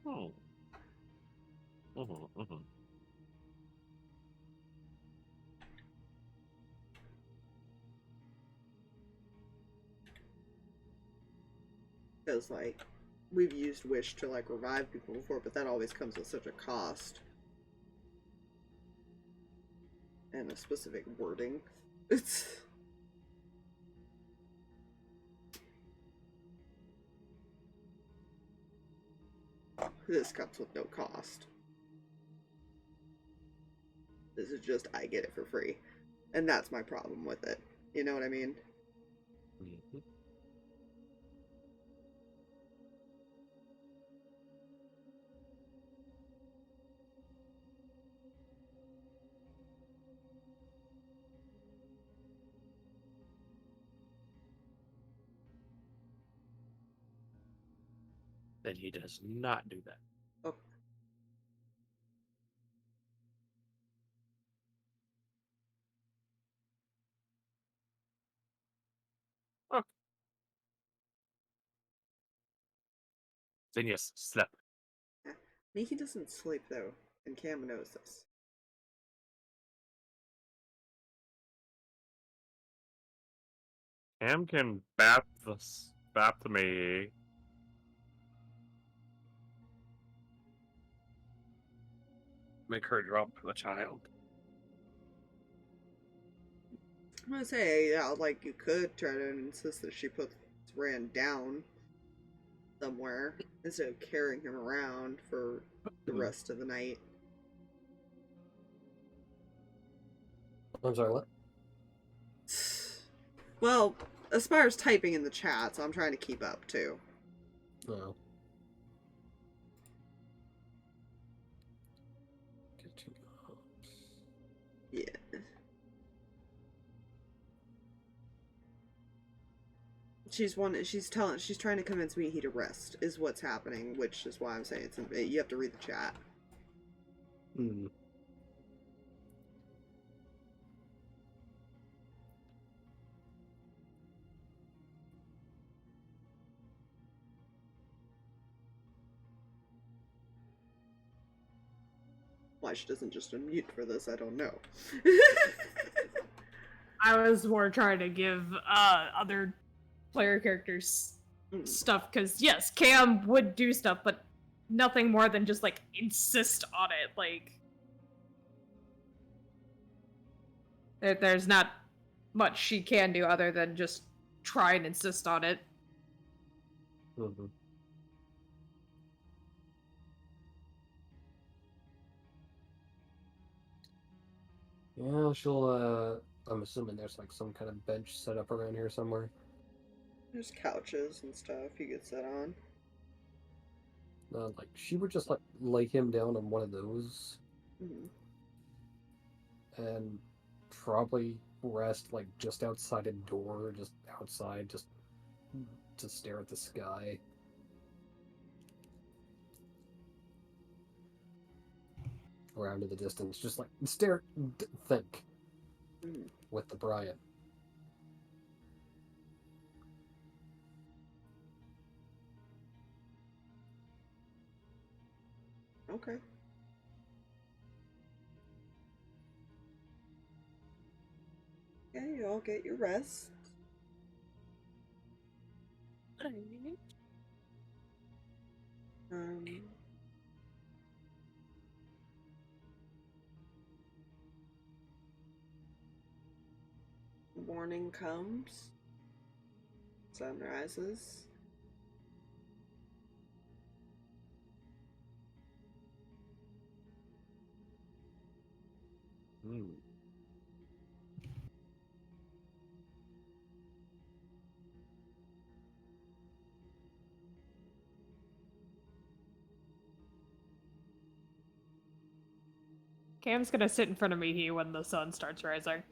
S3: Oh.
S2: Because, like, we've used wish to, like, revive people before, but that always comes with such a cost. And a specific wording. This comes with no cost. This is just, I get it for free. And that's my problem with it. You know what I mean?
S3: Mm-hmm. Then he does not do that.
S2: Oh.
S3: Oh. Then yes, slept.
S2: Mihi doesn't sleep, though, and Cam knows this.
S3: Cam can bap me. Make her drop the child.
S2: I'm gonna say, yeah, like you could try to insist that she puts Rand down somewhere instead of carrying him around for the rest of the night.
S1: I'm sorry, what?
S2: Well, Aspire's typing in the chat, so I'm trying to keep up too.
S1: Oh.
S2: Yeah. She's trying to convince Mihi to rest is what's happening, which is why I'm saying you have to read the chat.
S1: Hmm.
S2: Why she doesn't just unmute for this, I don't know.
S4: I was more trying to give other player characters stuff, because yes, Cam would do stuff, but nothing more than just like insist on it. Like there's not much she can do other than just try and insist on it.
S1: Mm-hmm. Yeah, she'll, I'm assuming there's like some kind of bench set up around here somewhere.
S2: There's couches and stuff you could sit on.
S1: Like, she would just like lay him down on one of those. And probably rest like just outside a door, just outside, just to stare at the sky. Around in the distance, just like stare, think with the Brian.
S2: Okay. Okay, you all get your rest. Morning comes. Sun rises.
S4: Cam's gonna sit in front of Mihi when the sun starts rising.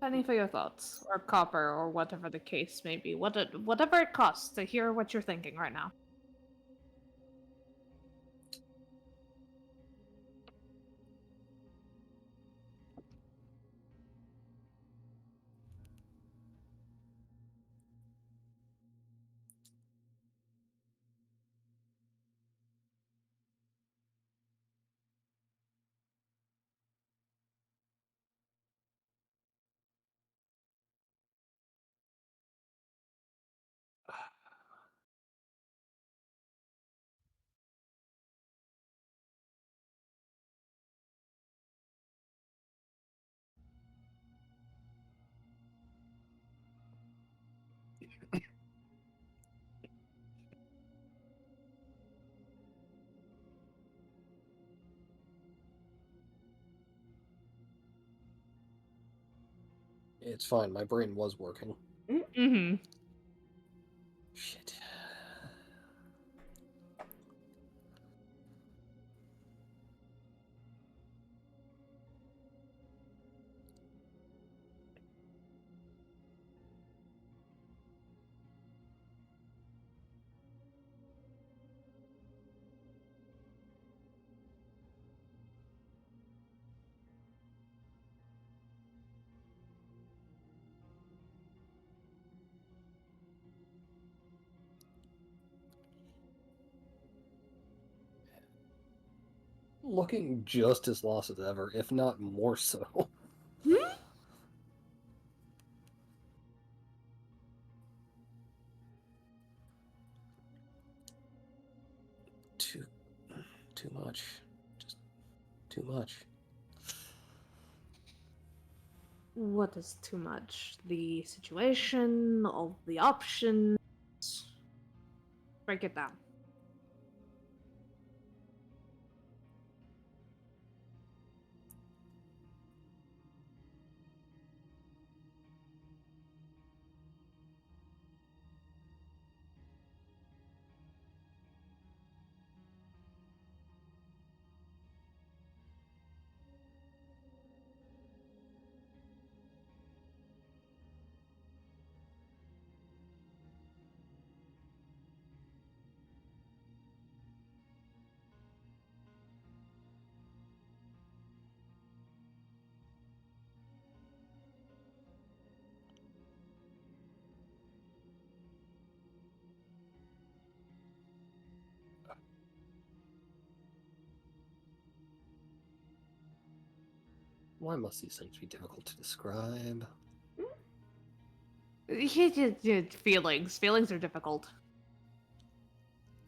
S4: Penny for your thoughts, or copper, or whatever the case may be. Whatever it costs to hear what you're thinking right now.
S1: It's fine, my brain was working.
S4: Mm-hmm.
S1: Shit. Looking just as lost as ever, if not more so. too much. Just too much.
S4: What is too much? The situation, all the options. Break it down.
S1: Why must these things be difficult to describe?
S4: Feelings. Feelings are difficult.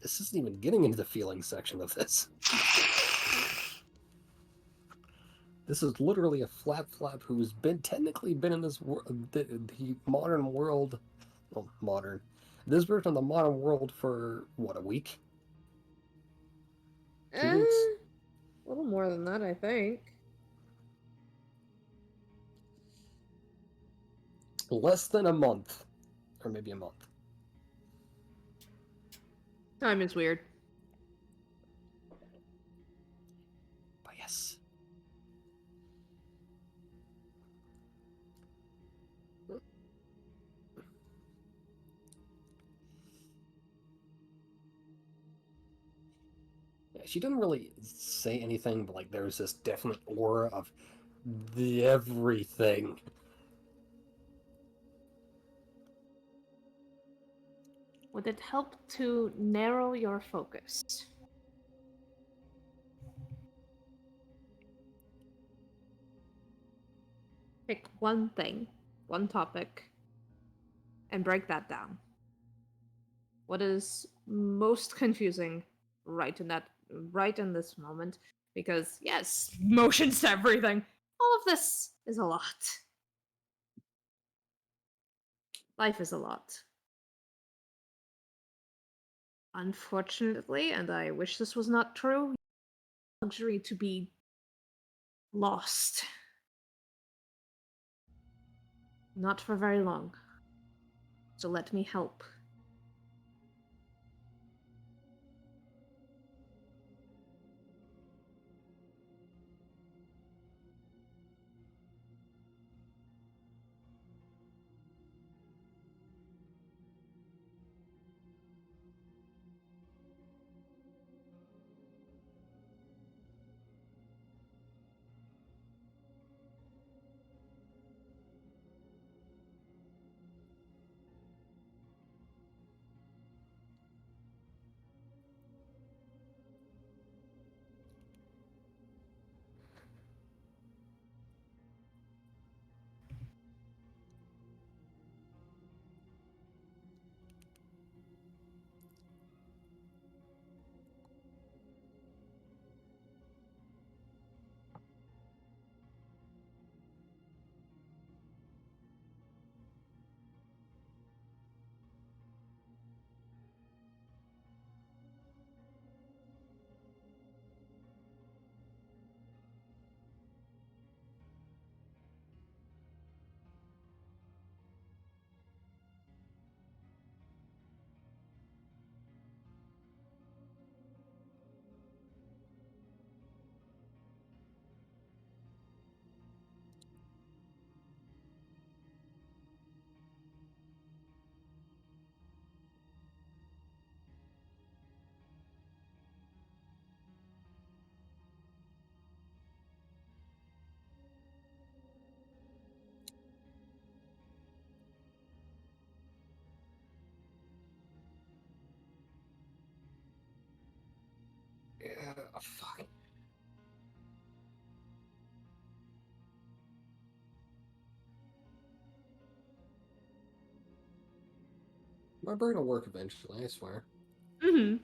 S1: This isn't even getting into the feeling section of this. This is literally a flap who's technically been in this the modern world. Well, modern. This version of the modern world for, what, a week? 2 weeks?
S4: A little more than that, I think.
S1: Less than a month. Or maybe a month.
S4: Time is weird.
S1: But yes. Yeah, she didn't really say anything, but like there's this definite aura of the everything.
S4: Would it help to narrow your focus? Pick one thing, one topic, and break that down. What is most confusing right in this moment? Because yes, motions to everything. All of this is a lot. Life is a lot. Unfortunately, and I wish this was not true, luxury to be lost. Not for very long. So let me help.
S1: Yeah, fuck. My brain will work eventually, I swear.
S4: Mm-hmm.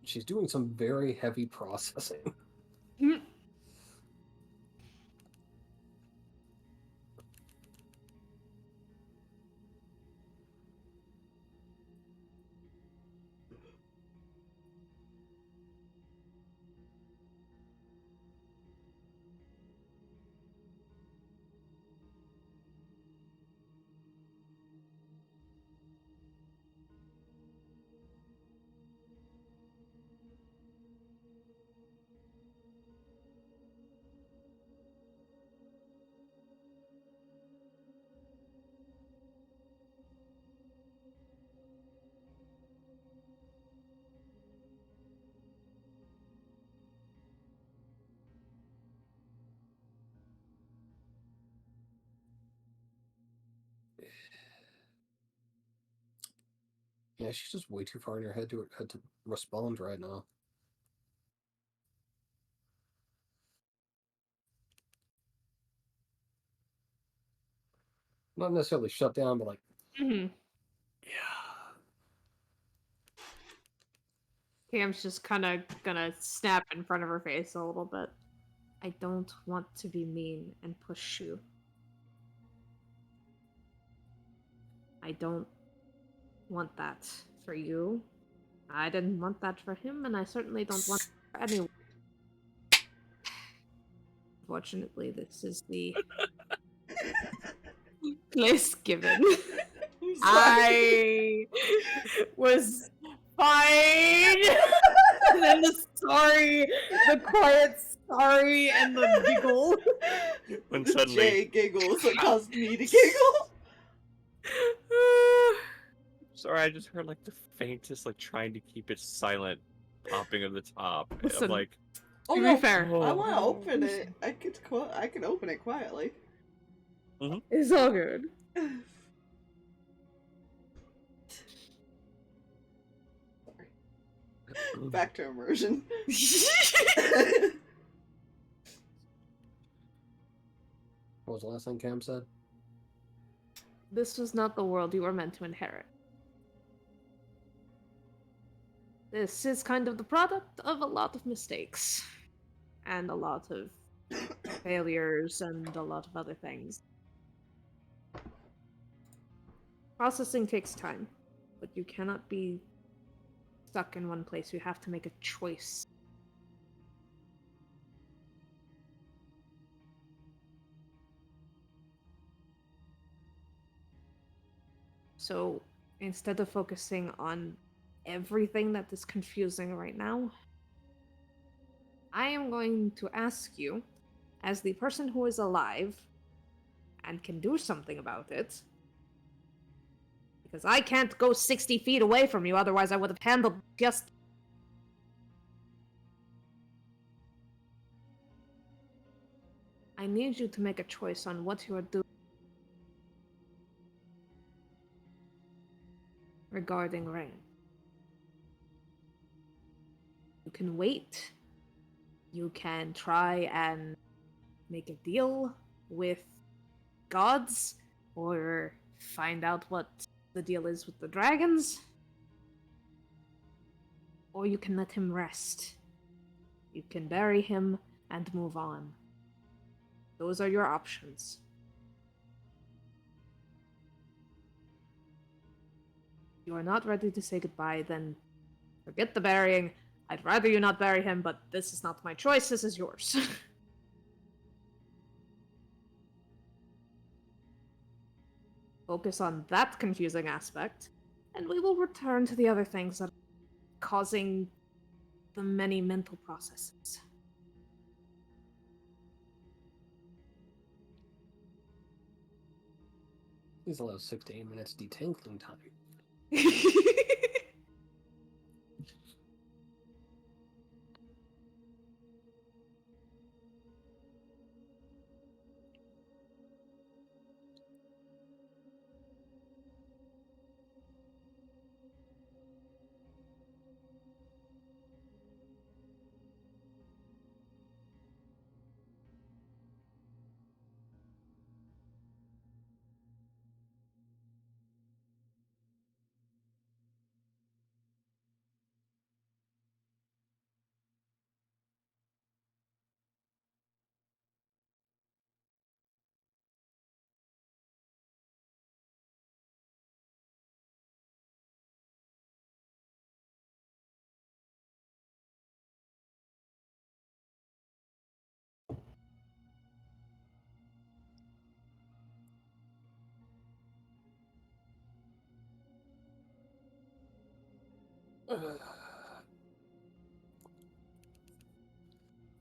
S1: She's doing some very heavy processing. Yeah, she's just way too far in her head to respond right now. Not necessarily shut down, but like,
S4: Mm-hmm.
S1: yeah.
S4: Cam's just kind of gonna snap in front of her face a little bit. I don't want to be mean and push you. I don't want that for you. I didn't want that for him, and I certainly don't want it for anyone. Unfortunately, this is the place given.
S2: I'm sorry.
S4: I was fine. And then the sorry, the quiet sorry, and the giggle.
S3: When
S2: the
S3: suddenly-
S2: Jay giggles that caused me to giggle.
S3: Sorry, I just heard like the faintest, like trying to keep it silent popping of the top.
S4: Listen,
S3: I'm like,
S2: Oh
S4: to
S2: no,
S4: be fair,
S2: I want to open it. I can open it quietly.
S4: it's all good.
S2: Sorry. Back to immersion.
S1: What was the last thing Cam said?
S4: This was not the world you were meant to inherit. This is kind of the product of a lot of mistakes. And a lot of failures and a lot of other things. Processing takes time, but you cannot be stuck in one place. You have to make a choice. So instead of focusing on everything that is confusing right now, I am going to ask you, as the person who is alive and can do something about it, because I can't go 60 feet away from you, otherwise I would have handled just... I need you to make a choice on what you are doing regarding Reyan. You can wait. You can try and make a deal with gods, or find out what the deal is with the dragons. Or you can let him rest. You can bury him and move on. Those are your options. If you are not ready to say goodbye, then forget the burying. I'd rather you not bury him, but this is not my choice, this is yours. Focus on that confusing aspect, and we will return to the other things that are causing the many mental processes.
S1: Please allow 6 to 8 minutes detangling time.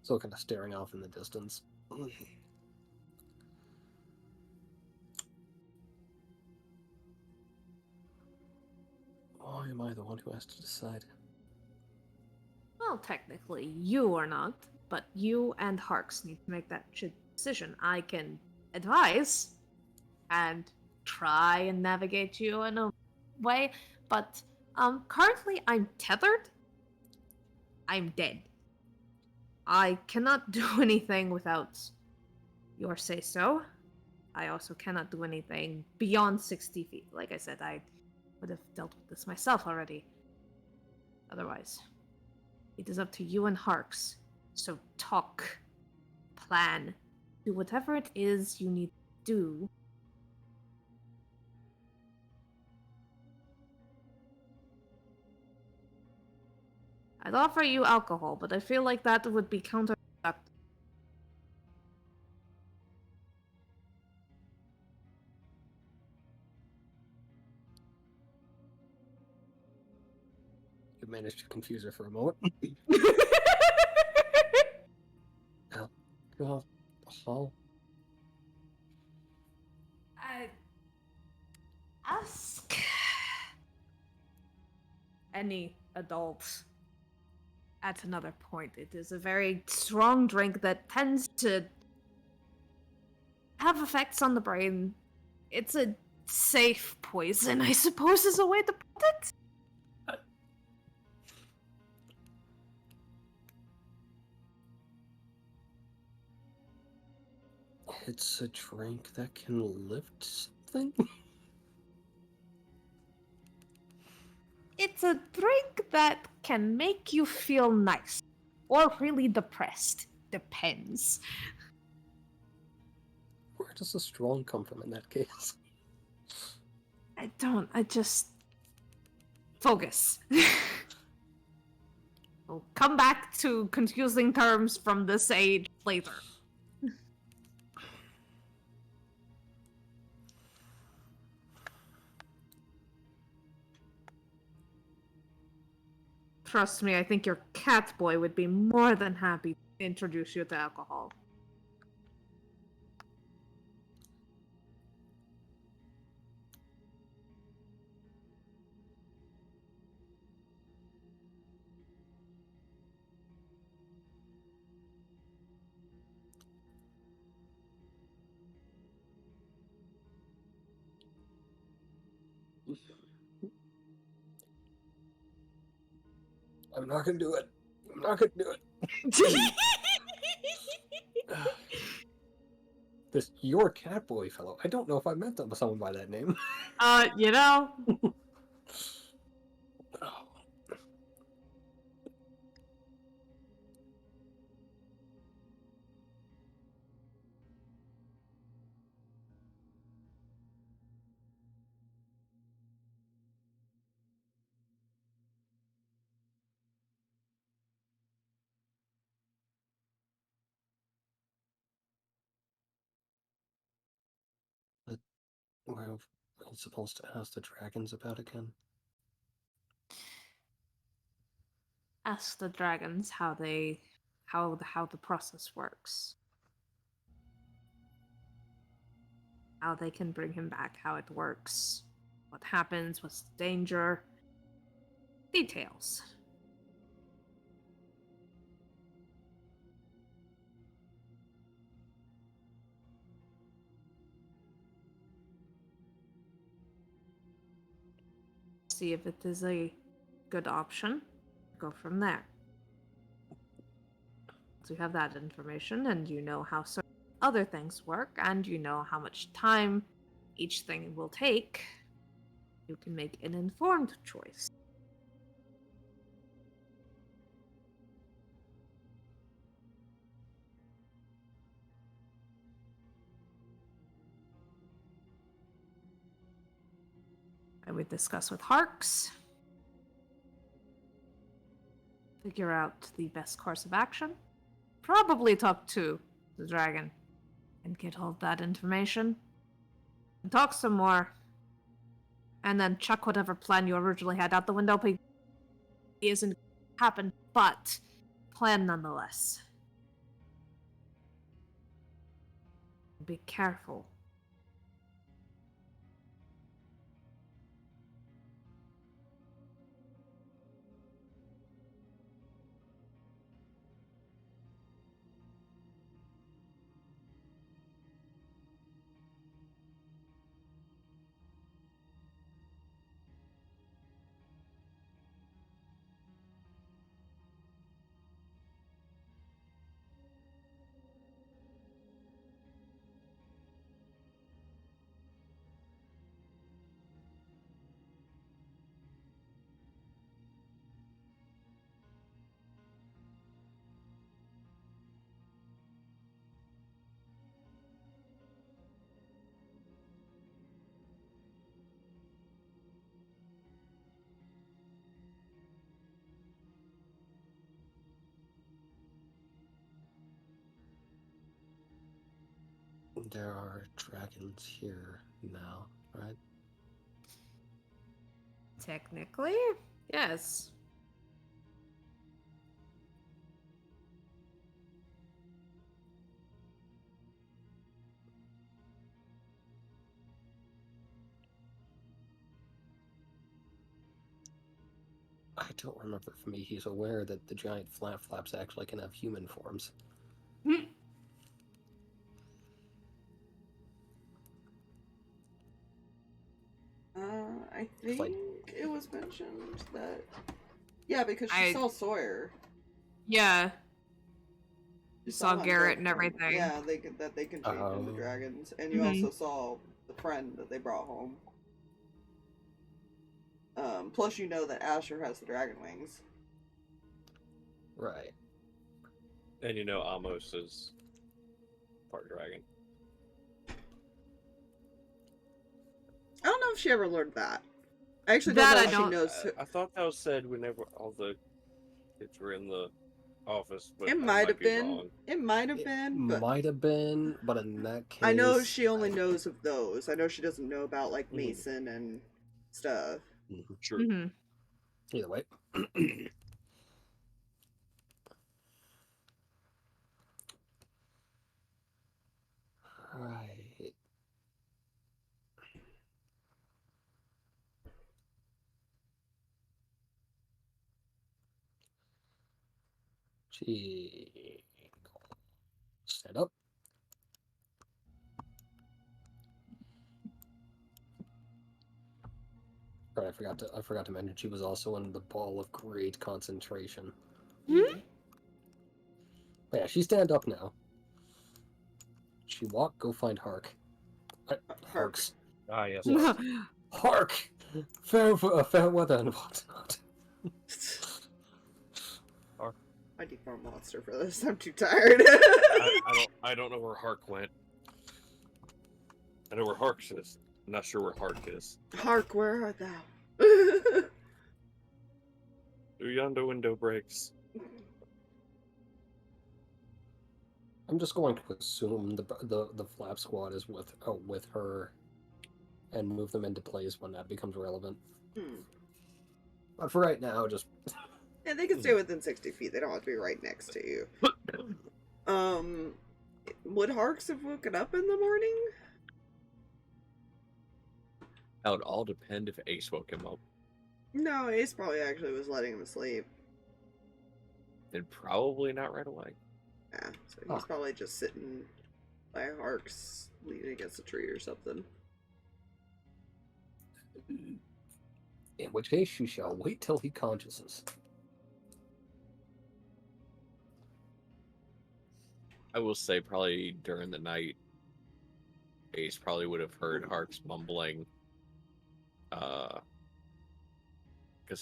S1: Still kind of staring off in the distance. Why am I the one who has to decide?
S4: Well, technically, you are not, but you and Harx need to make that decision. I can advise and try and navigate you in a way, but currently I'm tethered. I'm dead. I cannot do anything without your say-so. I also cannot do anything beyond 60 feet. Like I said, I would have dealt with this myself already. Otherwise, it is up to you and Harx. So talk, plan, do whatever it is you need to do. I'd offer you alcohol, but I feel like that would be counterproductive.
S1: You managed to confuse her for a moment. Alcohol?
S4: I ask any adult at another point. It is a very strong drink that tends to have effects on the brain. It's a safe poison, I suppose, is a way to put it.
S1: It's a drink that can lift something?
S4: It's a drink that can make you feel nice. Or really depressed. Depends.
S1: Where does the strong come from in that case?
S4: I just... Focus. We'll come back to confusing terms from this age later. Trust me, I think your cat boy would be more than happy to introduce you to alcohol.
S1: I'm not gonna do it. I'm not gonna do it. This your cat boy fellow. I don't know if I met someone by that name.
S4: You know.
S1: Oh. What are we supposed to ask the dragons about again?
S4: Ask the dragons how the process works. How they can bring him back, how it works, what happens, what's the danger. Details. See if it is a good option. Go from there. So you have that information, and you know how certain other things work, and you know how much time each thing will take. You can make an informed choice. I would discuss with Harx. Figure out the best course of action. Probably talk to the dragon and get all that information. And talk some more. And then chuck whatever plan you originally had out the window, please. isn't happen, but plan nonetheless. Be careful.
S1: There are dragons here now, right?
S4: Technically, yes.
S1: I don't remember if Mihi's aware that the giant flaps actually can have human forms.
S2: I think
S1: Like-
S2: it was mentioned that. Yeah, because she
S4: I-
S2: saw Sawyer.
S4: Yeah.
S2: You
S4: Saw
S2: that
S4: Garrett and
S2: book from-
S4: everything.
S2: Yeah, they can change into
S1: Oh.
S2: dragons, and you
S4: Mhm.
S2: also saw the friend that they brought home. Plus, you know that Asher has the dragon wings.
S1: Right.
S3: And you know Amos is part dragon.
S2: I don't know if she ever learned that. I actually
S4: That
S2: don't know
S4: I
S2: if she
S4: don't-
S2: knows.
S3: I thought that was said whenever all the kids were in the office, but
S2: It
S3: I
S2: might have
S3: be
S2: been.
S3: wrong.
S2: It might have
S1: It
S2: been, but
S1: might have been, but in that case,
S2: I know she only knows of those. I know she doesn't know about like
S3: Mhm.
S2: Mason and stuff.
S3: Sure.
S4: Mm-hmm.
S1: Either way. Right. Gee. Set up. Right, I forgot to mention she was also in the Ball of Great Concentration.
S4: Hmm?
S1: But yeah, she stand up now. She walk, go find Hark. Harks.
S3: Ah, yes.
S1: Yes. Hark! Fair weather and whatnot.
S2: I need more monster for this. I'm too tired.
S3: I don't know where Hark went. I know where Hark is. I'm not sure where Hark is.
S2: Hark, where art thou?
S3: Through yonder window breaks.
S1: I'm just going to assume the Flap Squad is with her, and move them into plays when that becomes relevant. But for right now, just
S2: Yeah, they can stay within 60 feet. They don't have to be right next to you. Would Harks have woken up in the morning?
S3: That would all depend if Ace woke him up.
S2: No, Ace probably actually was letting him sleep.
S3: And probably not right away.
S2: Yeah, so he's probably just sitting by Harks, leaning against a tree or something.
S1: in which case you shall wait till he consciouses.
S3: I will say probably during the night, Ace probably would have heard Hark's mumbling. Because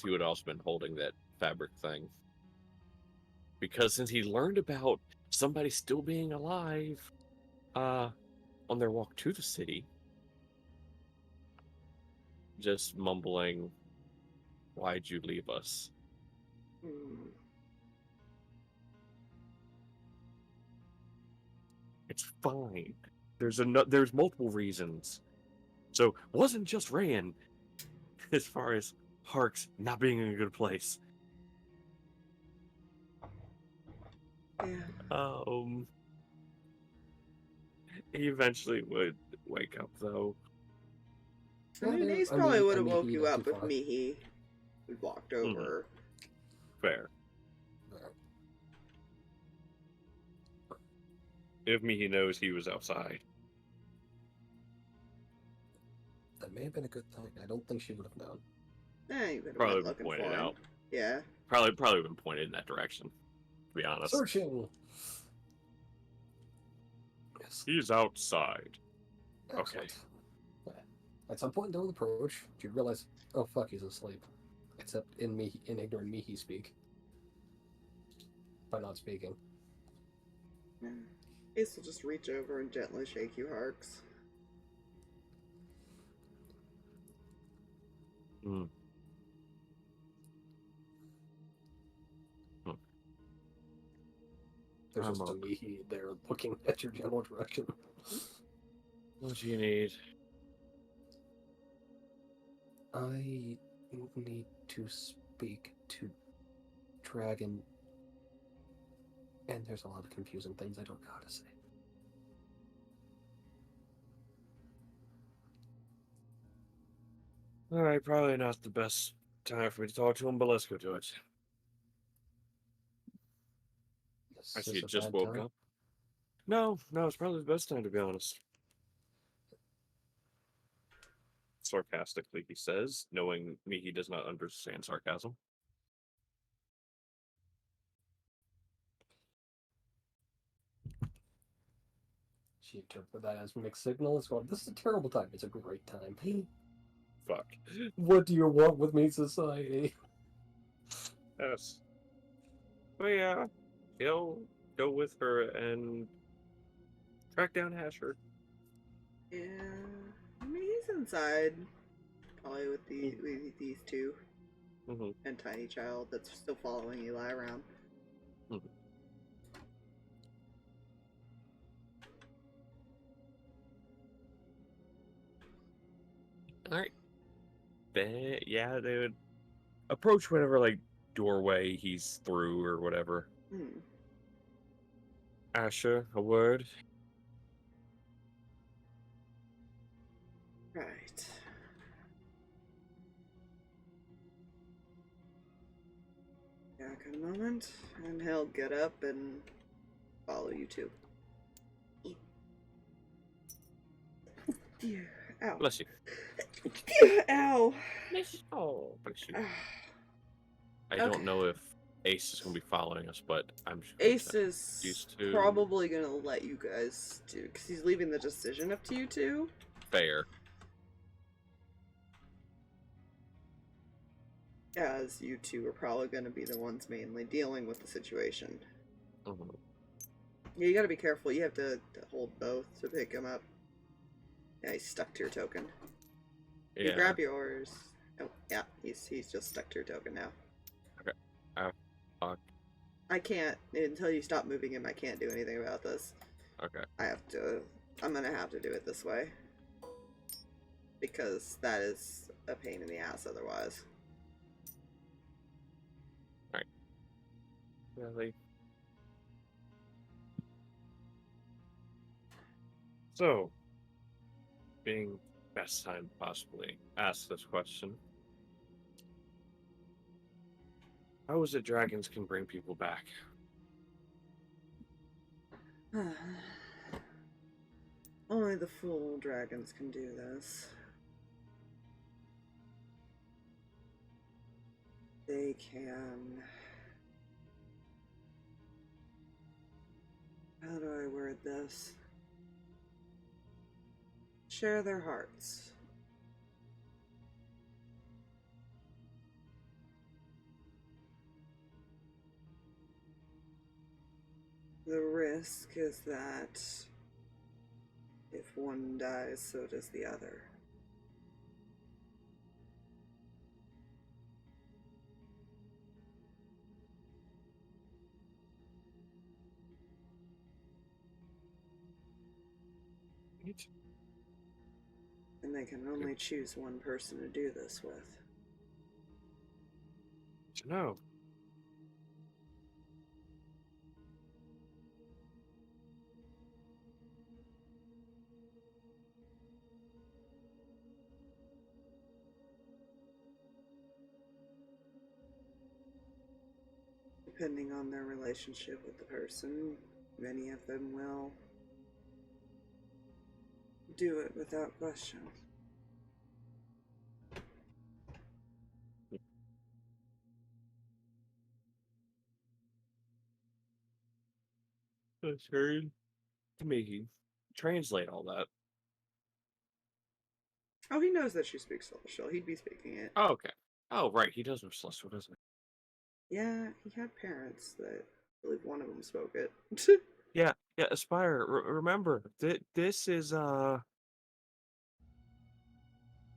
S3: he would have also been holding that fabric thing. Because since he learned about somebody still being alive on their walk to the city, just mumbling, "Why'd you leave us?" It's fine. There's multiple reasons. So it wasn't just Reyan as far as Harx not being in a good place.
S2: Yeah.
S3: He eventually would wake up, though.
S2: I mean, Ace probably would have woke you up if Mihi had walked over.
S3: Fair. If Mihi knows he was outside.
S1: That may have been a good thing. I don't think she would have known.
S2: You could have
S3: Probably
S2: been looking
S3: pointed
S2: for him.
S3: out.
S2: Yeah.
S3: Probably been pointed in that direction, to be honest.
S1: Searching! Yes.
S3: He's outside.
S1: Excellent. Okay. At some point during the approach, you'd realize, oh fuck, he's asleep. Except in ignorant Mihi speak. By not speaking.
S2: Ace will just reach over and gently shake you, Harx.
S1: There's just a Mihi there looking at your general direction.
S3: What do you need?
S1: I need to speak to Dragon. And there's a lot of confusing things I don't know how to say.
S3: Alright, probably not the best time for me to talk to him, but let's go do it. I see you just woke up. No, it's probably the best time, to be honest. Sarcastically, he says, knowing me, he does not understand sarcasm.
S1: She interpreted that as mixed signal as well. This is a terrible time. It's a great time.
S3: Fuck.
S1: What do you want with me, society?
S3: Yes. But yeah, he'll go with her and track down Asher.
S2: Yeah. I mean, he's inside. Probably with these two. And Tiny Child that's still following Eli around.
S3: Alright. Yeah, they would approach whatever, like, doorway he's through or whatever. Asher, a word?
S2: Right. Back in a moment, and he'll get up and follow you too. Ow.
S3: Bless you.
S2: Ow.
S3: Oh, bless you. I don't know if Ace is going to be following us, but I'm sure
S2: Ace is probably going to let you guys do, because he's leaving the decision up to you two.
S3: Fair.
S2: As you two are probably going to be the ones mainly dealing with the situation. Yeah, you got to be careful. You have to hold both to pick him up. Yeah, he's stuck to your token. Yeah. You grab yours. Oh, yeah, he's just stuck to your token now.
S3: Okay. Fuck.
S2: I can't, until you stop moving him, I can't do anything about this.
S3: Okay.
S2: I'm gonna have to do it this way. Because that is a pain in the ass otherwise.
S3: Alright. Really? So, being best time to possibly ask this question. How is it dragons can bring people back?
S2: Only the full dragons can do this. They can... How do I word this? Share their hearts. The risk is that if one dies, so does the other. And they can only choose one person to do this with.
S3: No.
S2: depending on their relationship with the person, many of them will do it without question.
S3: Sure. Mihi, translate all that.
S2: Oh, he knows that she speaks Celestial. He'd be speaking it.
S3: Oh, okay. Oh, right. He does know Celestial, doesn't
S2: Yeah, he had parents that I believe one of them spoke it.
S3: he? Yeah. Aspire. Remember, this is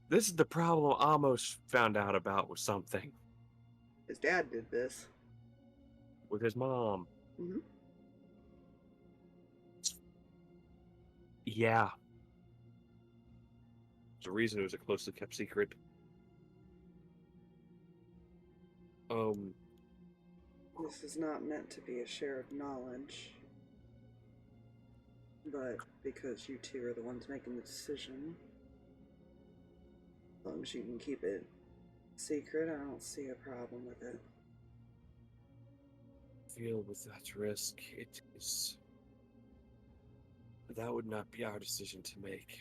S3: this is the problem Amos found out about with something
S2: His dad did this.
S3: with his mom.
S2: Mm-hmm.
S3: Yeah. There's a reason it was a closely kept secret.
S2: This is not meant to be a shared knowledge, but because you two are the ones making the decision, as long as you can keep it secret, I don't see a problem with it.
S3: Feel with that risk, it is. That would not be our decision to make.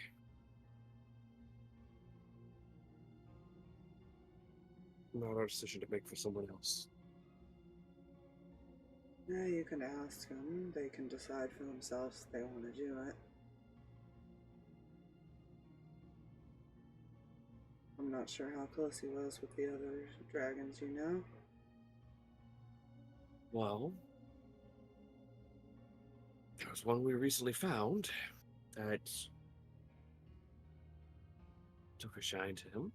S3: Not our decision to make for someone else.
S2: Yeah, you can ask them. They can decide for themselves if they want to do it. I'm not sure how close he was with the other dragons, you know?
S3: Well, there was one we recently found that took a shine to him.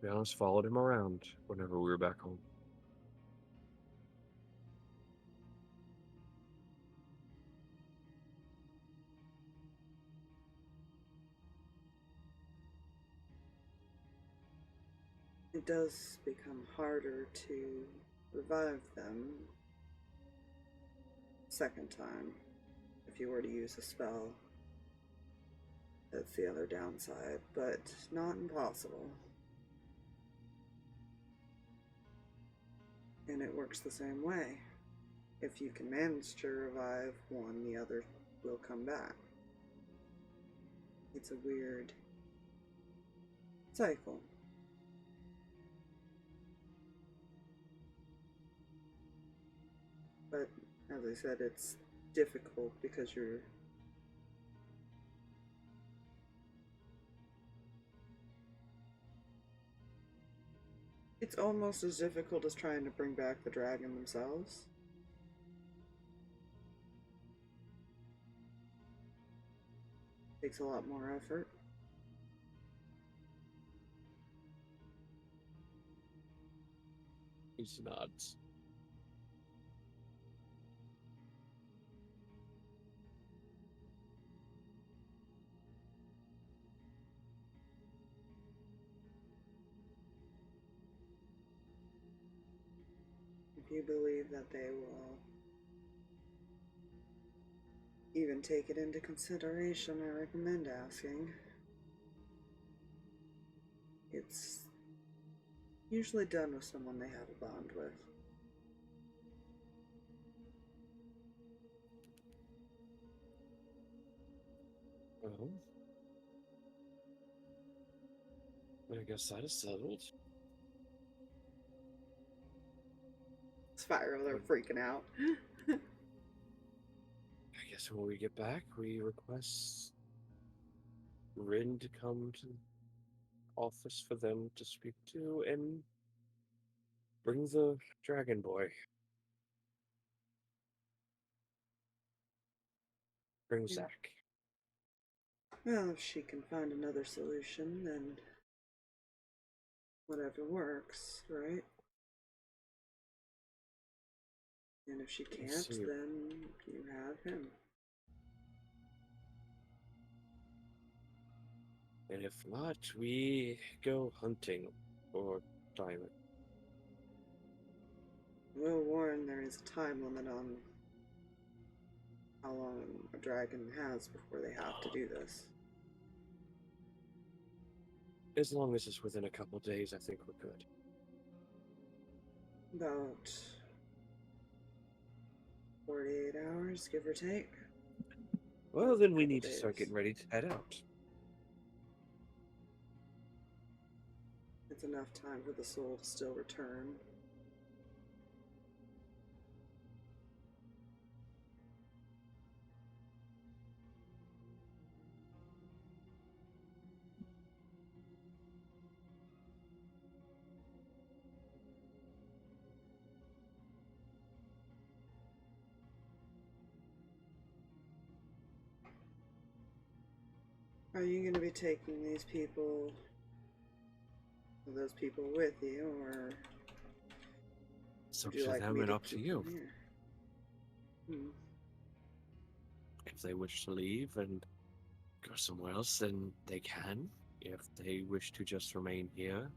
S3: To be honest, followed him around whenever we were back home.
S2: It does become harder to revive them second time if you were to use a spell. That's the other downside, but not impossible. And it works the same way. If you can manage to revive one, the other will come back. It's a weird cycle. But as I said, it's difficult because it's almost as difficult as trying to bring back the dragon themselves. Takes a lot more effort.
S3: He nods.
S2: If you believe that they will even take it into consideration, I recommend asking. It's usually done with someone they have a bond with.
S3: Well, I guess that is settled.
S2: Spyro, they're freaking out.
S3: I guess when we get back, we request Rin to come to the office for them to speak to and bring the dragon boy. Bring
S2: Yeah.
S3: Zach.
S2: Well, if she can find another solution, then whatever works, right? And if she can't, then you have him.
S3: And if not, we go hunting for diamond.
S2: Will warn there is a time limit on how long a dragon has before they have to do this.
S3: As long as it's within a couple days, I think we're good.
S2: About 48 hours, give or take.
S3: Well, then we
S2: Couple
S3: need to start
S2: days.
S3: getting ready to head out.
S2: It's enough time for the soul to still return. Are you going to be taking those people with you, or
S3: It's up
S2: would you
S3: to
S2: like
S3: them
S2: me
S3: and
S2: to
S3: up to
S2: keep
S3: you.
S2: them here?
S3: If they wish to leave and go somewhere else, then they can. If they wish to just remain here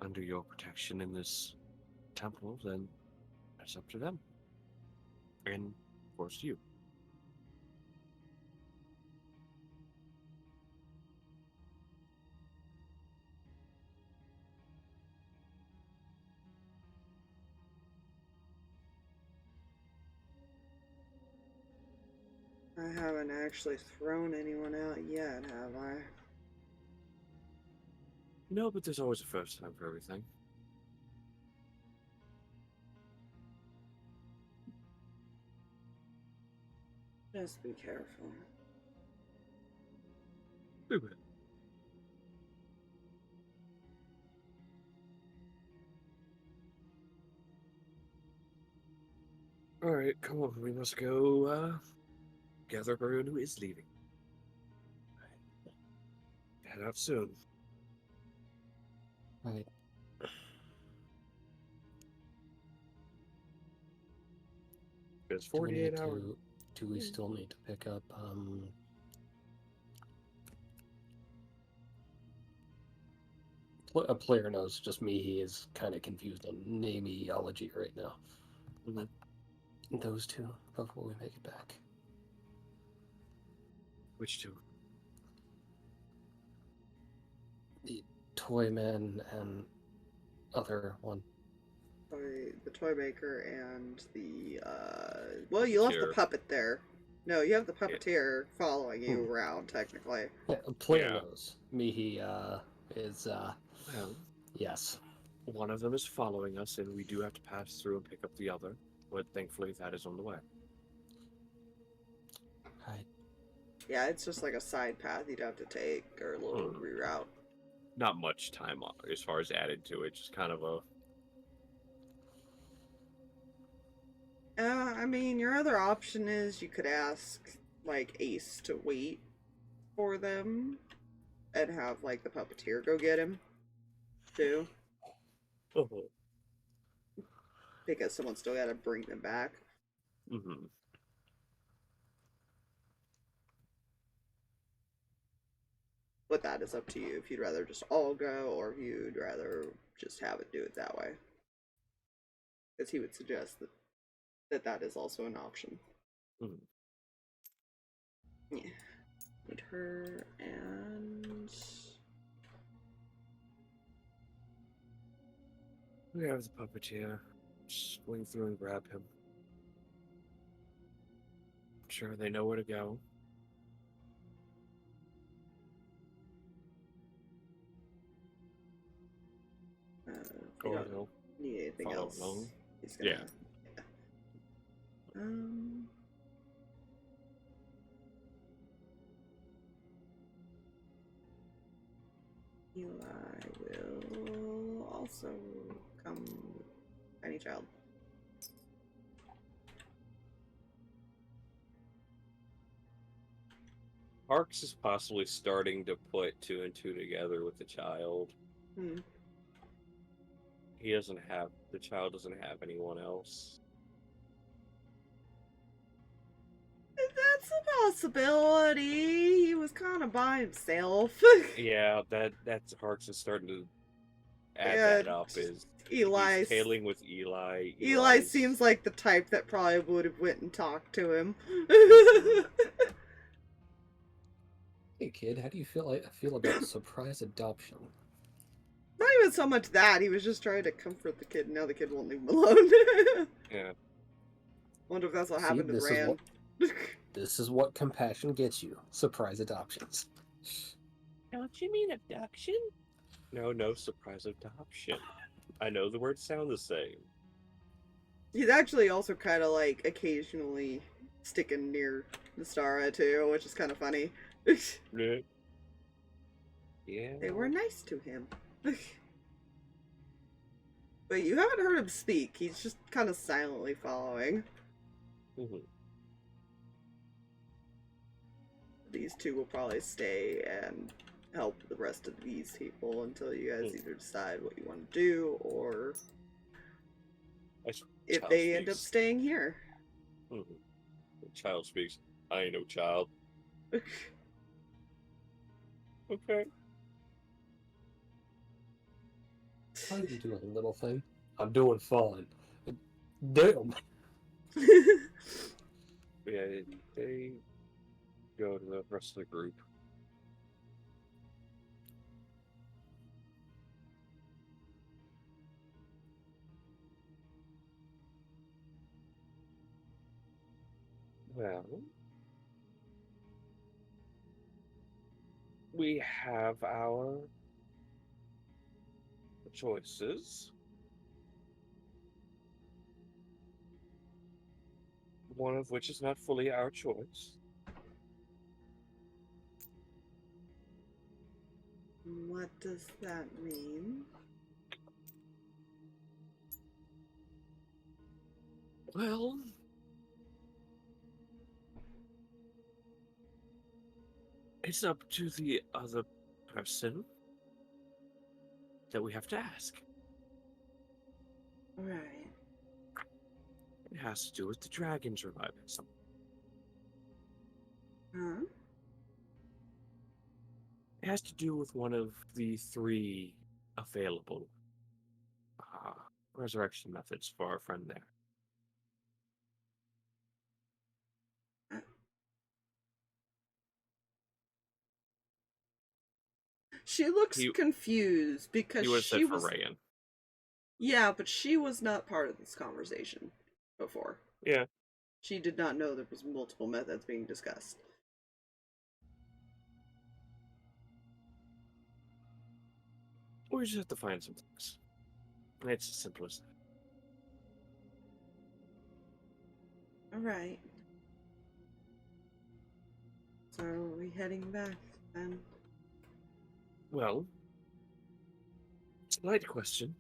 S3: under your protection in this temple, then that's up to them. And, of course, you.
S2: I haven't actually thrown anyone out yet, have I?
S3: No, but there's always a first time for everything.
S2: Just be careful.
S3: We will. Alright, come on, we must go, gather everyone who is leaving. Head out soon.
S1: Right.
S3: It's
S1: Do we need
S3: 48 hours.
S1: do we still need to pick up a player knows just me, he is kind of confused on nameology right now. Those two before we make it back.
S3: Which two?
S1: The toy man and other one.
S2: The toy maker and the well, you left the
S3: Puppeteer.
S2: puppet there. No, you have the puppeteer following you around, technically.
S1: Yeah, a player
S3: Yeah.
S1: knows. Mihi is
S3: Well,
S1: yes.
S3: one of them is following us, and we do have to pass through and pick up the other. But thankfully, that is on the way.
S1: Right.
S2: Yeah, it's just like a side path you'd have to take, or a little reroute.
S3: Not much time as far as added to it, just kind of a...
S2: I mean, your other option is you could ask, like, Ace to wait for them and have, like, the puppeteer go get him, too. Because someone's still gotta bring them back.
S3: Mm-hmm.
S2: But that is up to you, if you'd rather just all go, or if you'd rather just have it do it that way. Because he would suggest that is also an option.
S3: Mm-hmm.
S2: Yeah. Need her and...
S3: We have the puppeteer. Just swing through and grab him. I'm sure they know where to go.
S2: You
S3: Or
S2: don't
S3: they'll
S2: need anything
S3: follow
S2: else.
S3: along.
S2: He's gonna,
S3: Yeah.
S2: Eli will also come with Tiny Child.
S3: Harx is possibly starting to put two and two together with the child.
S2: Hmm.
S3: The child doesn't have anyone else.
S2: That's a possibility. He was kind of by himself.
S3: Yeah, that's Harx is starting to add
S2: Yeah,
S3: that up. Is
S2: Eli.
S3: he's tailing with Eli.
S2: Eli seems like the type that probably would have went and talked to him.
S1: Hey kid, how do you feel about surprise adoption?
S2: Not even so much that, he was just trying to comfort the kid, and now the kid won't leave him alone.
S3: Yeah.
S2: Wonder if that's what
S1: See,
S2: happened to
S1: this is
S2: Reyan.
S1: This is what compassion gets you. Surprise adoptions.
S3: Don't you mean abduction? No, surprise adoption. I know the words sound the same.
S2: He's actually also kind of like occasionally sticking near Nastara too, which is kind of funny.
S3: Yeah.
S2: They were nice to him. But you haven't heard him speak. He's just kind of silently following.
S3: Mm-hmm.
S2: These two will probably stay and help the rest of these people until you guys either decide what you want to do or if they end up staying here.
S3: Mm-hmm. The child speaks. I ain't no child. Okay.
S1: How are you doing, little thing? I'm doing fine. Damn.
S3: Yeah, they go to the rest of the group. Well, we have our choices. One of which is not fully our choice.
S2: What does that mean?
S3: Well, it's up to the other person that we have to ask.
S2: Right.
S3: It has to do with the dragons reviving someone.
S2: Huh?
S3: It has to do with one of the 3 available resurrection methods for our friend there.
S2: She looks confused because
S3: he was
S2: she
S3: said for
S2: was
S3: Reyan.
S2: Yeah, but she was not part of this conversation before.
S3: Yeah.
S2: She did not know there was multiple methods being discussed.
S3: We just have to find some things. It's as simple as that.
S2: Alright. So are we heading back then?
S3: Well, slight question.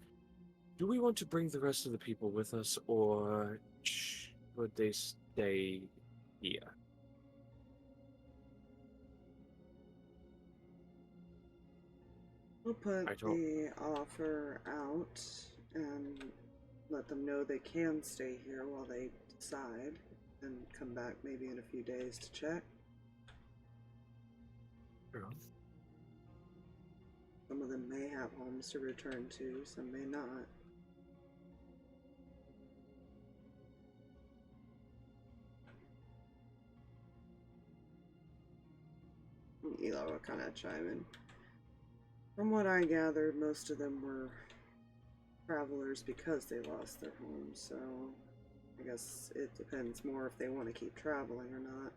S3: Do we want to bring the rest of the people with us, or should they stay here?
S2: We'll put the offer out and let them know they can stay here while they decide, and come back maybe in a few days to check.
S3: Sure.
S2: Some of them may have homes to return to, some may not. Eli will kind of chime in. From what I gathered, most of them were travelers because they lost their homes, so I guess it depends more if they want to keep traveling or not.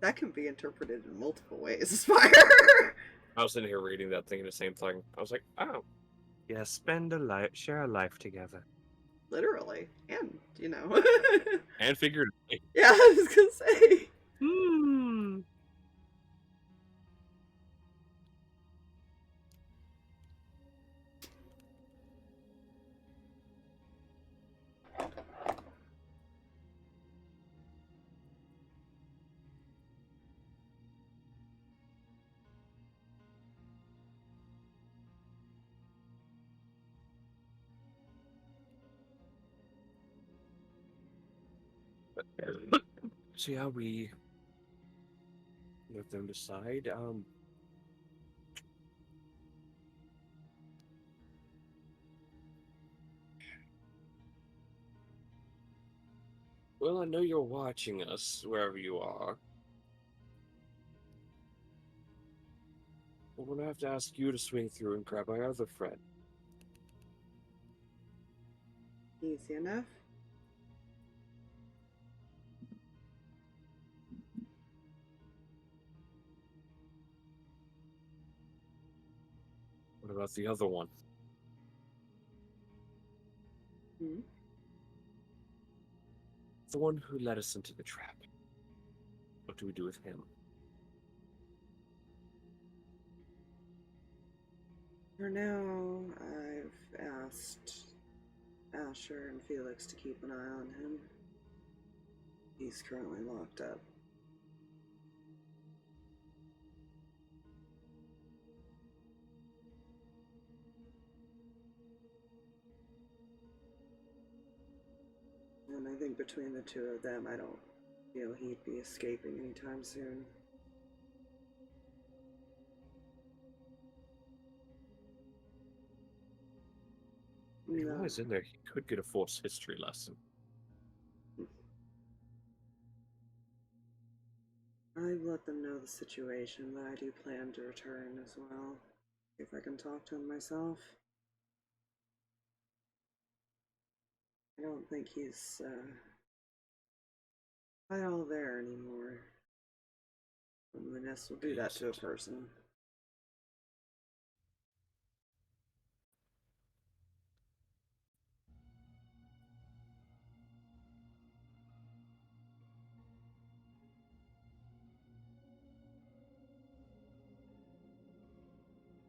S2: That can be interpreted in multiple ways, Aspire.
S3: I was sitting here reading that, thinking the same thing. I was like, oh. Yeah, share a life together.
S2: Literally. And, you know.
S3: And figuratively.
S2: Yeah, I was gonna say.
S3: See how we let them decide. Well, I know you're watching us, wherever you are. I'm gonna have to ask you to swing through and grab my other friend.
S2: Easy enough.
S3: What about the other one?
S2: Hmm.
S3: The one who led us into the trap. What do we do with him?
S2: For now, I've asked Asher and Felix to keep an eye on him. He's currently locked up. And I think between the two of them, I don't feel he'd be escaping anytime soon.
S3: While he's in there, he could get a forced history lesson.
S2: I've let them know the situation, but I do plan to return as well, if I can talk to him myself. I don't think he's quite all there anymore. Loneliness will do that to a person.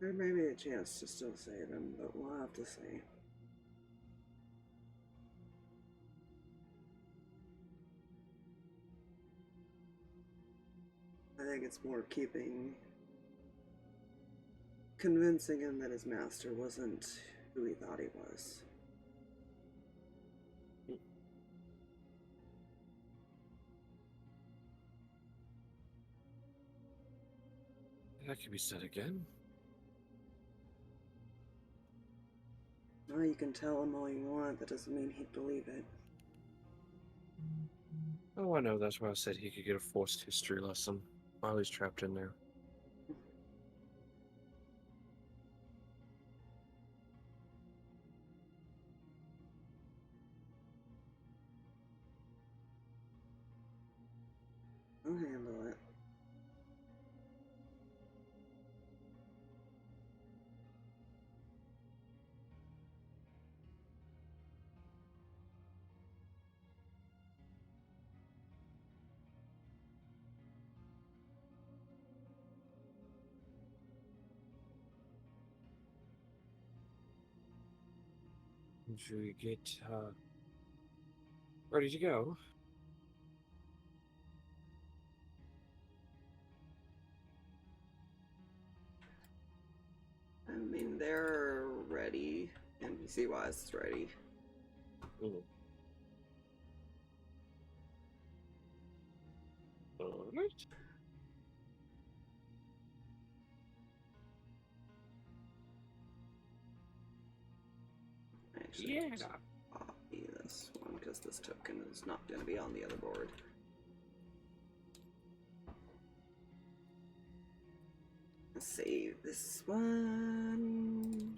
S2: There may be a chance to still save him, but we'll have to see. I think it's more convincing him that his master wasn't who he thought he was.
S3: That could be said again.
S2: Well, you can tell him all you want, that doesn't mean he'd believe it.
S3: Oh, I know. That's why I said he could get a forced history lesson while he's trapped in there.
S2: I'll handle it.
S3: Should we get ready to go?
S2: I mean, they're ready. NPC-wise, it's ready.
S3: Ooh. Alright.
S2: Actually,
S3: Yeah.
S2: copy this one because this token is not going to be on the other board. Save this one.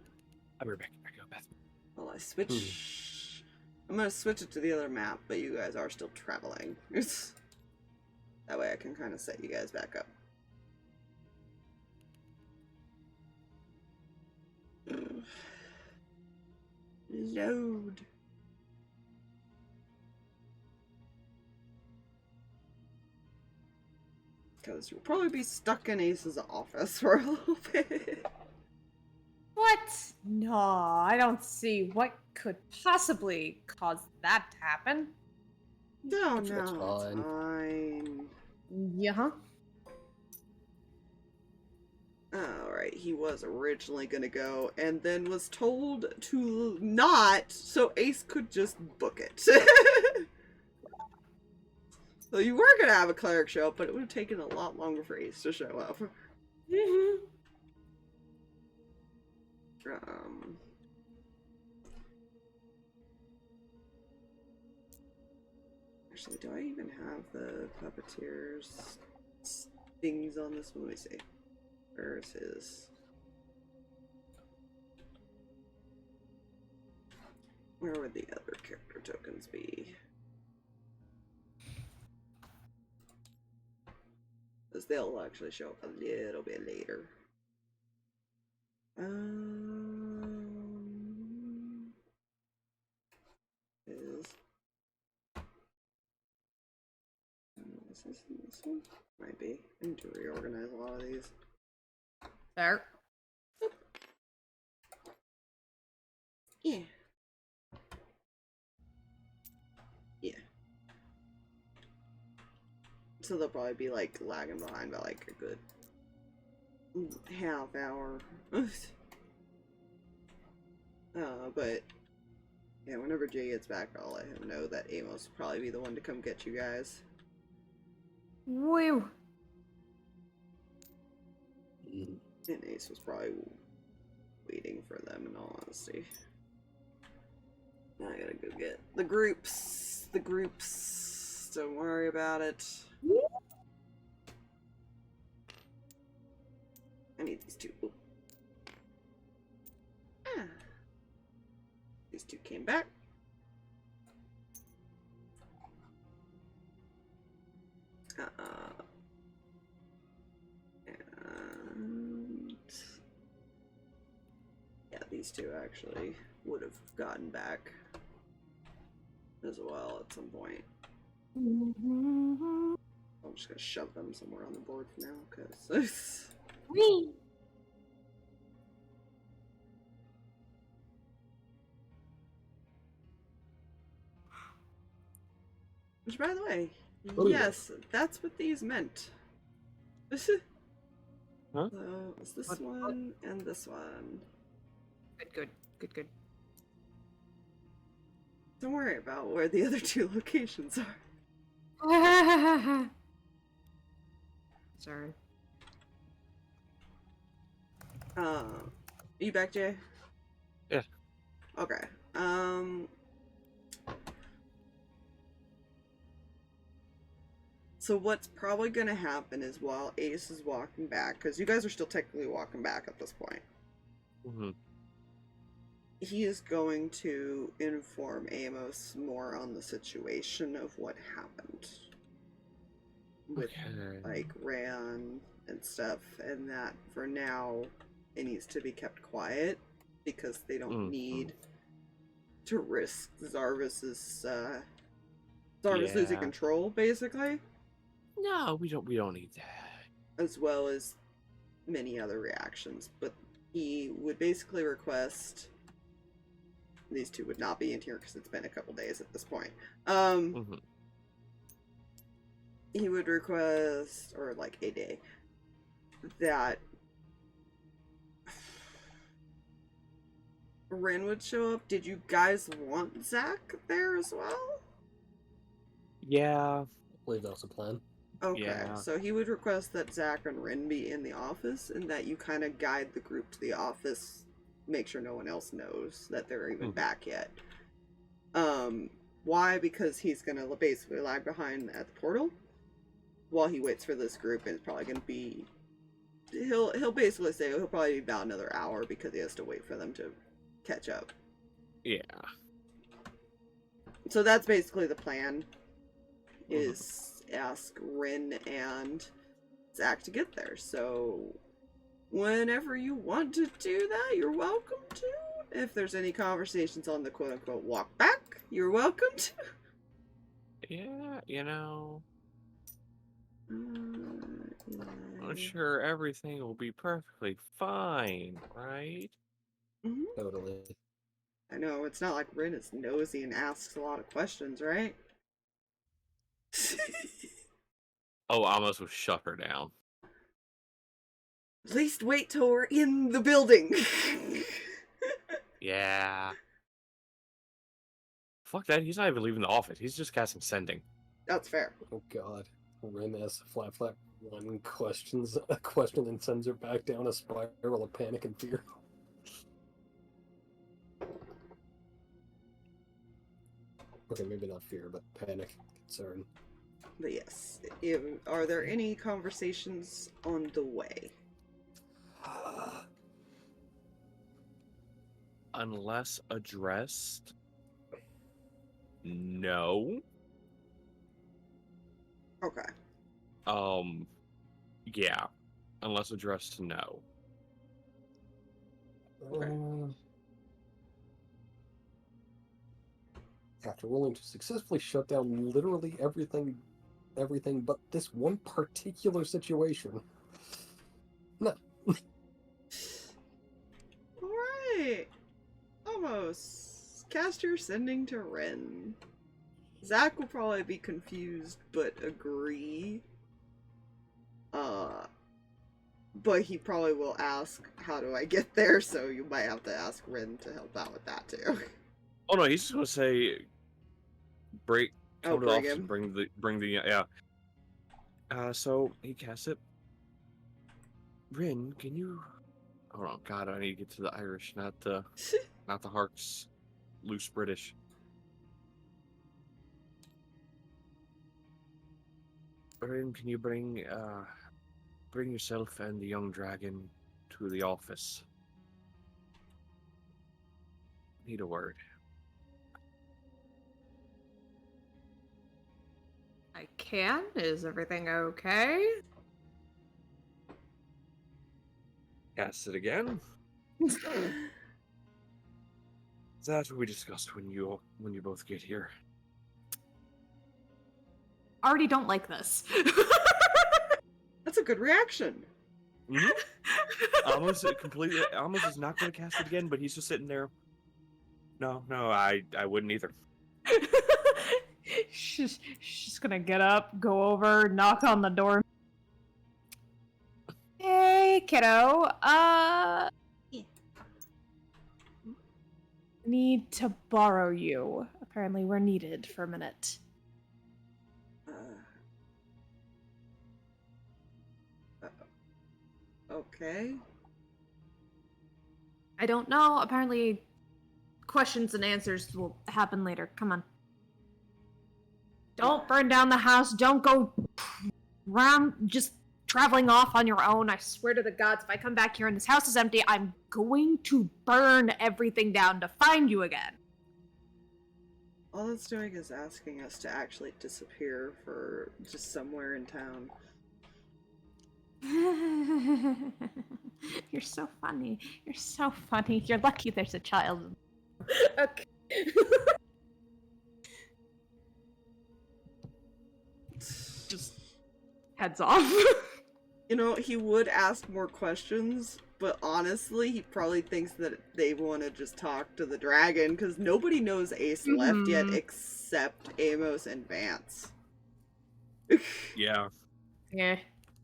S3: I'll be back. I go, Beth.
S2: Well, I switch. I'm going to switch it to the other map, but you guys are still traveling. That way I can kind of set you guys back up. Load. Because you'll probably be stuck in Ace's office for a little bit.
S4: What? No, I don't see what could possibly cause that to happen.
S2: No,
S1: It's
S2: it's
S1: fine.
S2: fine.
S4: Yeah.
S2: Alright, he was originally gonna go and then was told to not, so Ace could just book it. So you were gonna have a cleric show up, but it would have taken a lot longer for Ace to show up. Actually, do I even have the puppeteers things on this one? Let me see. Where's his? Where would the other character tokens be? Because they'll actually show up a little bit later. Is this in this one? Might be. I need to reorganize a lot of these.
S4: There.
S2: Yeah. Yeah. So they'll probably be like lagging behind by like a good half hour. But yeah, whenever Jay gets back, I'll let him know that Amos will probably be the one to come get you guys.
S4: Woo!
S2: And Ace was probably waiting for them, in all honesty. Now I gotta go get the groups. The groups. Don't worry about it. I need these two. Ooh. Ah. These two came back. And yeah, these two actually would have gotten back as well at some point. I'm just gonna shove them somewhere on the board for now, because which, by the way, yes, that's what these meant.
S3: Huh?
S2: So it's this one and this one.
S4: Good.
S2: Don't worry about where the other two locations are.
S4: Sorry.
S2: Are you back, Jay?
S3: Yeah.
S2: Okay. So what's probably gonna happen is while Ace is walking back, because you guys are still technically walking back at this point, he is going to inform Amos more on the situation of what happened with like Reyan and stuff, and that for now it needs to be kept quiet because they don't need to risk Zarvis's losing control, basically.
S3: No, we don't need that.
S2: As well as many other reactions, but he would basically request these two would not be in here because it's been a couple days at this point. He would request, or like a day, that Ren would show up. Did you guys want Zach there as well?
S3: Yeah.
S1: I believe that was the plan.
S2: Okay,
S3: Yeah.
S2: so he would request that Zach and Rin be in the office, and that you kind of guide the group to the office, make sure no one else knows that they're even back yet. Why? Because he's gonna basically lag behind at the portal while he waits for this group, and it's probably gonna be he'll basically say he'll probably be about another hour because he has to wait for them to catch up.
S3: Yeah.
S2: So that's basically the plan. Is ask Rin and Zach to get there. So whenever you want to do that, you're welcome to. If there's any conversations on the quote-unquote walk back, you're welcome to.
S3: Yeah, you know,
S2: Yeah.
S3: I'm sure everything will be perfectly fine, right?
S1: Totally.
S2: I know, it's not like Rin is nosy and asks a lot of questions, right?
S3: Oh, I almost would shut her down.
S2: At least wait till we're in the building.
S3: Yeah. Fuck that, he's not even leaving the office. He's just casting sending.
S2: That's fair.
S1: Oh god. Rin asks Flap one a question and sends her back down a spiral of panic and fear. Okay, maybe not fear, but panic, concern.
S2: But yes, are there any conversations on the way?
S3: Unless addressed, no.
S2: Okay.
S3: Yeah. Unless addressed, no.
S2: Okay.
S1: After willing to successfully shut down literally everything but this one particular situation. No.
S2: Alright. Almost. Caster sending to Ren. Zach will probably be confused, but agree. But he probably will ask, how do I get there? So you might have to ask Ren to help out with that too.
S3: Oh no, he's just gonna say, come to the office
S2: him.
S3: and bring the yeah. So he casts it. Rin, can you? Hold on, God, I need to get to the Irish, not the Harx, loose British. Rin, can you bring yourself and the young dragon to the office? Need a word.
S4: I can. Is everything okay?
S3: Cast it again. That's what we discussed when you both get here.
S4: Already don't like this.
S2: That's a good reaction.
S3: Mm-hmm. Almost is not going to cast it again, but he's just sitting there. No, I wouldn't either.
S4: she's gonna get up, go over, knock on the door. Hey, kiddo. Need to borrow you. Apparently, we're needed for a minute.
S2: Okay.
S4: I don't know. Apparently, questions and answers will happen later. Come on. Don't burn down the house. Don't go around just traveling off on your own. I swear to the gods, if I come back here and this house is empty, I'm going to burn everything down to find you again.
S2: All it's doing is asking us to actually disappear for just somewhere in town.
S4: You're so funny. You're so funny. You're lucky there's a child. Okay. Just heads off.
S2: You know, he would ask more questions, but honestly, he probably thinks that they want to just talk to the dragon, because nobody knows Ace left yet except Amos and Vance.
S3: Yeah.
S4: Yeah.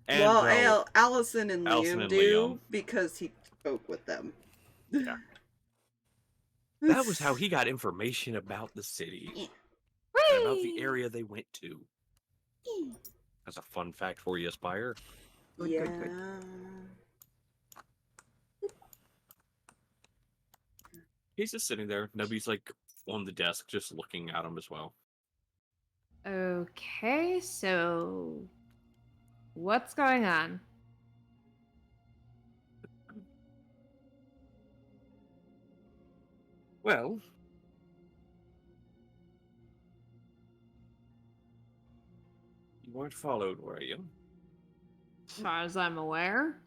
S3: And,
S2: well, Allison and Liam do,
S3: Liam.
S2: because he spoke with them.
S3: Yeah. That was how he got information about the city. And about the area they went to. That's a fun fact for you, Aspire.
S2: Yeah.
S3: Good. He's just sitting there. Nubby's like on the desk, just looking at him as well.
S4: Okay, so what's going on?
S3: Well, you weren't followed, were you?
S4: As far as I'm aware.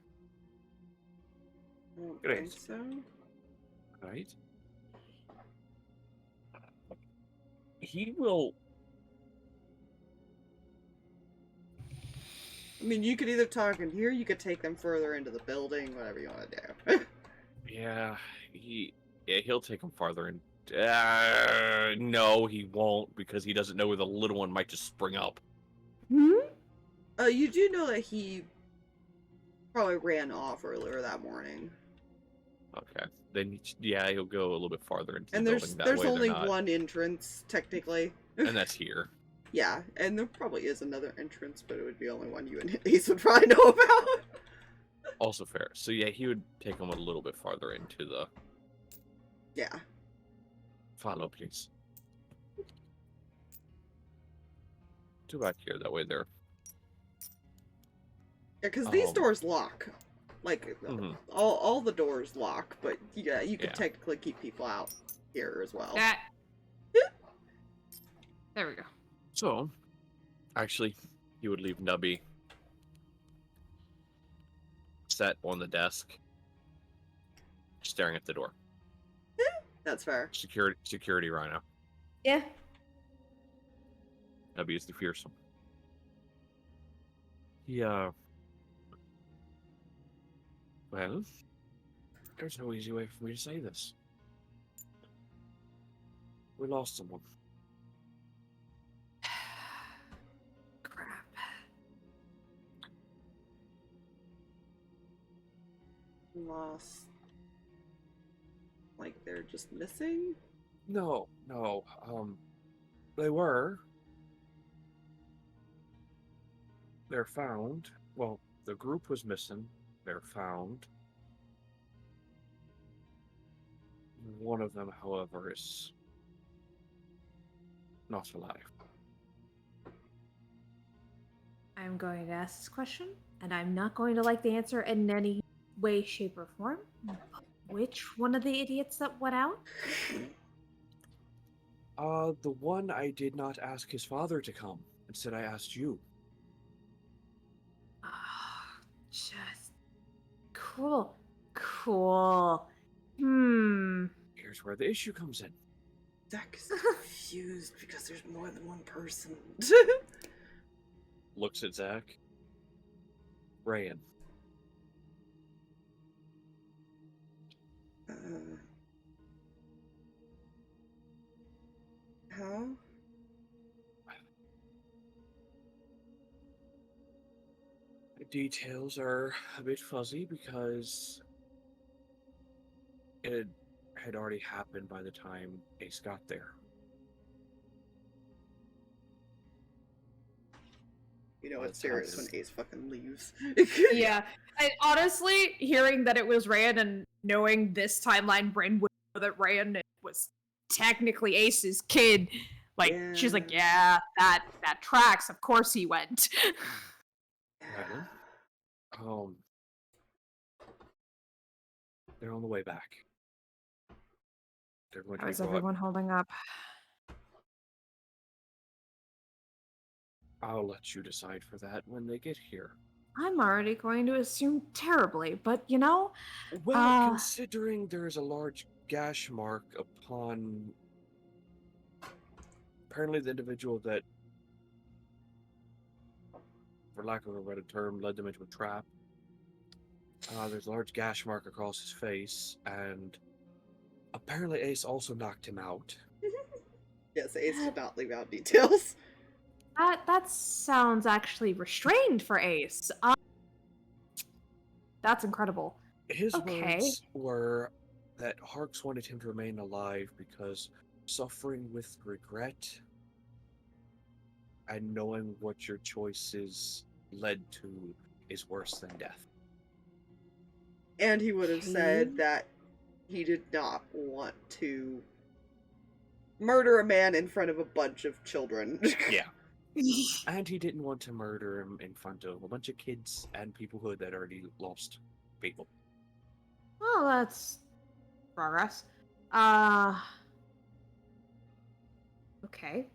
S2: I don't
S3: Great.
S2: think so.
S3: Right? He will...
S2: I mean, you could either talk in here, you could take them further into the building, whatever you want to do.
S3: Yeah, he'll take him farther in. No, he won't, because he doesn't know where the little one might just spring up.
S2: You do know that he probably ran off earlier that morning.
S3: Okay, then yeah, he'll go a little bit farther into
S2: And
S3: the building.
S2: there's only one entrance, technically.
S3: And that's here.
S2: Yeah, and there probably is another entrance, but it would be only one you and Ace would probably know about.
S3: Also fair. So yeah, he would take him a little bit farther into the...
S2: Yeah.
S3: Follow, please. to back here. That way they're...
S2: Yeah, because these doors lock. Like, all the doors lock, but yeah, you could technically keep people out here as well.
S4: There we go.
S3: So, actually, you would leave Nubby set on the desk, staring at the door.
S2: That's fair.
S3: Security rhino.
S4: Yeah.
S3: Nubby is the fearsome. Yeah. Well, there's no easy way for me to say this. We lost someone.
S4: Crap.
S2: Lost. Like they're just missing?
S3: No. They were. They're found. Well, the group was missing. They're found. One of them, however, is not alive.
S4: I'm going to ask this question, and I'm not going to like the answer in any way, shape, or form. Which one of the idiots that went out?
S3: The one I did not ask his father to come. Instead, I asked you.
S4: Just cool.
S3: Here's where the issue comes in.
S2: Zach is confused because there's more than one person.
S3: Looks at Zach. Reyan.
S2: How?
S3: The details are a bit fuzzy because it had already happened by the time Ace got there.
S2: You know it's serious when Ace fucking leaves.
S4: Yeah. Honestly, hearing that it was Reyan and knowing this timeline, Bryn would know that Reyan was technically Ace's kid. Like, she's like, yeah, that tracks. Of course he went.
S3: Well, they're on the way back. They're going to
S4: How's everyone holding up?
S3: I'll let you decide for that when they get here.
S4: I'm already going to assume terribly, but you know...
S3: Well, considering there is a large gash mark upon... Apparently the individual that, for lack of a better term, led them into a trap. There's a large gash mark across his face, and apparently Ace also knocked him out.
S2: Yes, Ace did not leave out details.
S4: That sounds actually restrained for Ace. That's incredible.
S3: His words were that Harx wanted him to remain alive because suffering with regret and knowing what your choices led to is worse than death.
S2: And he would have said that he did not want to murder a man in front of a bunch of children.
S3: Yeah. And he didn't want to murder him in front of a bunch of kids and people who had already lost people.
S4: Well, that's progress. Okay.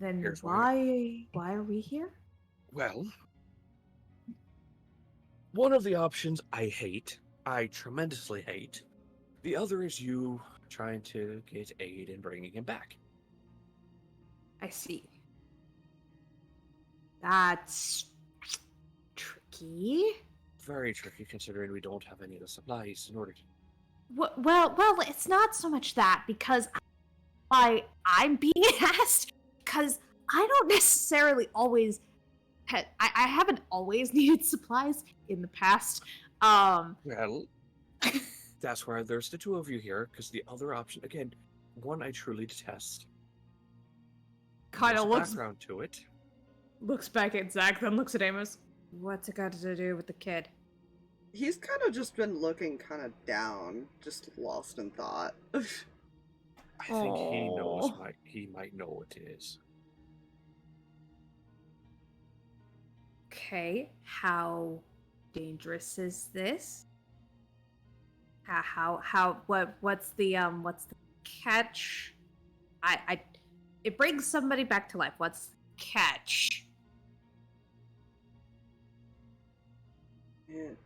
S4: Then
S3: Here's
S4: why are we here?
S3: Well, one of the options I tremendously hate. The other is you trying to get aid in bringing him back.
S4: I see. That's tricky.
S3: Very tricky considering we don't have any of the supplies in order to...
S4: Well, it's not so much that, because I'm being asked, because I don't necessarily always... I haven't always needed supplies in the past.
S3: Well, that's why there's the two of you here, because the other option, again, one I truly detest.
S4: Kind of looks
S3: background to it.
S4: Looks back at Zach, then looks at Amos. What's it got to do with the kid?
S2: He's kind of just been looking kind of down, just lost in thought.
S3: I think he knows. He might know what it is.
S4: Okay, how dangerous is this? What's the catch? It brings somebody back to life. What's the catch?
S2: It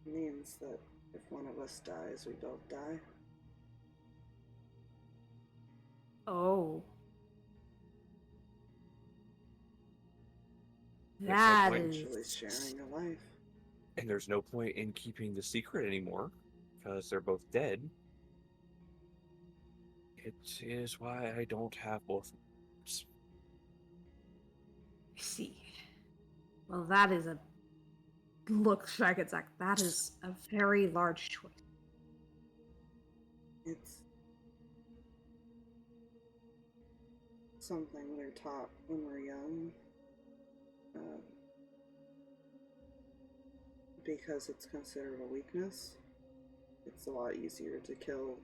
S2: means that if one of us dies, we both die.
S4: Oh.
S3: There's no
S4: That
S3: point.
S2: Actually
S4: is...
S2: sharing a life.
S3: And there's no point in keeping the secret anymore, because they're both dead. It is why I don't have both.
S4: I see. Well, that is a... Looks like it's like, that is a very large choice.
S2: It's something we're taught when we're young. Because it's considered a weakness. It's a lot easier to kill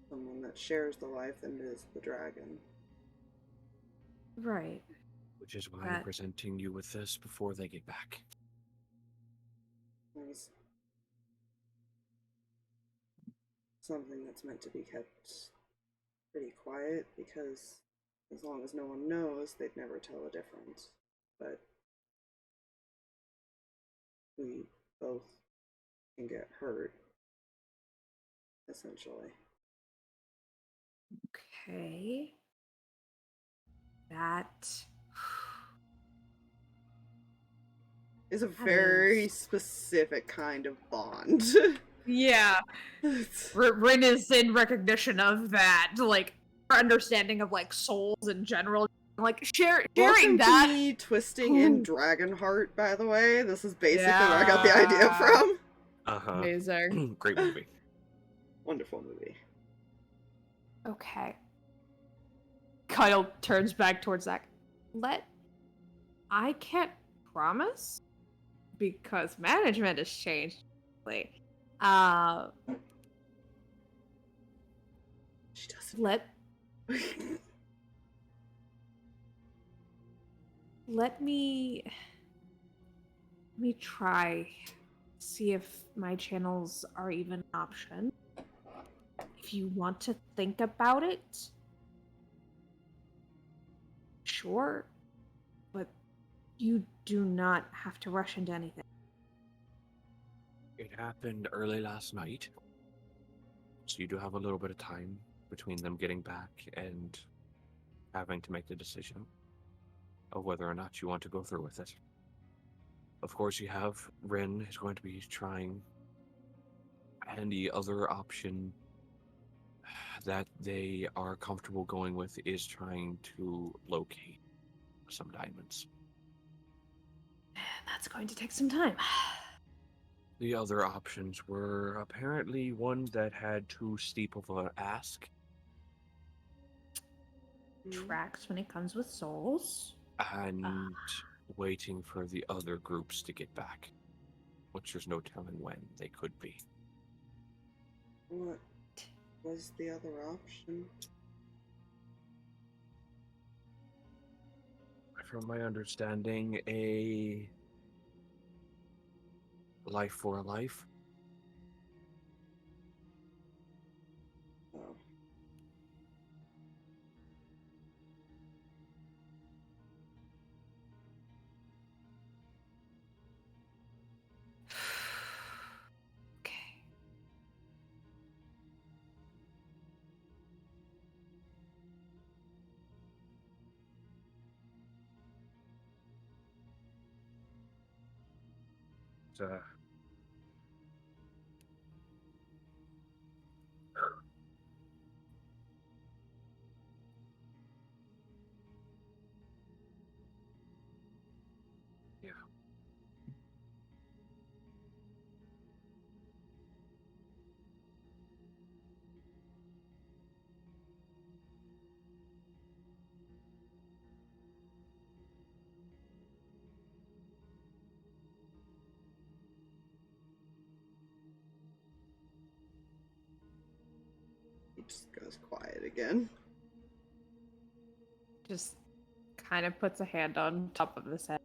S2: someone that shares the life than it is the dragon.
S4: Right.
S3: Which is why I'm presenting you with this before they get back.
S2: There's something that's meant to be kept pretty quiet, because as long as no one knows, they'd never tell a difference. But we both can get hurt, essentially.
S4: Okay. That
S2: Is a very specific kind of bond.
S4: Yeah. Rin is in recognition of that, like, her understanding of, like, souls in general. Like, sharing
S2: Welcome
S4: that.
S2: to me twisting in Dragonheart, by the way. This is basically where I got the idea from.
S4: Amazing.
S3: Great movie.
S2: Wonderful movie.
S4: Okay. Kyle turns back towards Zach. I can't promise, because management has changed. She
S2: doesn't.
S4: Let me try, see if my channels are even an option. If you want to think about it, sure, but you do not have to rush into anything.
S3: It happened early last night, so you do have a little bit of time between them getting back and having to make the decision of whether or not you want to go through with it. Of course, you have Rin is going to be trying, and the other option that they are comfortable going with is trying to locate some diamonds.
S4: That's going to take some time.
S3: The other options were apparently one that had too steep of an ask.
S4: Tracks when it comes with souls.
S3: And waiting for the other groups to get back, which there's no telling when they could be.
S2: What was the other option?
S3: From my understanding, a life for a life.
S2: Oh.
S4: Okay.
S3: Yeah.
S2: He just goes quiet again.
S4: Just kind of puts a hand on top of his head.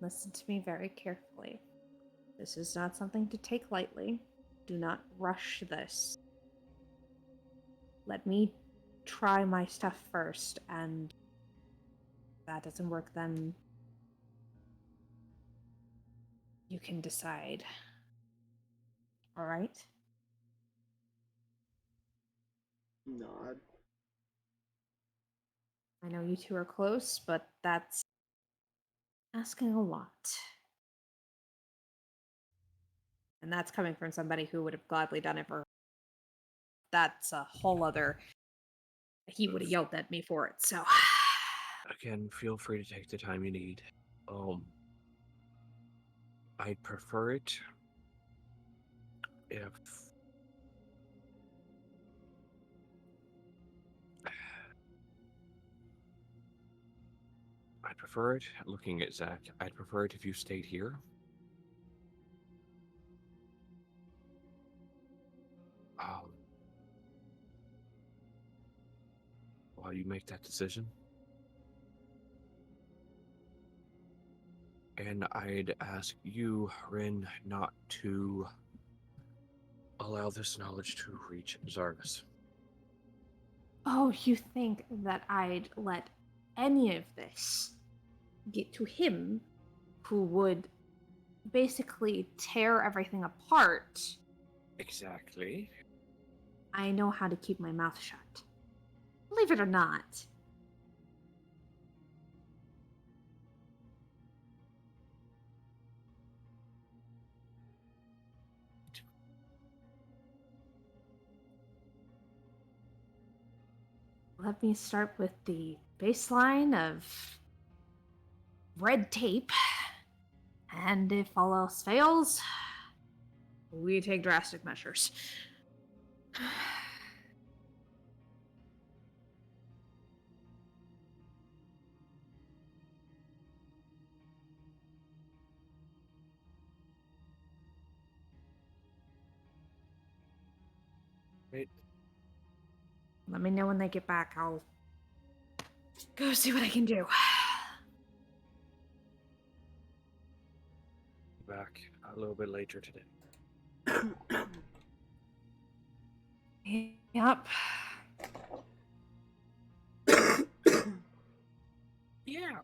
S4: Listen to me very carefully. This is not something to take lightly. Do not rush this. Let me try my stuff first, and if that doesn't work, then you can decide. All right?
S2: Nod.
S4: I know you two are close, but that's asking a lot. And that's coming from somebody who would have gladly done it for. That's a whole other. He would have yelled at me for it, so.
S3: Again, feel free to take the time you need. I'd prefer it if looking at Zach, I'd prefer it if you stayed here. While you make that decision. And I'd ask you, Rin, not to allow this knowledge to reach Zargus.
S4: Oh, you think that I'd let any of this get to him, who would basically tear everything apart?
S3: Exactly.
S4: I know how to keep my mouth shut. Believe it or not. Let me start with the baseline of red tape. And if all else fails, we take drastic measures.
S3: Wait.
S4: Let me know when they get back. I'll go see what I can do.
S3: Back a little bit later today.
S4: Yep.
S3: Yeah.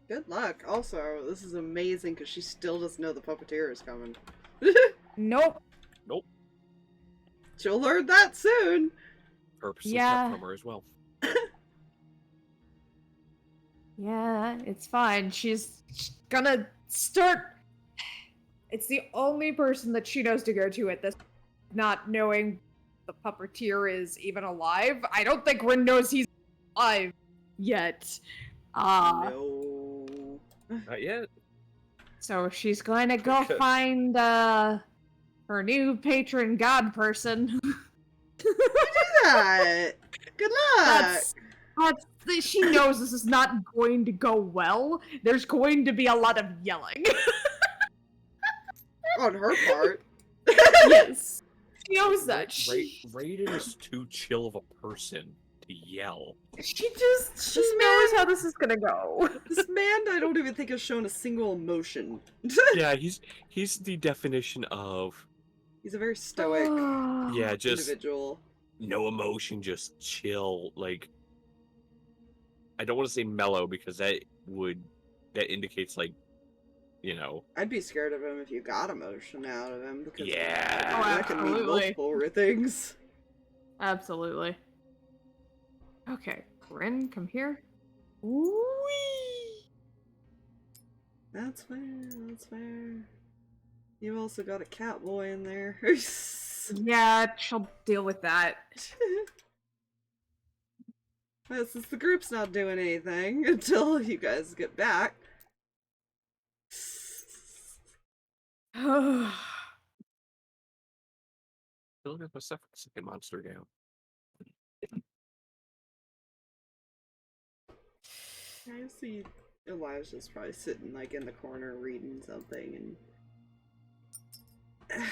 S2: Good luck. Also, this is amazing because she still doesn't know the puppeteer is coming.
S4: Nope.
S3: Nope.
S2: She'll learn that soon.
S3: Purposely
S4: Yeah.
S3: kept from her as well.
S4: Yeah, it's fine. She's gonna start. It's the only person that she knows to go to at this, not knowing the puppeteer is even alive. I don't think Rin knows he's alive yet.
S2: No.
S3: Not yet.
S4: So she's going to go find her new patron god person.
S2: That. Good luck.
S4: She knows this is not going to go well. There's going to be a lot of yelling.
S2: On her part.
S4: Yes. She knows that.
S3: Raiden is too chill of a person to yell.
S4: She knows how this is gonna go.
S2: This man, I don't even think has shown a single emotion.
S3: Yeah, he's the definition of...
S2: He's a very stoic
S3: Yeah, just
S2: individual.
S3: no emotion, just chill. Like, I don't want to say mellow because that indicates, like, you know.
S2: I'd be scared of him if you got emotion out of him because
S3: Yeah.
S2: that can mean multiple things.
S4: Absolutely. Okay, Rin, come here. Whee!
S2: That's fair, that's fair. You also got a cat boy in there.
S4: Yeah, she'll deal with that.
S2: Well, since the group's not doing anything until you guys get back.
S3: Still got my second monster down.
S2: I see Elijah's probably sitting like in the corner reading something, and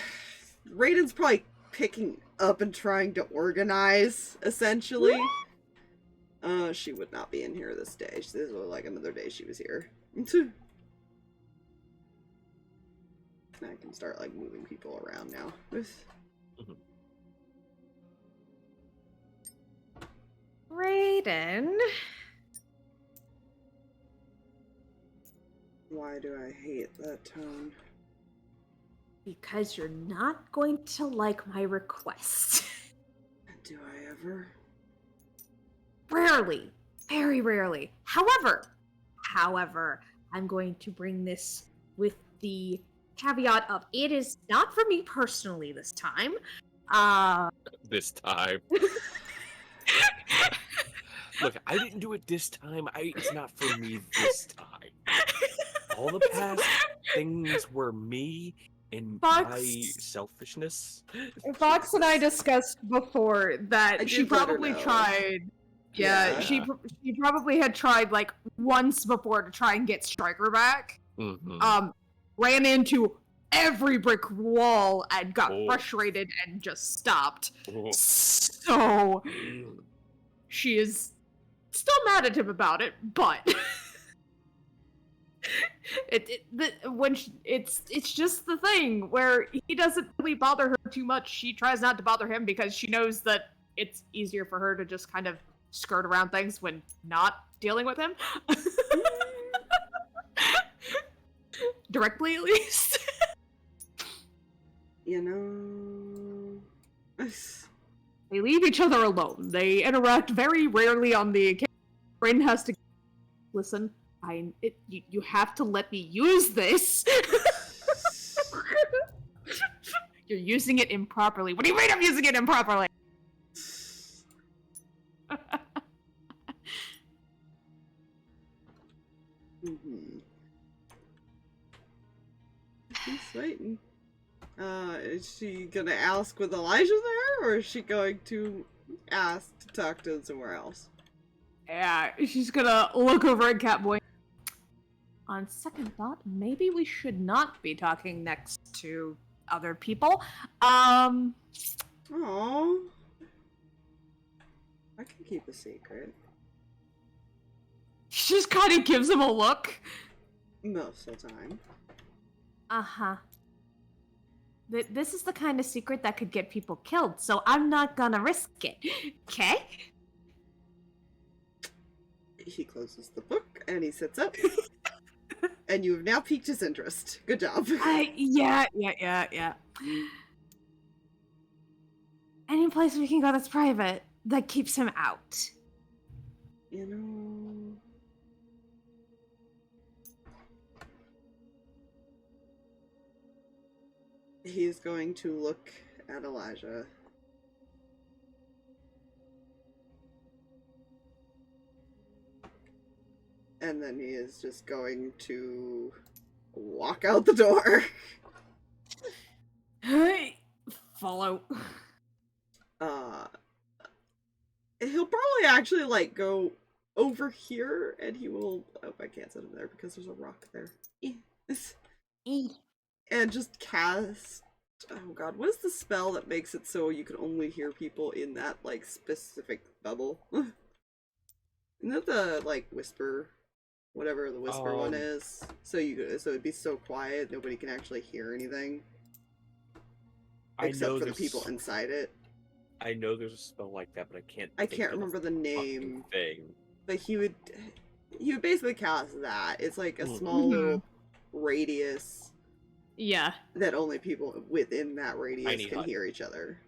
S2: Raiden's probably picking up and trying to organize, essentially. She would not be in here this day. This was like another day she was here. I can start like moving people around now.
S4: Raiden.
S2: Why do I hate that tone?
S4: Because you're not going to like my request.
S2: Do I ever?
S4: Rarely. Very rarely. However, I'm going to bring this with the caveat of it is not for me personally this time.
S3: This time. Look, I didn't do it this time. It's not for me this time. All the past things were me and my selfishness.
S4: Fox and I discussed before that she probably tried. Yeah, she probably had tried like once before to try and get Stryker back. Ran into every brick wall and got frustrated and just stopped. So she is still mad at him about it, but it's just the thing where he doesn't really bother her too much. She tries not to bother him because she knows that it's easier for her to just kind of skirt around things when not dealing with him. Directly, at least.
S2: You know...
S4: They leave each other alone. They interact very rarely on the occasion. Rin has to... Listen, you have to let me use this. You're using it improperly. What do you mean I'm using it improperly?
S2: She's waiting. Is she gonna ask with Elijah there, or is she going to ask to talk to somewhere else?
S4: Yeah, she's gonna look over at Catboy. On second thought, maybe we should not be talking next to other people.
S2: Oh, I can keep a secret.
S4: She just kind of gives him a look.
S2: Most of the time.
S4: Uh-huh. This is the kind of secret that could get people killed, so I'm not gonna risk it. Okay?
S2: He closes the book, and he sits up. And you have now piqued his interest. Good job.
S4: Yeah. Any place we can go that's private, that keeps him out.
S2: You know... He is going to look at Elijah. And then he is just going to walk out the door.
S4: Follow.
S2: He'll probably actually, like, go over here, and he will... Oh, I can't set him there because there's a rock there. And just cast... Oh god, what is the spell that makes it so you can only hear people in that, like, specific bubble? Isn't that the, like, whisper... Whatever the whisper one is? So it'd be so quiet, nobody can actually hear anything. Except for the people inside it.
S3: I know there's a spell like that, but
S2: I can't remember the name.
S3: Thing.
S2: But he would basically cast that. It's like a small little radius.
S4: Yeah.
S2: That only people within that radius can hear each other.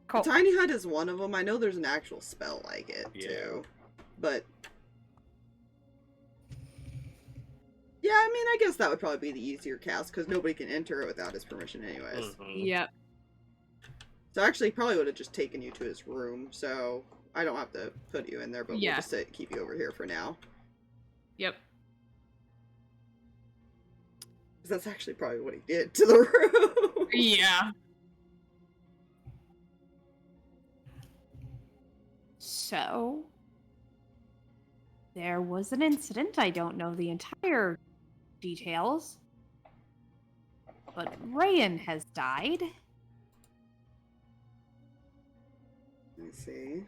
S4: Cool.
S2: The Tiny Hut is one of them. I know there's an actual spell like it too. But yeah, I mean, I guess that would probably be the easier cast because nobody can enter it without his permission anyways.
S4: Yep.
S2: So actually, he probably would have just taken you to his room, so I don't have to put you in there, but we'll just keep you over here for now.
S4: Yep.
S2: Because that's actually probably what he did to the room.
S4: Yeah. So, there was an incident. I don't know the entire details, but Reyan has died.
S2: Let me see.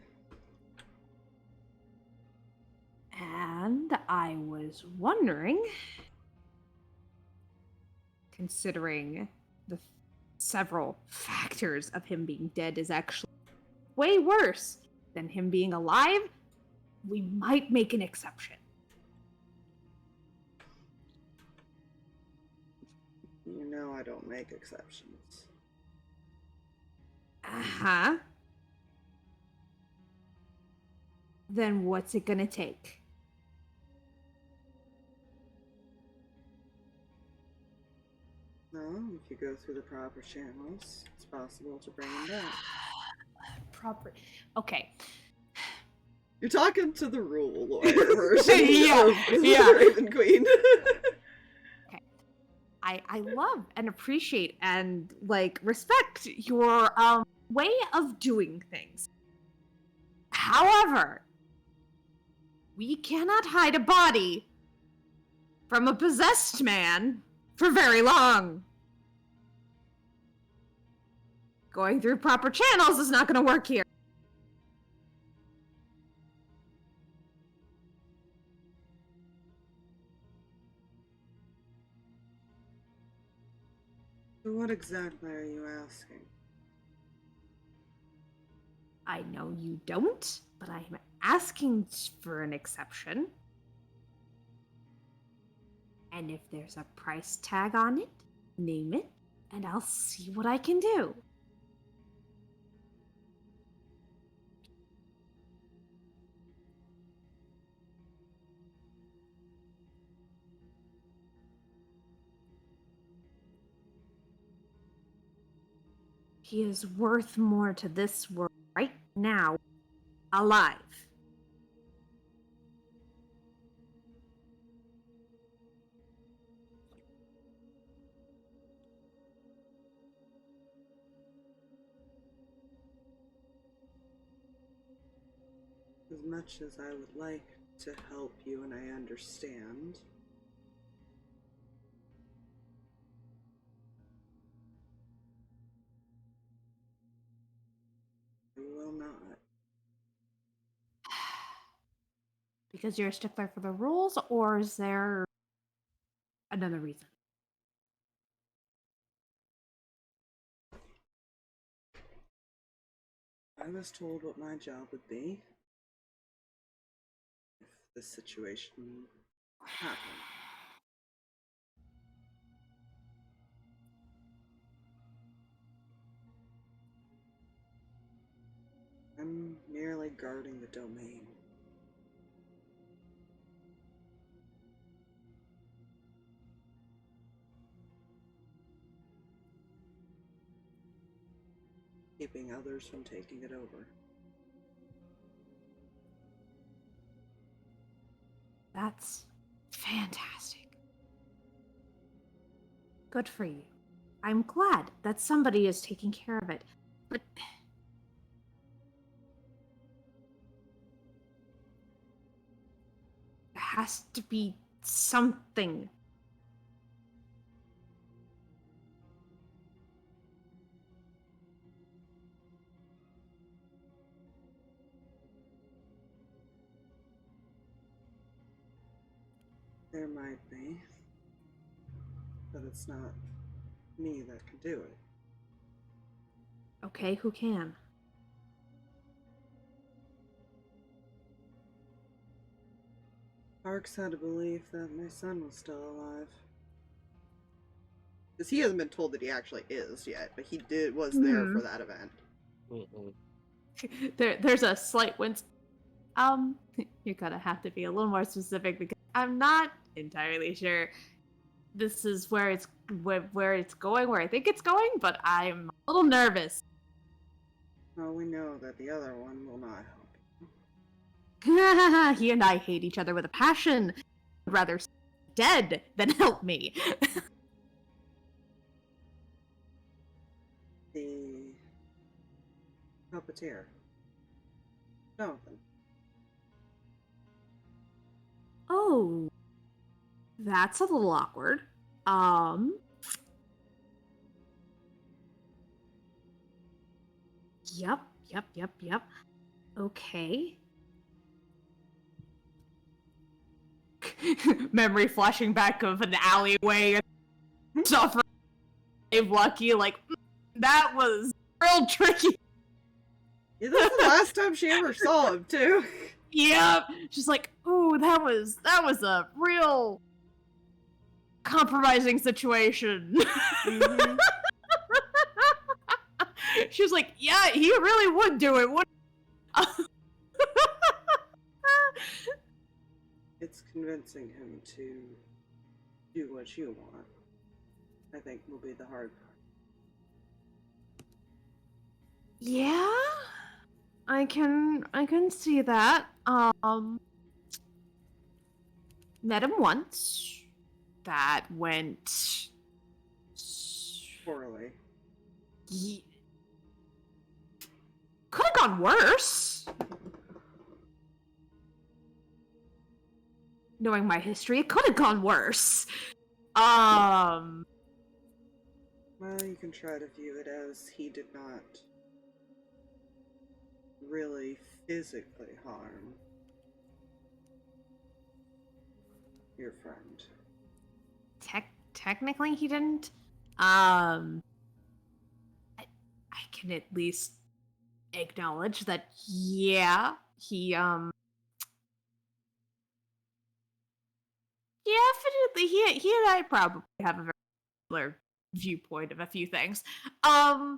S4: And I was wondering, considering the several factors of him being dead is actually way worse than him being alive, we might make an exception.
S2: You know I don't make exceptions.
S4: Uh-huh. Then what's it gonna take?
S2: No, if you go through the proper channels, it's possible to bring him back.
S4: Proper. Okay.
S2: You're talking to the rule lawyer version
S4: Yeah,
S2: of
S4: yeah.
S2: Raven Queen.
S4: I love and appreciate and like respect your way of doing things. However, we cannot hide a body from a possessed man for very long. Going through proper channels is not going to work here.
S2: So what exactly are you asking?
S4: I know you don't, but I'm asking for an exception. And if there's a price tag on it, name it, and I'll see what I can do. He is worth more to this world right now, alive.
S2: As much as I would like to help you and I understand, I will not.
S4: Because you're a stickler for the rules, or is there another reason?
S2: I was told what my job would be if this situation happened. I'm merely guarding the domain. Keeping others from taking it over.
S4: That's fantastic. Good for you. I'm glad that somebody is taking care of it. But there has to be something.
S2: There might be, but it's not me that can do it.
S4: Okay, who can?
S2: Harx had a belief that my son was still alive. Because he hasn't been told that he actually is yet, but he was there for that event.
S4: There's a slight wince. You're gonna have to be a little more specific because I'm not entirely sure this is where it's going, where I think it's going, but I'm a little nervous.
S2: Well, we know that the other one will not help.
S4: He and I hate each other with a passion. I'd rather dead than help me.
S2: The puppeteer. Jonathan.
S4: Oh, that's a little awkward. Yep. Okay. memory flashing back of an alleyway and stuff. Lucky, like, that was real tricky.
S2: Yeah, that's the last time she ever saw him, too.
S4: Yep. She's like, ooh, that was a real compromising situation.
S2: Mm-hmm.
S4: She was like, yeah, he really would do it, wouldn't
S2: It's convincing him to do what you want, I think, will be the hard part.
S4: Yeah, I can see that. Met him once. That went
S2: Poorly.
S4: Could have gone worse. Knowing my history, it could have gone worse.
S2: Well, you can try to view it as he did not really physically harm your friend.
S4: Technically, he didn't. I can at least acknowledge that, yeah, he, yeah, definitely, he and I probably have a very similar viewpoint of a few things.
S2: I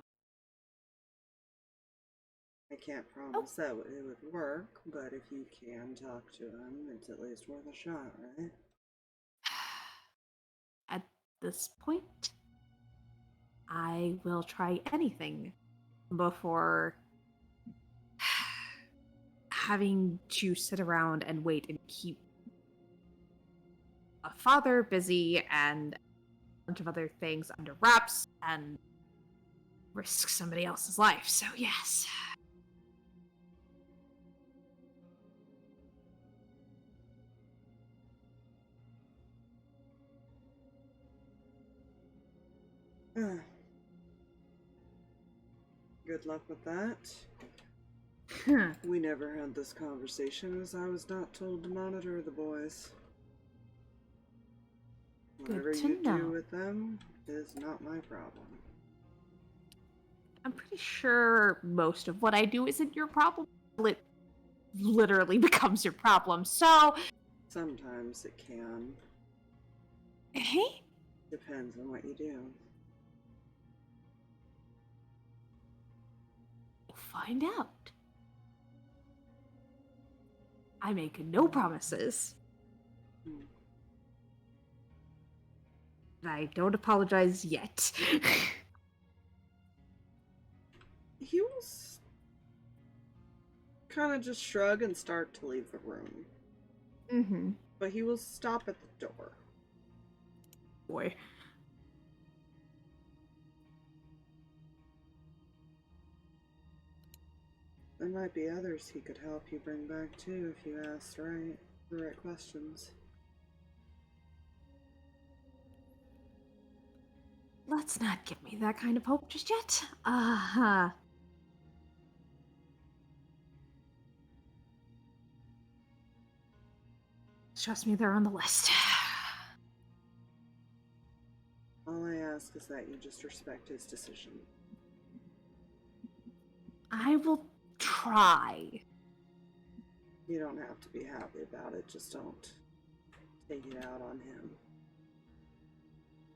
S2: can't promise that it would work, but if you can talk to him, it's at least worth a shot, right?
S4: At this point, I will try anything before having to sit around and wait and keep a father busy and a bunch of other things under wraps and risk somebody else's life. So yes.
S2: Good luck with that. We never had this conversation as I was not told to monitor the boys. Whatever you do with them is not my problem.
S4: I'm pretty sure most of what I do isn't your problem. It literally becomes your problem, so...
S2: Sometimes it can.
S4: Hey?
S2: Depends on what you do.
S4: Find out. I make no promises. I don't apologize yet.
S2: He will kind of just shrug and start to leave the room.
S4: Mm-hmm.
S2: But he will stop at the door.
S4: Boy.
S2: There might be others he could help you bring back too if you asked the right questions.
S4: Let's not give me that kind of hope just yet. Trust me, they're on the list.
S2: All I ask is that you just respect his decision.
S4: I will try.
S2: You don't have to be happy about it, just don't take it out on him.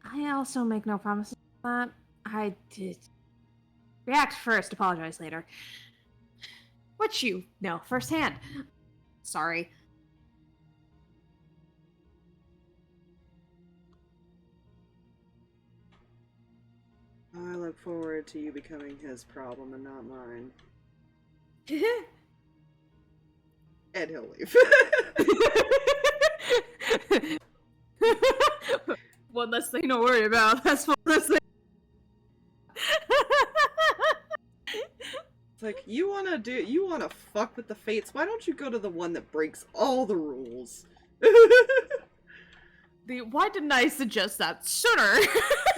S4: I also make no promises on that. I did react first, apologize later. Which you know firsthand. Sorry.
S2: I look forward to you becoming his problem and not mine. And he'll leave.
S4: One less thing to worry about. That's one less thing.
S2: It's like, you wanna fuck with the fates, why don't you go to the one that breaks all the rules?
S4: Why didn't I suggest that sooner?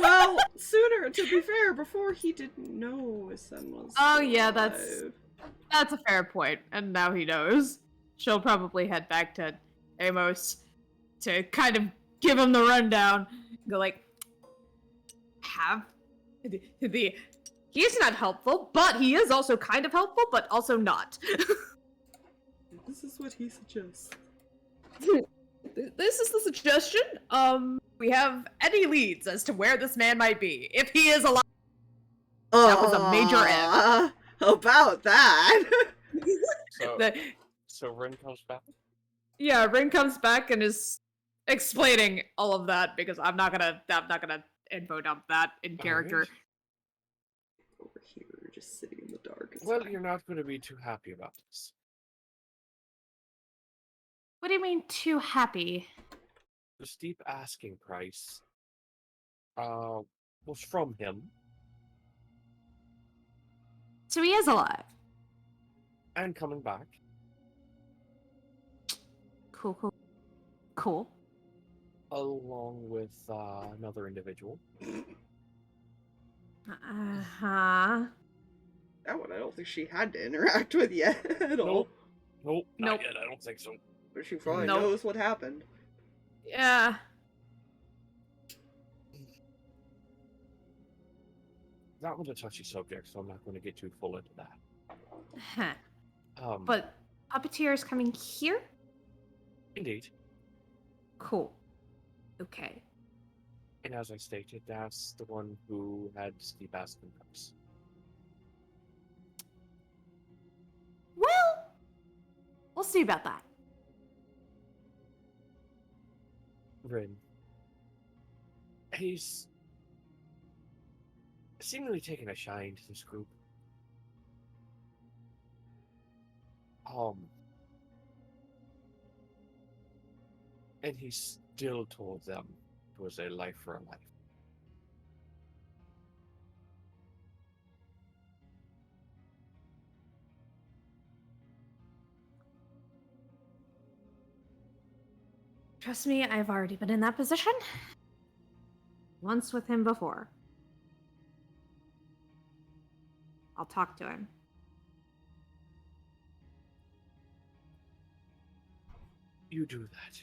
S2: Well, sooner, to be fair, before he didn't know his son was
S4: yeah,
S2: alive.
S4: that's a fair point. And now he knows. She'll probably head back to Amos. to kind of give him the rundown. Go like, he's not helpful, but he is also kind of helpful, but also not.
S2: This is what he suggests.
S4: This is the suggestion. We have any leads as to where this man might be, if he is alive. That was a major F.
S2: About that.
S3: So Rin comes back?
S4: Yeah, Rin comes back and is explaining all of that because I'm not gonna info dump that in character.
S3: Right.
S2: Over here, just sitting in the dark.
S3: Well, you're not going to be too happy about this.
S4: What do you mean too happy?
S3: The steep asking price was from him.
S4: So he is alive.
S3: And coming back.
S4: Cool.
S3: Along with another individual.
S4: Uh-huh.
S2: That one I don't think she had to interact with yet at all.
S3: Nope. Not yet, I don't think so.
S2: But she probably knows what happened.
S4: Yeah.
S3: That one's a touchy subject, so I'm not going to get too full into that.
S4: Huh. But Puppeteer is coming here?
S3: Indeed.
S4: Cool. Okay.
S3: And as I stated, that's the one who had steep asking price.
S4: Well, we'll see about that.
S3: Rin. He's seemingly taken a shine to this group. And he still told them it was a life for a life.
S4: Trust me, I've already been in that position. Once with him before. I'll talk to him.
S3: You do that.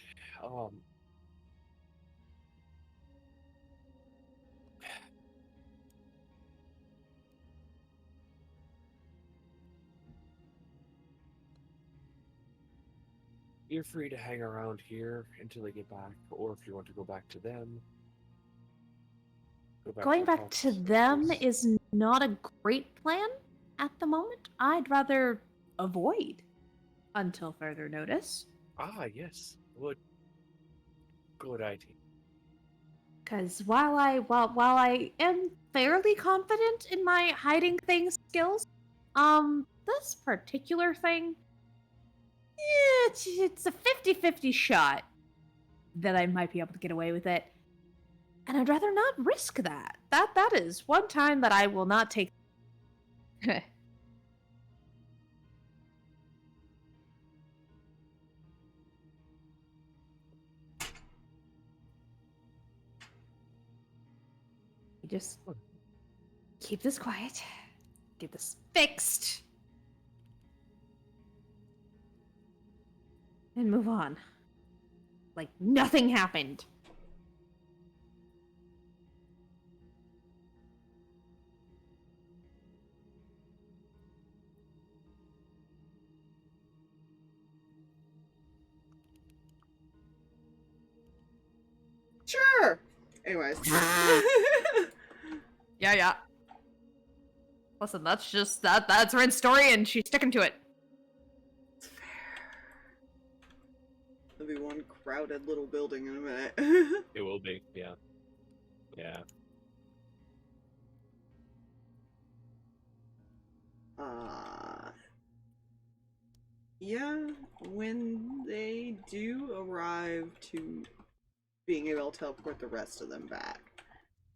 S3: You're free to hang around here until they get back, or if you want to go back to them.
S4: Going back to them is not a great plan at the moment. I'd rather avoid until further notice.
S3: Ah, yes. Good idea.
S4: Because while I am fairly confident in my hiding things skills, this particular thing, it's a 50-50 shot that I might be able to get away with it. And I'd rather not risk that. That is one time that I will not take. Just keep this quiet. Get this fixed. And move on. Like nothing happened.
S2: Sure. Anyways.
S4: Yeah. Listen, that's just that's Ren's story and she's sticking to it.
S2: It's fair. There'll be one crowded little building in a minute.
S3: It will be, yeah. Yeah.
S2: Yeah, when they do arrive to being able to teleport the rest of them back,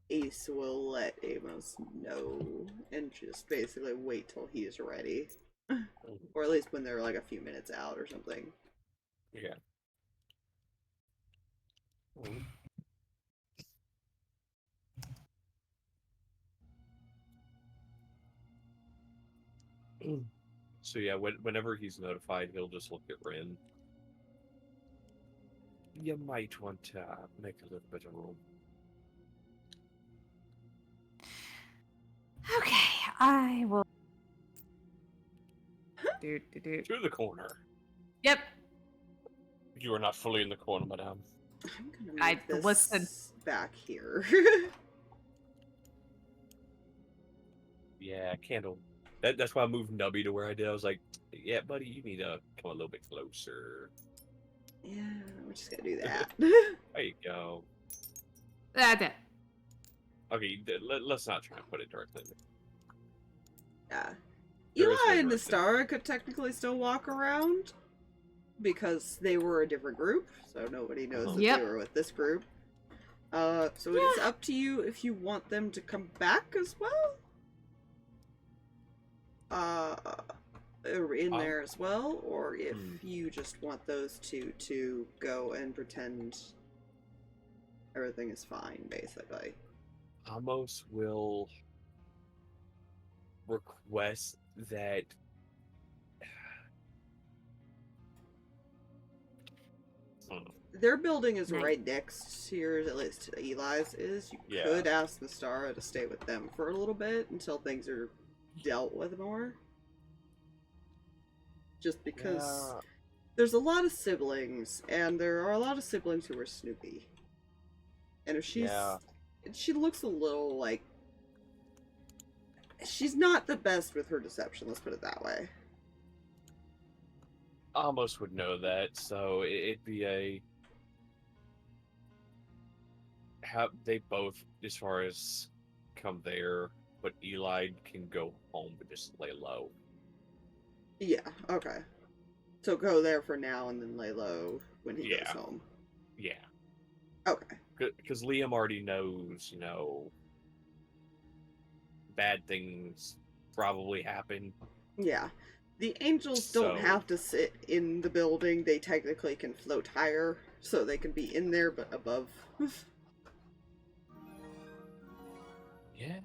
S2: Ace will let Amos know and just basically wait till he's ready. Or at least when they're like a few minutes out or something.
S3: Yeah. So yeah, whenever he's notified, he'll just look at Rin. you might want to make a little bit of room.
S4: Okay, I will. Do.
S3: To the corner.
S4: Yep.
S3: You are not fully in the corner, madame.
S2: I'm gonna move this
S4: listen.
S2: back here.
S3: Yeah, candle. That's why I moved Nubby to where I did. I was like, yeah, buddy, you need to come a little bit closer.
S2: Yeah, we're just gonna do that.
S3: There you go.
S4: That's it.
S3: Okay, let's not try to put it directly.
S2: Yeah.
S3: There is
S2: Eli
S3: no
S2: and
S3: direction.
S2: Nastara could technically still walk around because they were a different group, so nobody knows that
S4: Yep.
S2: they were with this group. So it's up to you if you want them to come back as well. Or in there as well, or if you just want those two to go and pretend everything is fine, basically.
S3: Amos will request that
S2: Their building is
S4: Nice.
S2: right next to yours, at least to Eli's is. You
S3: Yeah.
S2: could ask Nastara to stay with them for a little bit until things are dealt with more. Just because there's a lot of siblings, and there are a lot of siblings who are snoopy. And if she looks a little like she's not the best with her deception, let's put it that way.
S3: Amos would know that, so it'd be a have they both as far as come there, but Eli can go home but just lay low.
S2: Yeah, okay. So go there for now and then lay low when he goes home.
S3: Yeah.
S2: Okay.
S3: Because Liam already knows, bad things probably happen.
S2: Yeah. The angels don't have to sit in the building. They technically can float higher, so they can be in there but above.
S3: Yeah.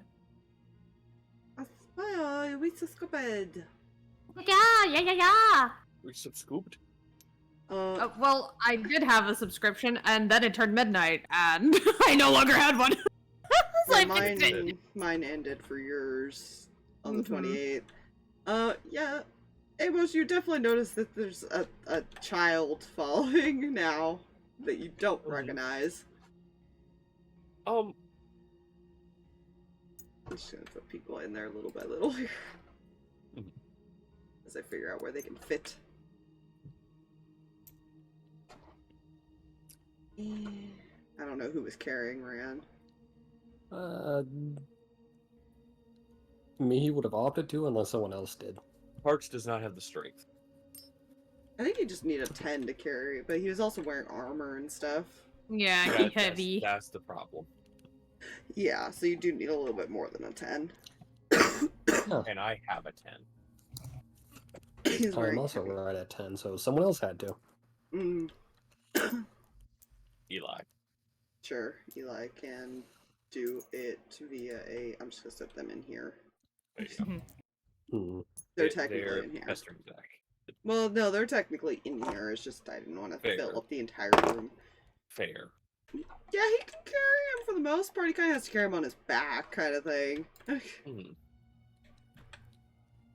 S2: Well, we so stupid.
S4: Yeah.
S3: We subscooped.
S4: Well, I did have a subscription, and then it turned midnight, and I no longer had one. So
S2: yeah,
S4: I fixed it.
S2: mine ended for yours on the 28th. Yeah. Amos, you definitely notice that there's a child following now that you don't recognize. I'm just gonna put people in there little by little here. As I figure out where they can fit. I don't know who was carrying Reyan.
S1: Mihi would have opted to unless someone else did.
S3: Harx does not have the strength.
S2: I think he just needed a 10 to carry, but he was also wearing armor and stuff.
S4: Yeah,
S3: That's
S4: heavy.
S3: That's the problem.
S2: Yeah, so you do need a little bit more than a 10.
S3: And I have a 10.
S2: He's
S1: I'm
S2: very
S1: also
S2: heavy.
S1: right at 10, so someone else had to.
S3: Eli.
S2: Sure, Eli can do it via a... I'm just gonna set them in here.
S3: There you go.
S2: They're technically in here.
S3: pestering Zach.
S2: Well, no, they're technically in here. It's just I didn't want to
S3: Fair.
S2: fill up the entire room.
S3: Fair.
S2: Yeah, he can carry him for the most part. He kind of has to carry him on his back, kind of thing.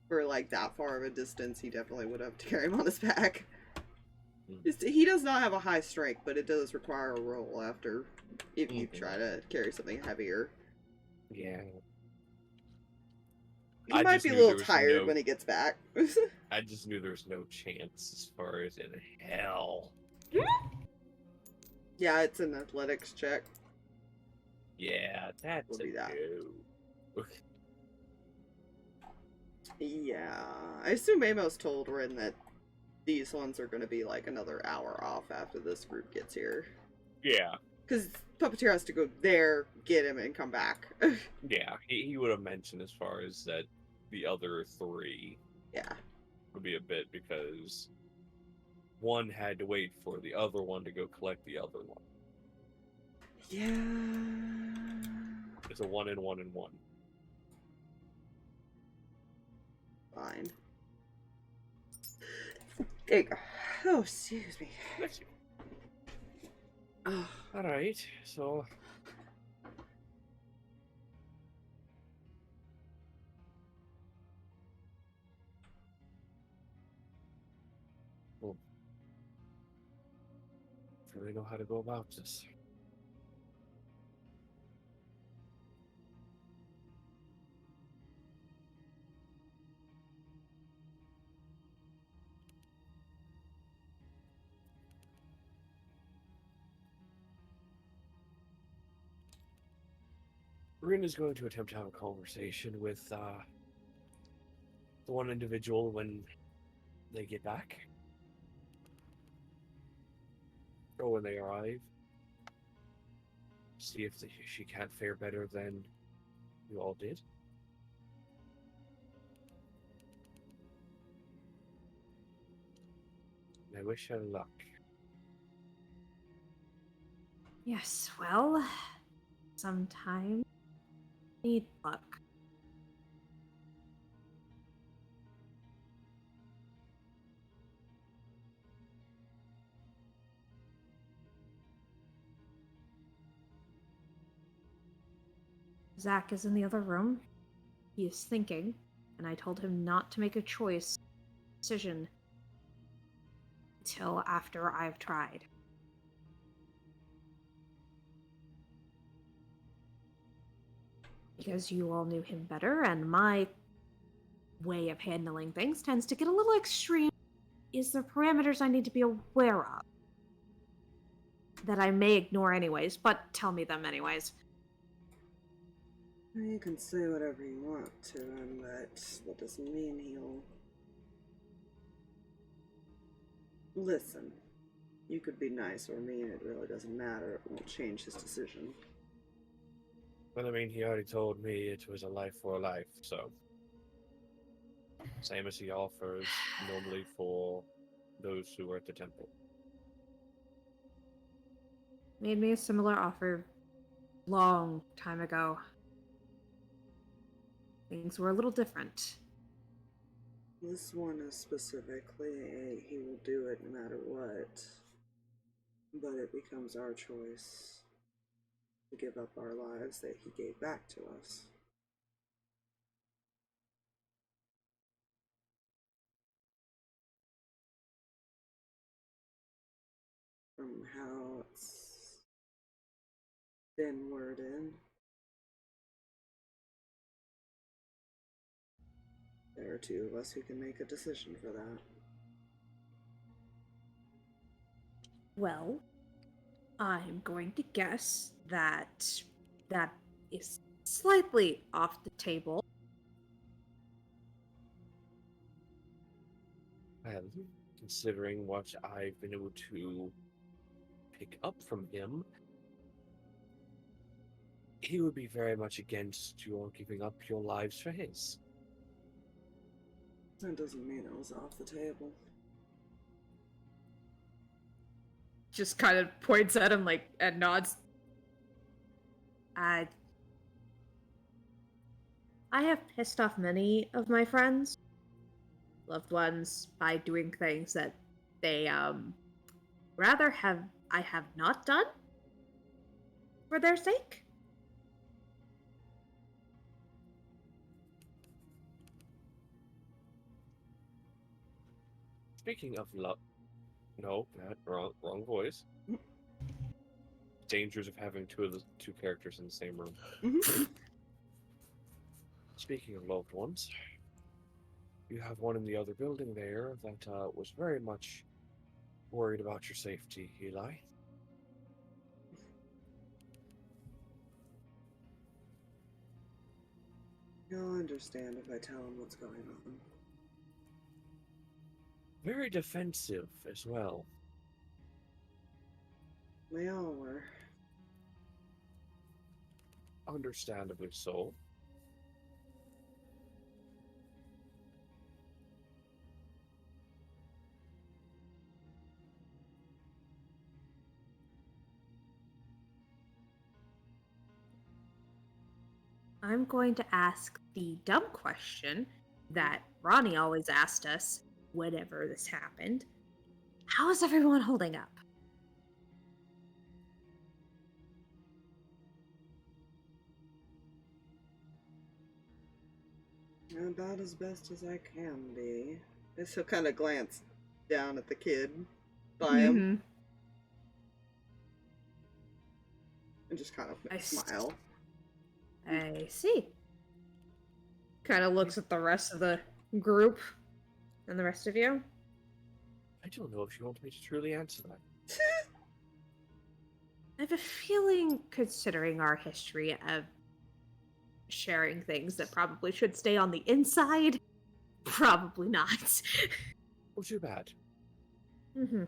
S2: For like that far of a distance, he definitely would have to carry him on his back. He does not have a high strength, but it does require a roll after if you try to carry something heavier.
S3: Yeah.
S2: He
S3: I
S2: might
S3: just
S2: be a
S3: knew
S2: little
S3: there was
S2: tired
S3: no-
S2: when he gets back.
S3: I just knew there was no chance as far as in hell.
S2: Yeah, it's an athletics check.
S3: Yeah, that's
S2: We'll
S3: a
S2: do that.
S3: no.
S2: Yeah, I assume Amos told Rin that these ones are going to be like another hour off after this group gets here.
S3: Yeah.
S2: Because Puppeteer has to go there, get him, and come back.
S3: Yeah, he would have mentioned as far as that the other three
S2: Yeah.
S3: would be a bit because one had to wait for the other one to go collect the other one.
S2: Yeah.
S3: It's a 1 and 1 and 1.
S2: Fine. There you go. Oh, excuse me.
S3: Bless you. Alright, so... Well, I really know how to go about this. Reyan is going to attempt to have a conversation with the one individual when they get back. Or when they arrive. See if she can't fare better than you all did. I wish her luck.
S4: Yes, well, sometimes need luck. Zach is in the other room. He is thinking, and I told him not to make a decision until after I've tried. Because you all knew him better, and my way of handling things tends to get a little extreme. Is there parameters I need to be aware of? That I may ignore anyways, but tell me them anyways.
S2: You can say whatever you want to him, but that doesn't mean he'll listen. You could be nice or mean, it really doesn't matter. It won't change his decision.
S3: Well, I mean, he already told me it was a life for a life, so... Same as he offers normally for those who are at the temple.
S4: Made me a similar offer long time ago. Things were a little different.
S2: This one is specifically he will do it no matter what. But it becomes our choice to give up our lives that he gave back to us. From how it's been worded, there are two of us who can make a decision for that.
S4: Well, I'm going to guess that that is slightly off the table.
S3: Well, considering what I've been able to pick up from him, he would be very much against your giving up your lives for his.
S2: That doesn't mean it was off the table.
S4: Just kind of points at him and nods. I have pissed off many of my friends, loved ones, by doing things that they rather I have not done for their sake.
S3: Speaking of love, no, not wrong voice. Dangers of having two characters in the same room. Speaking of loved ones, you have one in the other building there that was very much worried about your safety, Eli.
S2: He'll understand if I tell him what's going on.
S3: Very defensive as well.
S2: They all were.
S3: Understandably so.
S4: I'm going to ask the dumb question that Ronnie always asked us whenever this happened. How is everyone holding up?
S2: About as best as I can be. Guess he'll kind of glance down at the kid by him and just kind of smile.
S4: I see. Kind of looks at the rest of the group and the rest of you.
S3: I don't know if you want me to truly answer that.
S4: I have a feeling, considering our history of sharing things that probably should stay on the inside, probably not.
S3: Oh, too bad.
S4: Mm-hmm.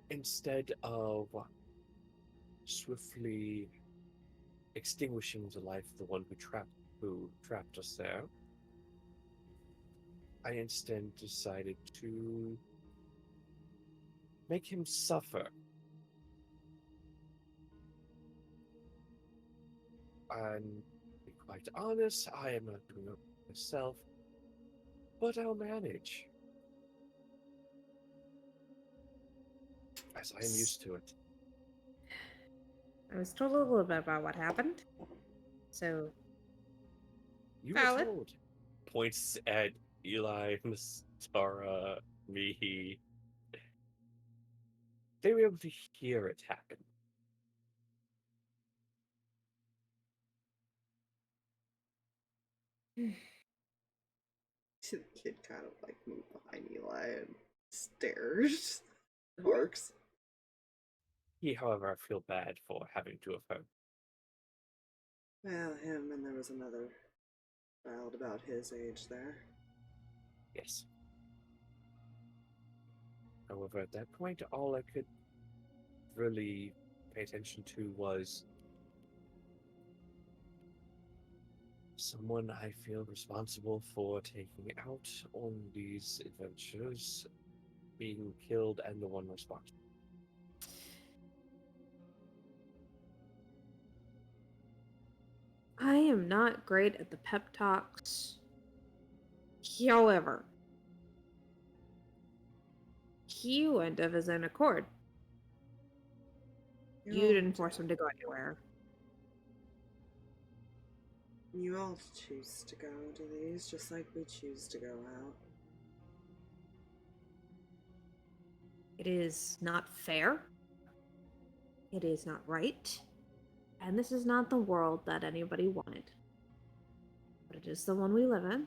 S3: Instead of swiftly extinguishing the life of the one who trapped us there, I instead decided to make him suffer. And to be quite honest, I am not doing it myself, but I'll manage. As I am used to it.
S4: I was told a little bit about what happened. So,
S3: You
S4: valid.
S3: were told. Points at Eli, Tara, Mihi. They were able to hear it happen.
S2: The kid kind of like moved behind Eli and stares. Harx.
S3: He, however, I feel bad for having to have heard.
S2: Well, him and there was another child about his age there.
S3: Yes. However, at that point, all I could really pay attention to was someone I feel responsible for taking out on these adventures being killed and the one responsible.
S4: I am not great at the pep talks. However, he went of his own accord. You didn't force him to go anywhere.
S2: You all choose to go to these, just like we choose to go out.
S4: It is not fair. It is not right. And this is not the world that anybody wanted. But it is the one we live in.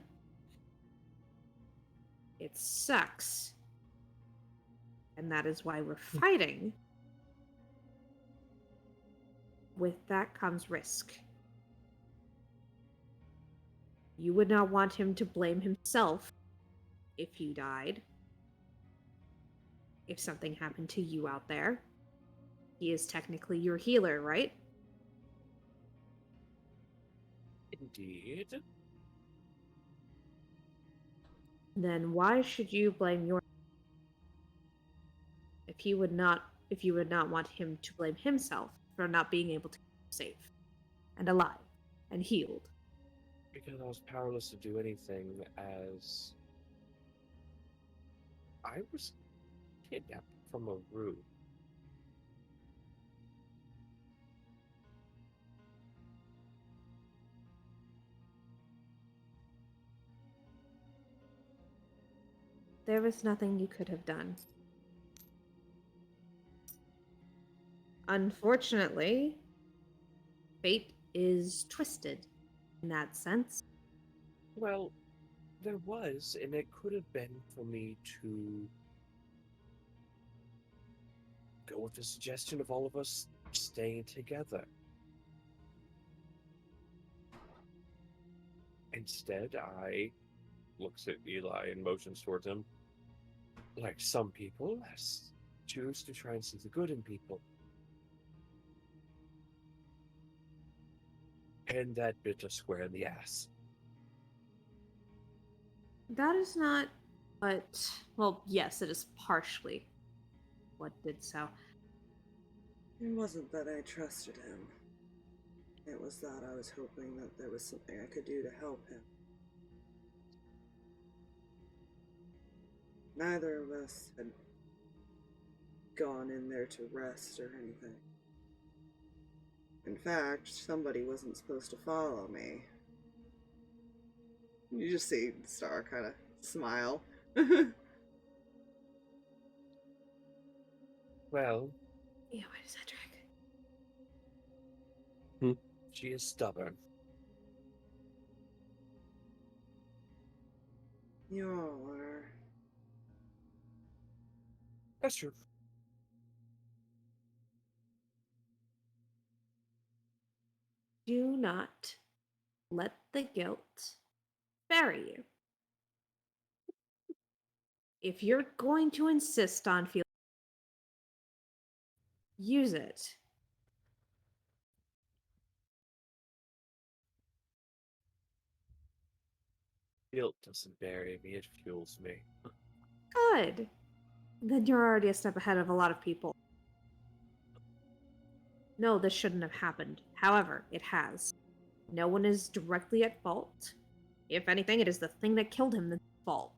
S4: It sucks. And that is why we're fighting. With that comes risk. You would not want him to blame himself if you died. If something happened to you out there. He is technically your healer, right?
S3: Indeed.
S4: Then why should you blame your if you would not want him to blame himself for not being able to keep safe and alive and healed?
S3: Because I was powerless to do anything as I was kidnapped from a room.
S4: There was nothing you could have done. Unfortunately, fate is twisted in that sense.
S3: Well, there was, and it could have been for me to go with the suggestion of all of us staying together. Instead, I looks at Eli and motions towards him. Like some people, choose to try and see the good in people. And that bit a square in the ass.
S4: That is not what... Well, yes, it is partially what did so.
S2: It wasn't that I trusted him. It was that I was hoping that there was something I could do to help him. Neither of us had gone in there to rest or anything. In fact, somebody wasn't supposed to follow me. You just see Star kind of smile.
S3: Well,
S4: Yeah, why does that drag?
S3: she is stubborn.
S2: You all are.
S3: That's true.
S4: Do not let the guilt bury you. If you're going to insist on feeling, use it.
S3: Guilt doesn't bury me, it fuels me.
S4: Good. Then you're already a step ahead of a lot of people. No, this shouldn't have happened. However, it has. No one is directly at fault. If anything, it is the thing that killed him that's fault.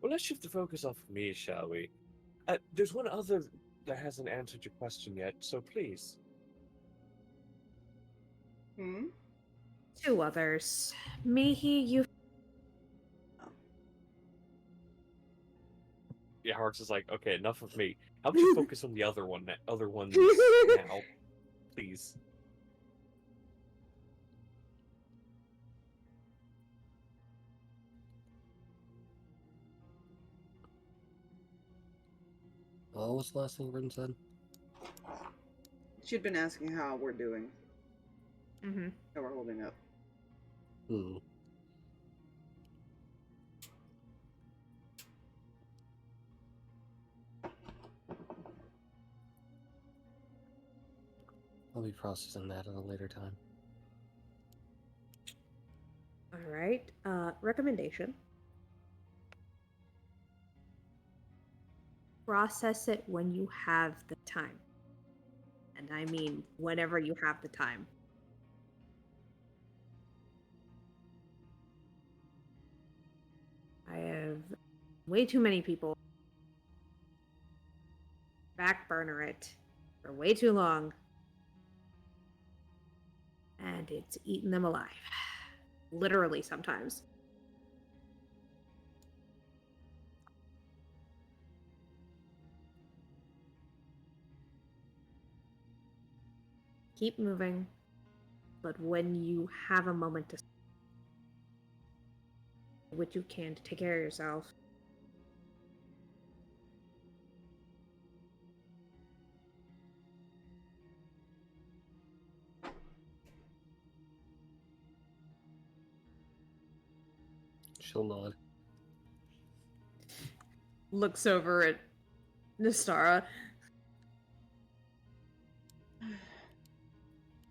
S3: Well, let's shift the focus off of me, shall we? There's one other that hasn't answered your question yet, so please.
S2: Hmm?
S4: 2 others. Mihi, you.
S3: Yeah, Harx is like, okay, enough of me. How about you focus on the other ones now, please?
S1: What was the last thing Rin said?
S2: She'd been asking how we're doing.
S4: Mm-hmm.
S2: How we're holding up.
S1: I'll be processing that at a later time.
S4: Alright. Recommendation. Process it when you have the time. And I mean whenever you have the time. I have way too many people back burner it for way too long. And it's eaten them alive. Literally sometimes. Keep moving. But when you have a moment to do what you can to take care of yourself.
S1: She'll nod.
S4: Looks over at Nistara.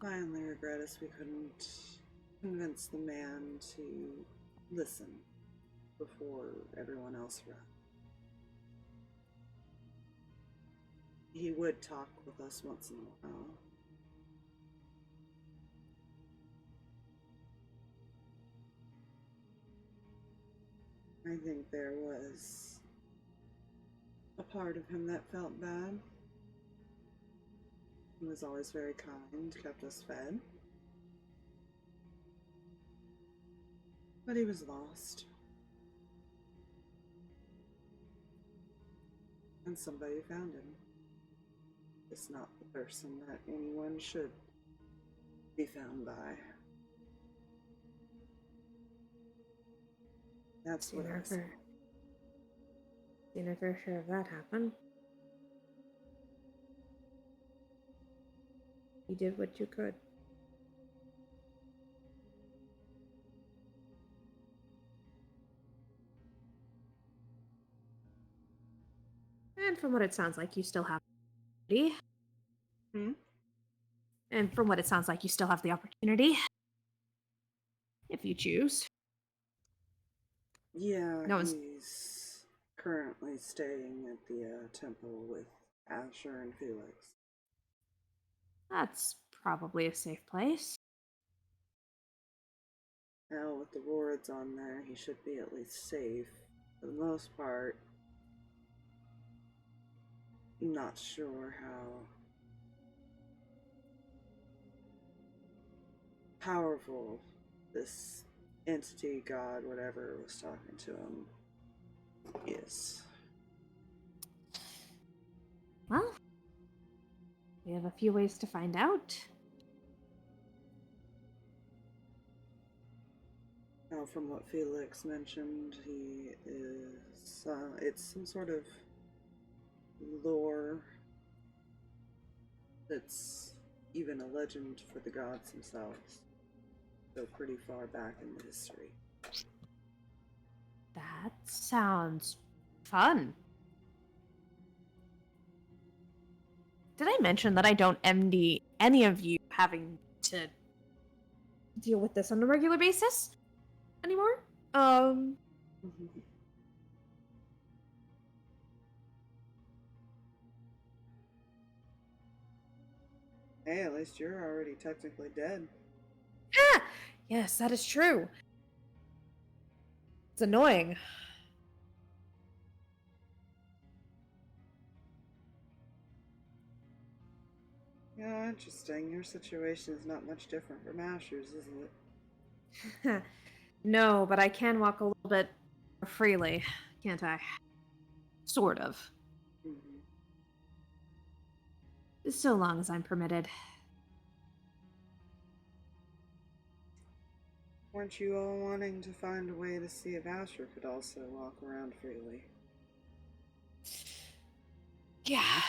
S2: Finally regret us we couldn't convince the man to listen before everyone else ran. He would talk with us once in a while. I think there was a part of him that felt bad. He was always very kind, kept us fed. But he was lost. And somebody found him. It's not the person that anyone should be found by. That's what I saw.
S4: Seen a fair share of that happen. You did what you could. And from what it sounds like, you still have the opportunity. And from what it sounds like, you still have the opportunity. If you choose.
S2: Yeah,
S4: No one's...
S2: he's currently staying at the temple with Asher and Felix.
S4: That's probably a safe place.
S2: Now, with the wards on there, he should be at least safe. For the most part, I'm not sure how powerful this entity, god, whatever was talking to him is.
S4: Well, we have a few ways to find out.
S2: Now, from what Felix mentioned, he is, it's some sort of lore that's even a legend for the gods themselves. So pretty far back in the history.
S4: That sounds fun. Did I mention that I don't envy any of you having to deal with this on a regular basis anymore?
S2: Hey, at least you're already technically dead.
S4: Ah! Yes, that is true. It's annoying.
S2: Yeah, interesting. Your situation is not much different from Asher's, is it?
S4: No, but I can walk a little bit more freely, can't I? Sort of. So long as I'm permitted.
S2: Weren't you all wanting to find a way to see if Asher could also walk around freely?
S4: Yeah.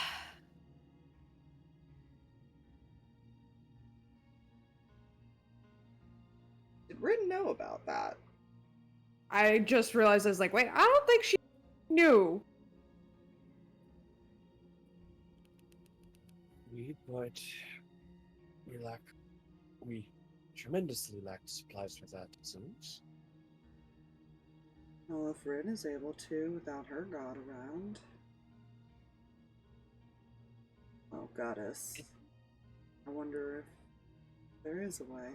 S2: Did Rin know about that?
S4: I just realized I was like, wait, I don't think she knew.
S5: We tremendously lack supplies for that, isn't?
S2: Well, if Rin is able to without her god around. Oh, goddess. I wonder if there is a way.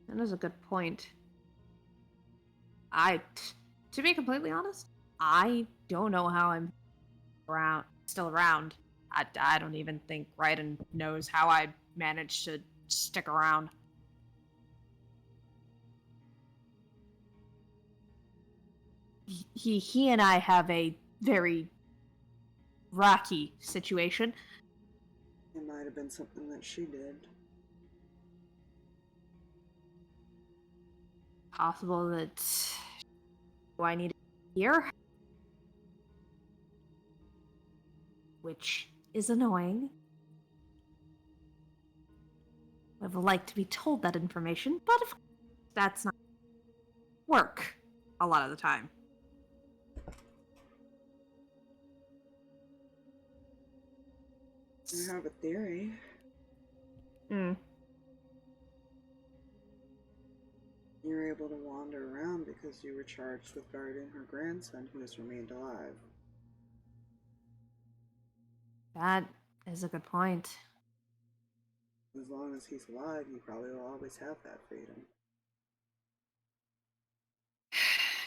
S4: That is a good point. To be completely honest, I don't know how I'm still around. I don't even think Reyan knows how I managed to stick around. He and I have a very rocky situation.
S2: It might have been something that she did.
S4: Possible that I need a year, which is annoying. I would like to be told that information, but if that's not work a lot of the time.
S2: You have a theory. You were able to wander around because you were charged with guarding her grandson who has remained alive.
S4: That is a good point.
S2: As long as he's alive, you probably will always have that freedom.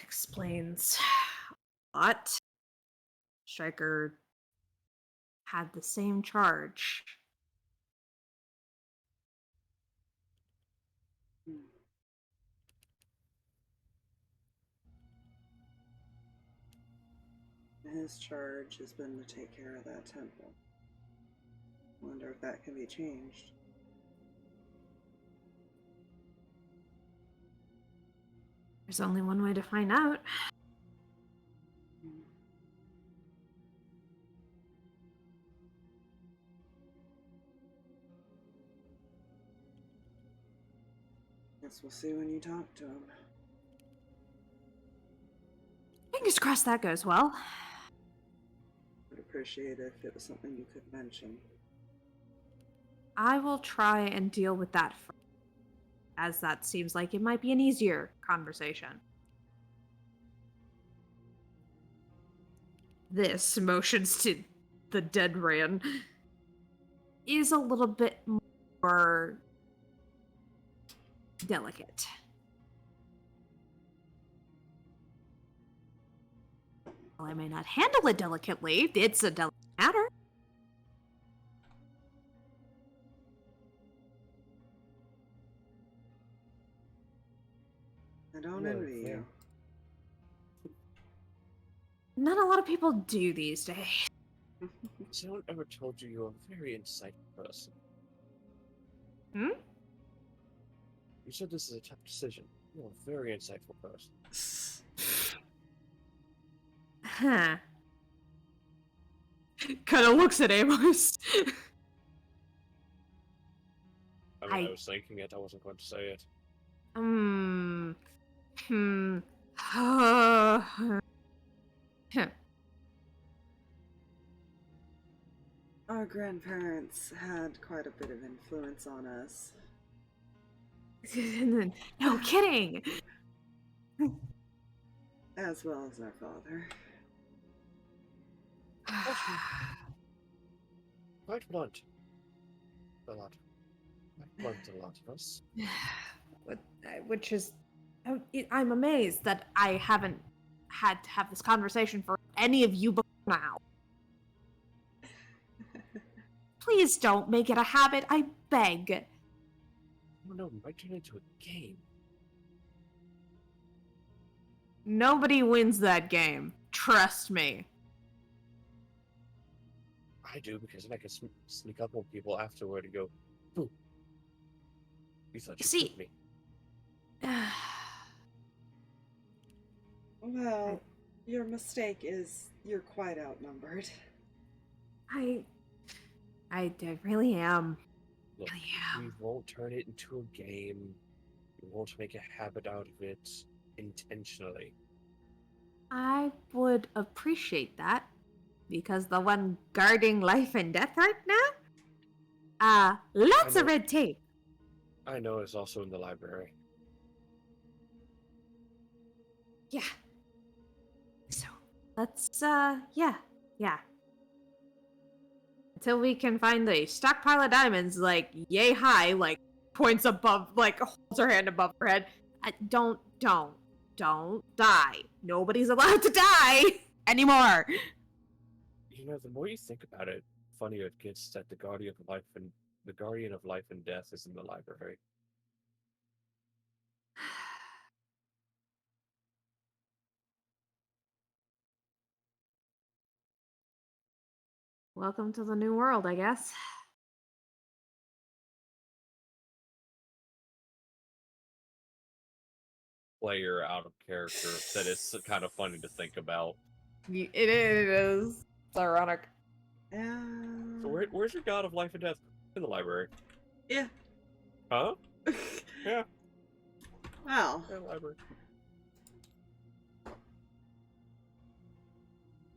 S4: Explains a lot. Striker had the same charge.
S2: His charge has been to take care of that temple. Wonder if that can be changed.
S4: There's only one way to find out.
S2: Guess we'll see when you talk to him.
S4: Fingers crossed that goes well.
S2: Would appreciate it if it was something you could mention.
S4: I will try and deal with that first, as that seems like it might be an easier conversation. This, motions to the dead Reyan, is a little bit more delicate. While I may not handle it delicately, it's a delicate matter.
S2: I don't
S5: Yeah,
S2: envy
S5: fair.
S2: you.
S4: Not a lot of people do these days.
S5: Has anyone ever told you you're a very insightful person?
S4: Hmm?
S5: You said this is a tough decision. You're a very insightful person.
S4: Huh. Kind of looks at Amos.
S5: I was thinking it, I wasn't going to say it.
S4: Hmm.
S2: Our grandparents had quite a bit of influence on us.
S4: No kidding.
S2: As well as our father.
S5: Quite blunt. A lot. Quite blunt, a lot of us.
S4: Which is, I'm amazed that I haven't had to have this conversation for any of you before now. Please don't make it a habit, I beg.
S5: Oh no, we might turn it into a game.
S4: Nobody wins that game. Trust me.
S5: I do, because then I can sneak up on people afterward and go, "Boo! You thought you
S4: See-
S5: killed me."
S2: Well, your mistake is you're quite outnumbered.
S4: I really am.
S5: Look,
S4: Really
S5: we
S4: am.
S5: won't turn it into a game. We won't make a habit out of it intentionally.
S4: I would appreciate that, because the one guarding life and death right now? Lots of
S5: know.
S4: red tape.
S5: I know it's also in the library.
S4: Yeah. So, let's, yeah. Until we can find the stockpile of diamonds, like, yay high, like, points above, like, holds her hand above her head. Don't die. Nobody's allowed to die anymore.
S5: You know, the more you think about it, the funnier it gets that the guardian of life and death is in the library.
S4: Welcome to the new world, I guess.
S3: Player out of character that is kind of funny to think about.
S4: It is. It's ironic.
S3: So where's your god of life and death? In the library.
S2: Yeah.
S3: Huh? Yeah,
S2: Well,
S3: in the library.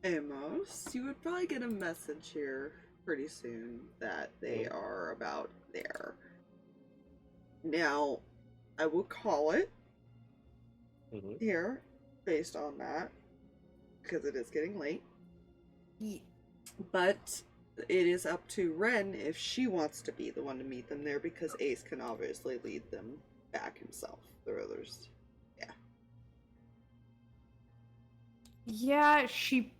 S2: Amos, you would probably get a message here pretty soon that they are about there. Now, I will call it here based on that because it is getting late. But it is up to Ren if she wants to be the one to meet them there, because Ace can obviously lead them back himself. The others,
S4: Yeah, she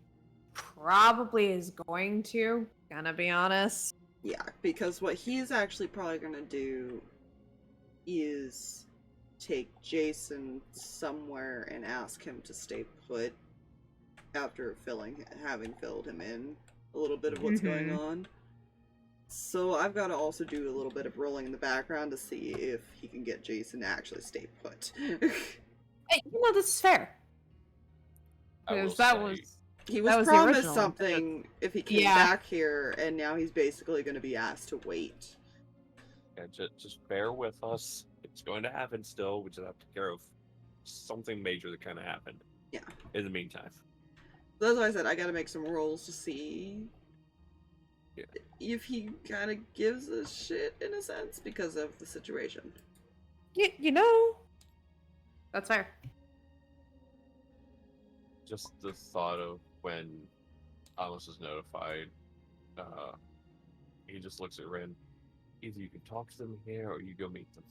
S4: probably is going to, gonna be honest.
S2: yeah, because what he's actually probably gonna do is take Jason somewhere and ask him to stay put after having filled him in a little bit of what's going on. So I've got to also do a little bit of rolling in the background to see if he can get Jason to actually stay put.
S4: Hey, this is fair. Because
S2: He
S4: That
S2: was
S4: was the
S2: promised
S4: original.
S2: something if he came
S4: Yeah.
S2: back here, and now he's basically going to be asked to wait.
S3: Yeah, just bear with us. It's going to happen still. We just have to take care of something major that kind of happened.
S2: Yeah.
S3: In the meantime.
S2: So that's why I said I got to make some rolls to see if he kind of gives a shit in a sense because of the situation.
S4: That's fair.
S3: Just the thought of when Alice is notified, he just looks at Ren. Either you can talk to them here or you go meet them.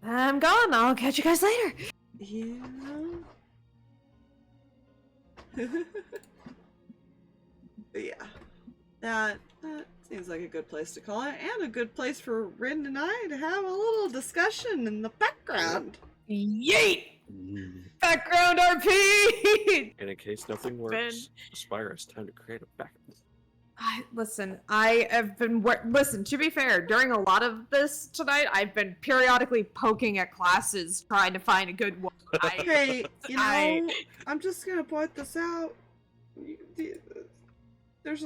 S4: I'm gone. I'll catch you guys later.
S2: Yeah. But yeah. That seems like a good place to call it, and a good place for Rin and I to have a little discussion in the background.
S4: Yeet!
S1: Mm.
S4: Background RP!
S3: And in case nothing works, Aspire, it's time to create a backup.
S4: Listen, I have been. Listen, to be fair, during a lot of this tonight, I've been periodically poking at classes trying to find a good one.
S2: Hey, you know, I'm just gonna point this out. There's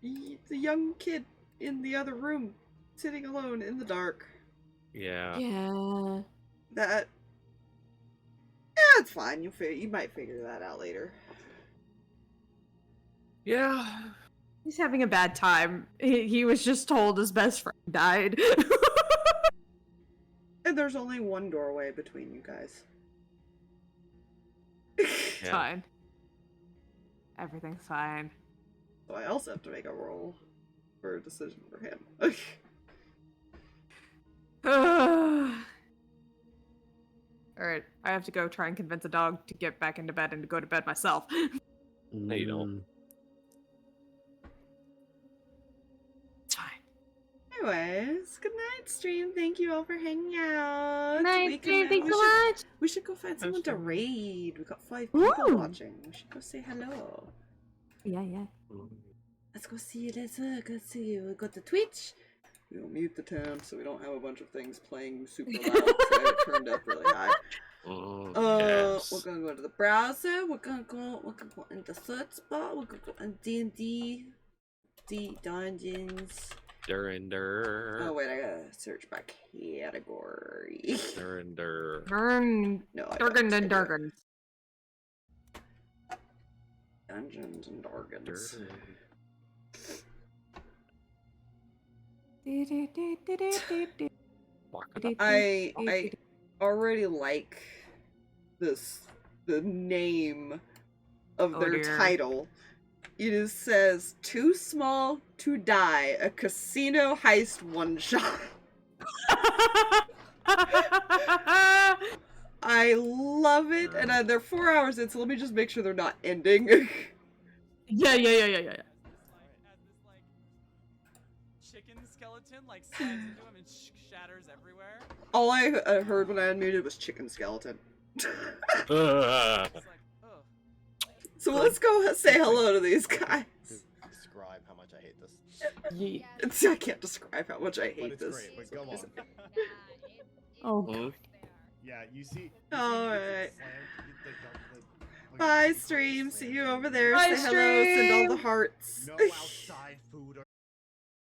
S2: the young kid in the other room, sitting alone in the dark.
S3: Yeah.
S4: Yeah.
S2: That. Yeah, it's fine. You might figure that out later.
S3: Yeah.
S4: He's having a bad time. He was just told his best friend died.
S2: And there's only one doorway between you guys.
S4: It's
S3: Yeah.
S4: fine. Everything's fine.
S2: So I also have to make a roll for a decision for him.
S4: Alright, I have to go try and convince a dog to get back into bed and to go to bed myself.
S3: No, you don't.
S4: It's fine.
S2: Anyways, good night, stream. Thank you all for hanging out.
S4: Night, stream, thanks so much!
S2: We should go find someone to raid. We got 5
S4: Ooh.
S2: people watching. We should go say hello.
S4: Yeah, yeah.
S2: Let's go see. Let's go see. We'll go to Twitch. We'll mute the temp so we don't have a bunch of things playing super loud. So I turned up really high.
S3: Yes.
S2: We're gonna go to the browser. We're gonna go in the search bar. We're gonna go in D&D, dungeons. Oh wait, I gotta search by category.
S4: Durgan.
S2: No, I
S4: Durgan
S2: don't.
S4: and Durgan.
S2: Dungeons and Dragons. I already like the name of
S4: Oh,
S2: their
S4: dear.
S2: title. It says "Too Small to Die," a casino heist one shot. I love it, and they're 4 hours in, so let me just make sure they're not ending.
S4: Yeah.
S6: As this chicken skeleton slides into him and shatters everywhere.
S2: All I heard when I unmuted was chicken skeleton.
S6: It's like, ugh.
S2: So let's go say hello to these guys.
S7: Describe how much I hate this.
S2: I can't describe how much I hate
S7: it's
S2: this.
S7: great, but go on.
S4: Oh,
S7: Yeah, you see.
S2: Alright. Bye, stream. See you over there.
S4: Bye,
S2: Say hello. Send all
S4: stream.
S2: the hearts.
S7: No outside food or